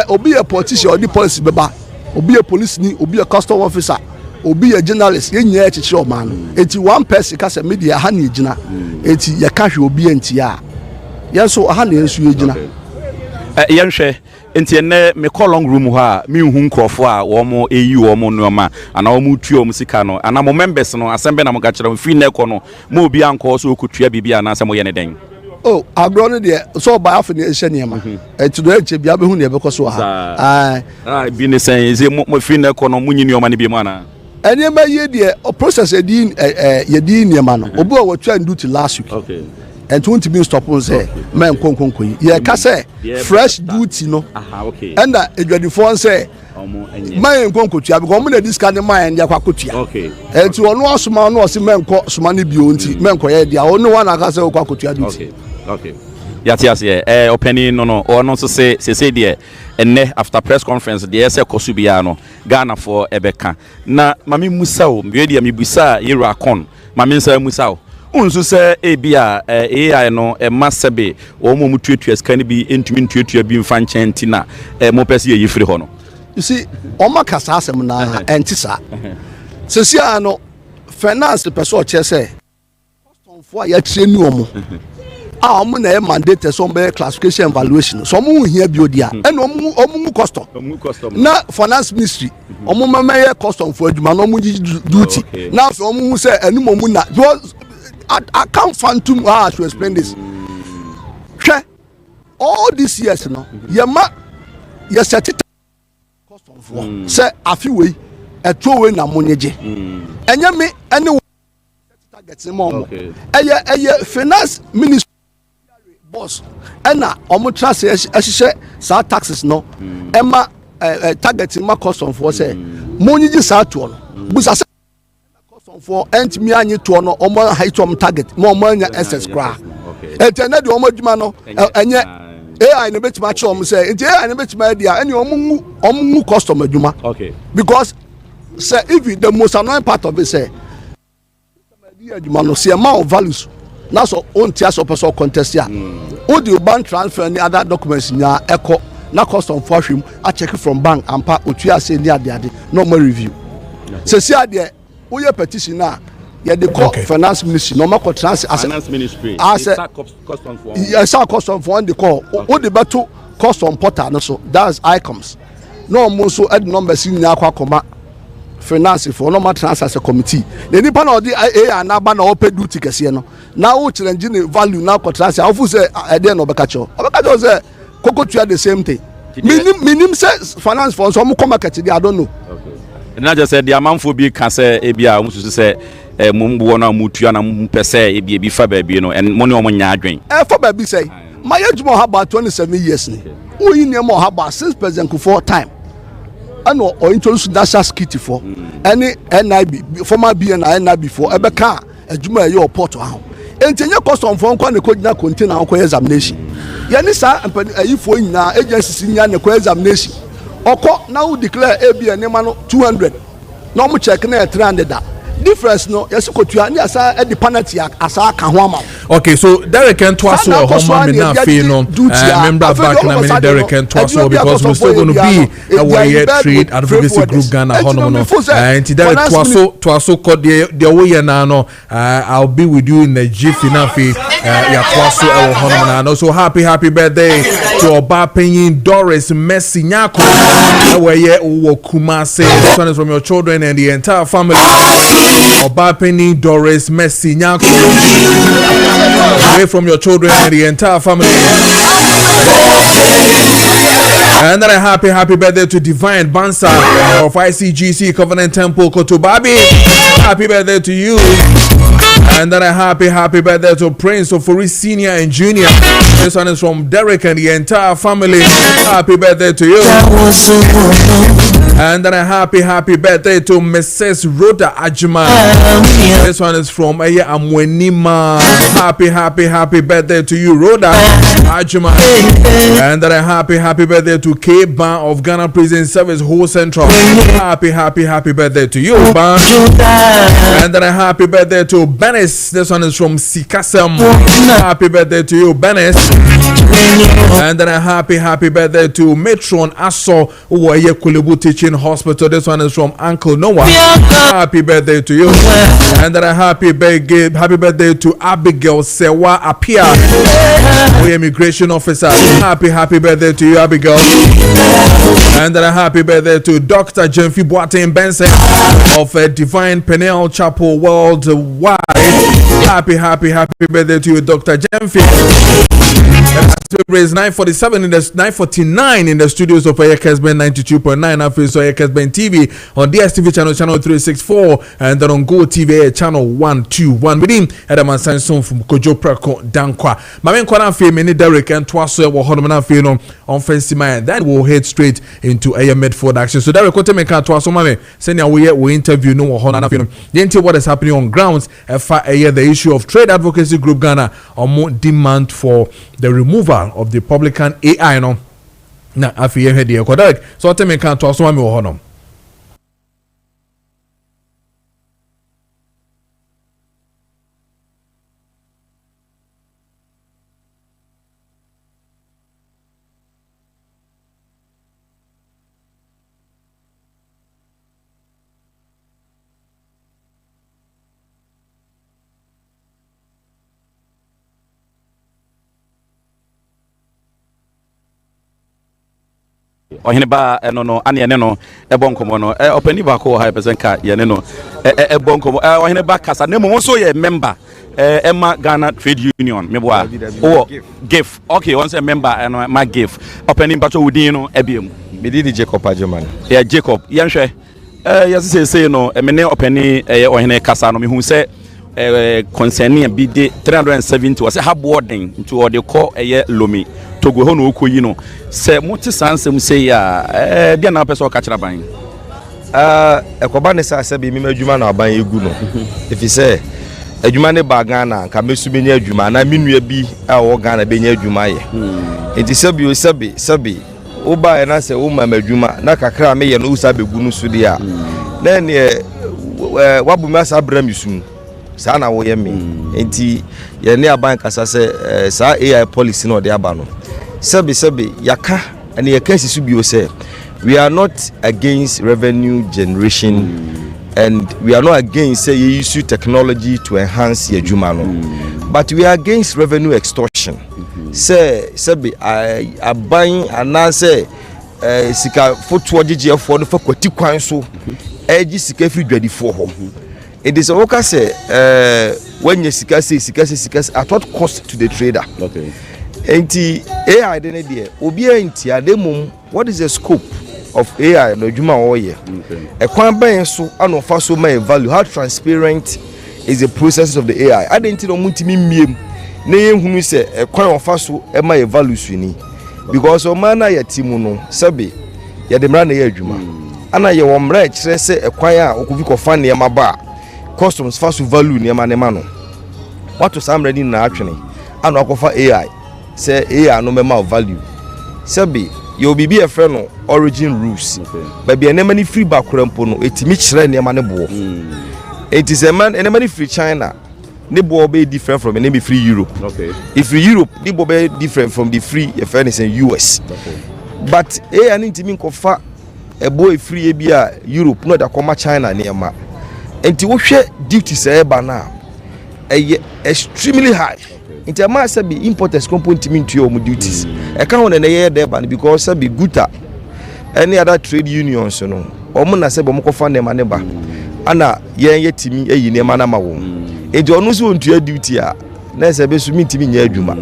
obi ye politician odi policy beba obi a police ni obi a custom officer obi a journalist ye nya echichi o man enti one person ka se media ha na ejina enti ye ka hwe obi enti a ye so ha na ensu ejina ye nhwe enti ene me call long room ha me hu nkrofo a wo mo eyi wo mo noma ana wo mu tuo mu sika no ana mo members no asembe na mo ga kire fi na ekọ no mo obi anko so okutua bibia na asem ye ne den oh agro no de so ba afa ne ehye ne ma enti do eche bia be hu ne be ko so ha bi ne sen ze mo fi na ekọ no mu nyini o ma ne bi mu ana ene ma ye de process edin ye di ne ma no obi o watua duty last week okay and won't be stop on say men konkonko ye ka say fresh duty no okay and edwadifo say man konkotua because me na discard man ya kwakotua okay enti ono asoma no o se men ko soma ne bio nti men ko ye dia ono wana ka say kwakotua duty okay yatias ye openi no ono so say de enne after press conference de say kosu bia no Ghana for ebeka na mami musa o mbe dia mibusa yero akon mami nsa musa o unsu se ebia AI no masebe wo mo mutuatua scan bi entumi ntuatua bi mfa nkyenti na mo pese ye yifiri ho no you see oma kasa asem na entisa sesia no finance person che say custom for ya treni omo omo na mandate so be classification evaluation so omo hia bi odia and omo custom na finance ministry omo mamaye custom for aduma na omo duty na so omo say enu omo na I can't phantom to explain this. All these years no you set it custom for say a few way a throw in na monyeje enya me any targets more finance ministry boss ɛna ɔmo trust ɛhyehyɛ saa taxes no ɛma target ma custom for say monyi saa toɔ no busa sɛ custom for ɛntimi anyi toɔ no ɔmo high to target mo ɔmo anya excess kra ɛtɛ na de ɔmo adwuma no ɛnyɛ AI ne betima akyɛ ɔmo sɛ nti AI ne betima dia ɛne ɔmo ngu custom adwuma because say if the most annoying part of it say adwuma no see amount of values na so on tia so person contest ya o the bank transfer any other documents nya echo na custom for hwem a check from bank ampa otua say ni ade no more review say see ade o ye petition na ye the finance ministry no more transfer as finance ministry as custom for yes custom for the call o the beto custom portal no so that's icons no more so add numbers in nya akwa finance for normal transfer as a committee the nipa na odi AI na ba na open duty kese no na o challenge the value na ko transfer ofu say e dey no obekacho say kokotua the same thing minim say finance for so mo come market dey I don't know and I just said the amanfo bi ka say e bia mo susu say mo mbo na mo tua na mo pese e bi fa ba bi no and money o mo nya adwen for ba bi say my age mo about 27 years ni o yin mo about since president for time ano or introduce national security for any NIB former BN and NIB for ebeka adwuma ye report ho entenye custom for nkwa ne kogina container nkwa examination ye ni sa ayifo nyina agencies nya ne kwa examination okọ na wo declare ABN ma no 200 na mo check na 300 difference no yes kotua ni asa e penalty asa ka ho ama. Okay, so Derek and Twaso home me na fe no member back na me Derek and Twaso because we're still going to be a trade advocacy group Ghana hono no and Derek Twaso called the way na no I'll be with you in the jiffy na fe ya Twaso e hono na no so happy birthday to Oba Penyin Doris Messi Nyako we ye wo Kumase. This one is from your children and the entire family. Oba Penny Doris Messi Nyako away from your children and the entire family. And then a happy birthday to Divine Bansa of ICGC Covenant Temple Kotobabi. Happy birthday to you. And then a happy birthday to Prince of Ofori Senior and Junior. This one is from Derek and the entire family. Happy birthday to you. And then a happy birthday to Mrs. Rhoda Ajima. This one is from Aya Amwenima. Happy birthday to you, Rhoda Ajima. And then a happy birthday to Kessben of Ghana Prison Service Whole Central. Happy birthday to you, Ban. And then a happy birthday to Benes. This one is from Sikasem. Happy birthday to you, Benes. And then a happy birthday to Matron Aso Uwaye Kulebu Teaching Hospital. This one is from Uncle Noah. Happy birthday to you. And then a happy birthday to Abigail Sewa Apia, immigration officer. Happy birthday to you, Abigail. And then a happy birthday to Dr. Jemfi Boateng Benson of Divine Peniel Chapel Worldwide. Happy birthday to you, Dr. Jemfi. It's 9:47 in the 9:49 in the studios of Kessben 92.9. After so Kessben TV on DSTV channel 364 and then on Go TV channel 121. Within Adam Sanson from Kojo Preko Dankwah. Mamen Kwana Fe many Derek and Twaso wo honomana fe no on fancy man. Then we'll head straight into a Medford action. So Derek Kote Meka Twaso mame send we interview no honana fe no. Yenti what is happening on grounds the issue of trade advocacy group Ghana or more demand for the removal of the Republican AI no na afi ye hede ko direct so tell me kan to so me wo honom ohene ba no ane ne no ebonkomo no opani ba ko high percent ka ye ne no ebonkomo ohene ba kasa ne mo so ye member Emma Ghana Trade Union meboa oh give okay once a member and my give opani ba to wudin no ebiem me di Jacob Ajuman yeah Jacob yenhwe yes say no me ne opani ohene kasa no me hu say concerning bi de 370 was ha boarding into or the call lomi to go no ko yi no se mote sansem say ya dia na person ka kira ban ekoba ne sa bi mi adwuma na aban egu no if you say adwuma ne ba Ghana ka mesu benya adwuma na menua bi a wo Ghana benya adwuma ye enti sabi wo ba na se wo ma adwuma na kakra me ye no usa begu no so dia na ne wabu ma sa bra misum sa na wo ye me enti ye ne aban kasa se sa AI policy no de aba no sabi yaka ane yaka sisu bi o se we are not against revenue generation and we are not against say you use technology to enhance your adwuma no but we are against revenue extortion say aban ana say sika foto GGF no fa kwati kwan so eji sika free dwadifo ho it is okay say when you sika at what cost to the trader. Okay. Enti AI dey there obi enti ademum what is the scope of AI no adwuma wo ye ekwan ban so anofa so my value how transparent is the process of the AI adenti no mutimi miem na yehunu se ekwan ofa so e my value swini because o man na yatimu no sabe ya demra na ye adwuma ana ye wo mra kire se ekwan a okovi kofa ne ma ba customs fa so value ne ma no what to some ready na atwene ana akofa AI say AI no mema value sabe you be a friend no origin rules but be na many free back rampo no etimi kire ne ma ne bo it is a man and many free China ne bo be different from any free Europe. Okay. If Europe ne bo be different from the free friends in US. Okay. But and intimi kofa a boy free be a Europe no da koma China near ma enti wo hwe duties e ba na extremely high. Inti ama sabi importers component into your duties e ka won na ye there ban because sabi guta any other trade unions no omo na sabi omo kofa ne ma ne ba ana yen yetimi eyi ne ma na ma wo enti onu so ontua duty a na sabi so mitimi nya adwuma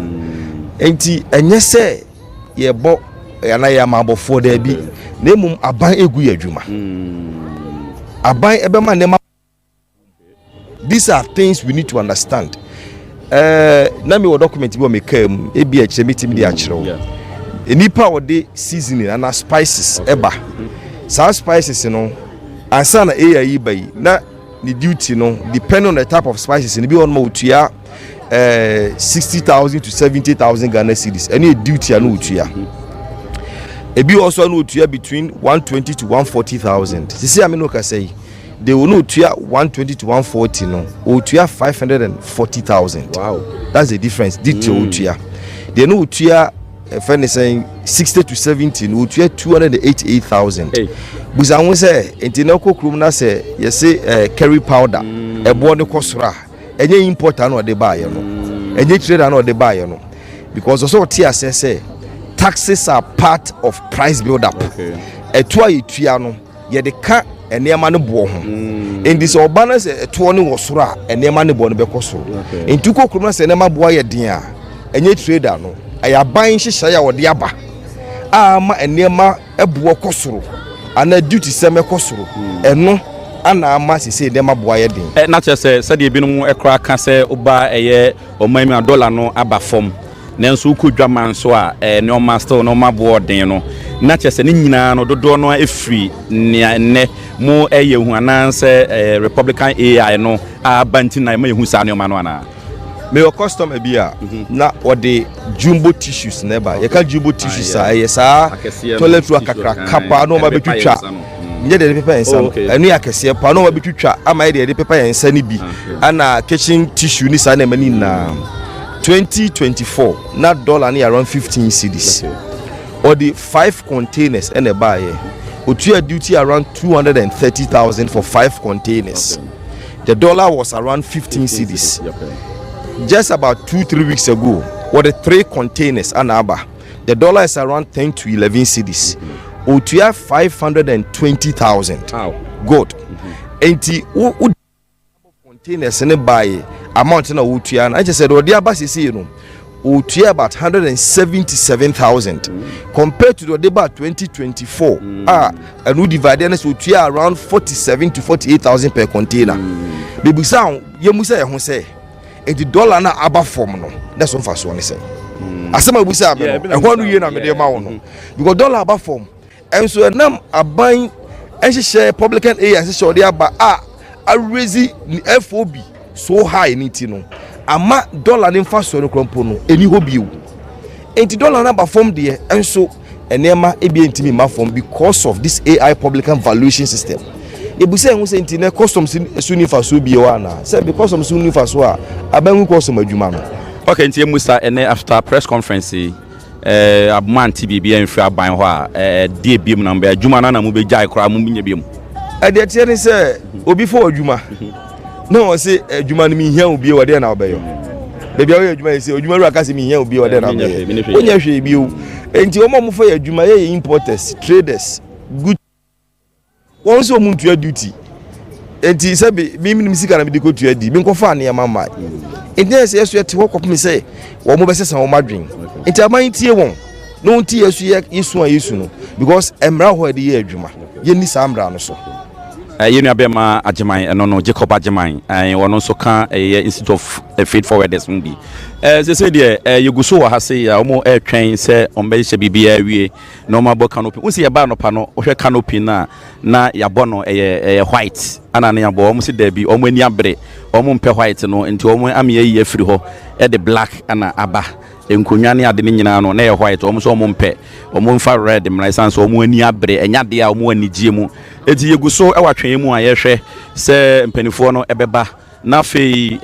enti enye se ye bo na ya ma bofo da bi na mum aban egu ya adwuma aban ebe ma ne ma. These are things we need to understand. Na me wo document bi o me kam e bi a kire mitimi di a kire wo enipa wo de seasoning and spices eba some spices no ansa na AI bai na the duty no depending on the type of spices ni bi on ma otua 60,000 to 70,000 Ghana cedis any duty anu otua e bi also anu otua between 120 to 140,000 sisi amino ka say they will not otua 120 to 140 no otua 540,000. Wow, that's the difference duty otua they no otua friend is saying 60 to 70 no otua 288,000. Buza won say entinako krum na say you say curry powder e bo ne kosora enye importer no de buy no enye trader no de buy no because also tia say taxes are part of price build up. Okay. Etua etua no ye de ka enema ne bo ho indi so obana say eto ne wosoro a enema ne bo no be kosoro entuko krum na say enema bo ye den a enye trader no ayaban hihya ya wode aba ama enema ebuo kosoro ana duty seme kosoro eno ana ama sese enema bo ye den na che se de ebinom ekra ka se oba eye omami dollar no aba fom nanso ukodwaman so a ne o master no mabo den no na che se ne nyina no dodo no efri ne mo eye hu ananse Republican AI no abanti na ma hu sa ne o ma no ana me your customer bia na ode jumbo tissues neba ye ka jumbo tissues a ye sa toilet roll kakra kapa no ma betwitwa nye de paper ensa enu ya kese pa no ma betwitwa ama ye de paper ensa ni bi ana kitchen tissue ni sa na mani na 2024 na dollar ni around 15 cedis or the 5 containers and a buy otua duty around 230,000 for 5 containers. The dollar was around 15 cedis. Just about 2-3 weeks ago, what the 3 containers and aba, the dollar is around 10 to 11 cedis. Otua 520,000. Good. Enti containers and buy amount na otua. I just said, "Oh, dear, basi see you know." we tie about 177,000 compared to the deba 2024 and we divide and so tie around 47 to 48,000 per container. Baby sound ye musa ye ho say and the dollar na aba form no that's one fast one say asema bu say e ho no ye na me de ma wo no because dollar aba form and so nam aban and share publican area say dey aba a raise FOB so high niti no ama dollar ne mfa so no krompo no eni ho biu enti dollar na ba form de enso enema ebi entimi ma form because of this AI publican valuation system. Ebuse hu say enti na customs suni fa so bi wa na say because of suni fa so a aban custom adwuma no. Okay, enti Musa ene after press conference abman TBB enfi aban ho a die biem na mba adwuma na mu be jai kra mu nya biem. Ade tie ne say obi fo adwuma no say adwuma no mi hia obi wo de na obeyo bebi awo adwuma say adwuma ru aka say mi hia obi wo de na obeyo onya hwe bi o enti omo mo fa adwuma ye importers traders good won so mu ntua duty enti say mi minim sika na mi de ko tua di mi nko fa na yama mai enti say yeso yete wokop mi say wo mo be sesa wo madwen enti aman tie won no nti yeso yesu an yesu no because emra ho de ye adwuma ye ni sa amra no so you know abema ajeman no Jacob ajeman wono so kan Institute of Faith Forwarders mbi say there you go so ha say omo twen say ombe hye bibia wie no ma bo canopy unsi ye ba no pa no hwe canopy na ya bo no white ana na ya bo omo si da bi omo ani abre omo mpe white no nti omo am ye afiri ho the black ana aba enkonwa ne ade ne nyina no na ye white omo so omo mpe omo mfa red mraisan so omo ani abre enya de a omo ani gie mu eti yegu so e watwen mu a ye hwe se mpanifo no ebeba na fei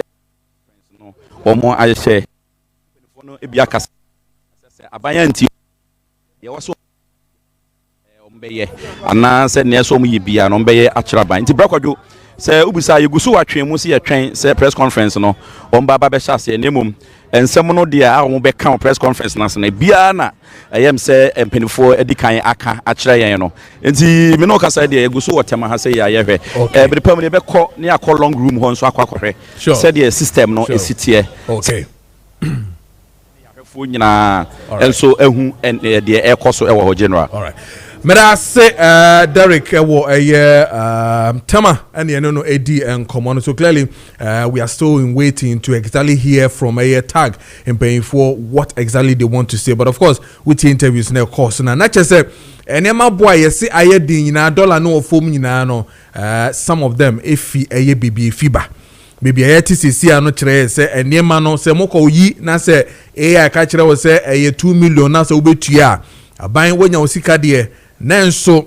no omo ayehye mpanifo no ebia kasa se abanya nti ye waso ombeye ana se ne so omo yibia no ombeye akira ban nti brakwadwo se ubisa yegu so watwen mu se ye twen se press conference no omba ba be hya se nemum ensem no de a wo be kan press conference na bia na ayem say empenifo edikan aka akire yen no enti me no kasa de eguso wotema ha say ya yehwe be pam ne be ko ne akọ long room ho nso akwakohwe say the system no esitie okay yahwefo nyina enso ehu de ekoso ewo ho general. All right. Mera say Derek wo Tama and no AD and common. So clearly we are still in waiting to exactly hear from tag and paying for what exactly they want to say. But of course with the interviews now course na not just say enema boy yes aye din na dollar no form nyina no some of them if BB fiba baby TCC ano kire say enema no say moko yi na say AI ka kire wo say 2 million na say obetua aban wonya osika de nanso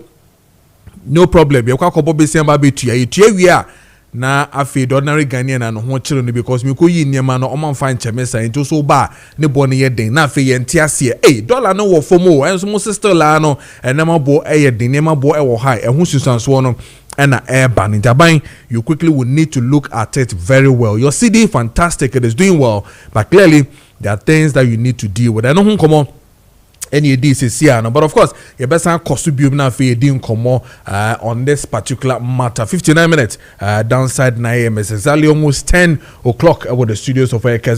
no problem ye kwa kobo besi amba betua ye tua wi a na afi ordinary Ghanaian na no ho kire no because me ko yi niema no omanfa nchemesa nto so ba ne bo ne ye den na afi ye ntiase dollar no wo fomo enso mo sister la no enema bo ye den nema bo e wo high ehun susanso no and airban in Japan, you quickly will need to look at it very well. Your CD fantastic, it is doing well, but clearly there are things that you need to deal with. I know who come on. Any is here, but of course, you better costume now for on this particular matter. 59 minutes downside 9 a.m. It's exactly almost 10 o'clock over the studios of Kessben.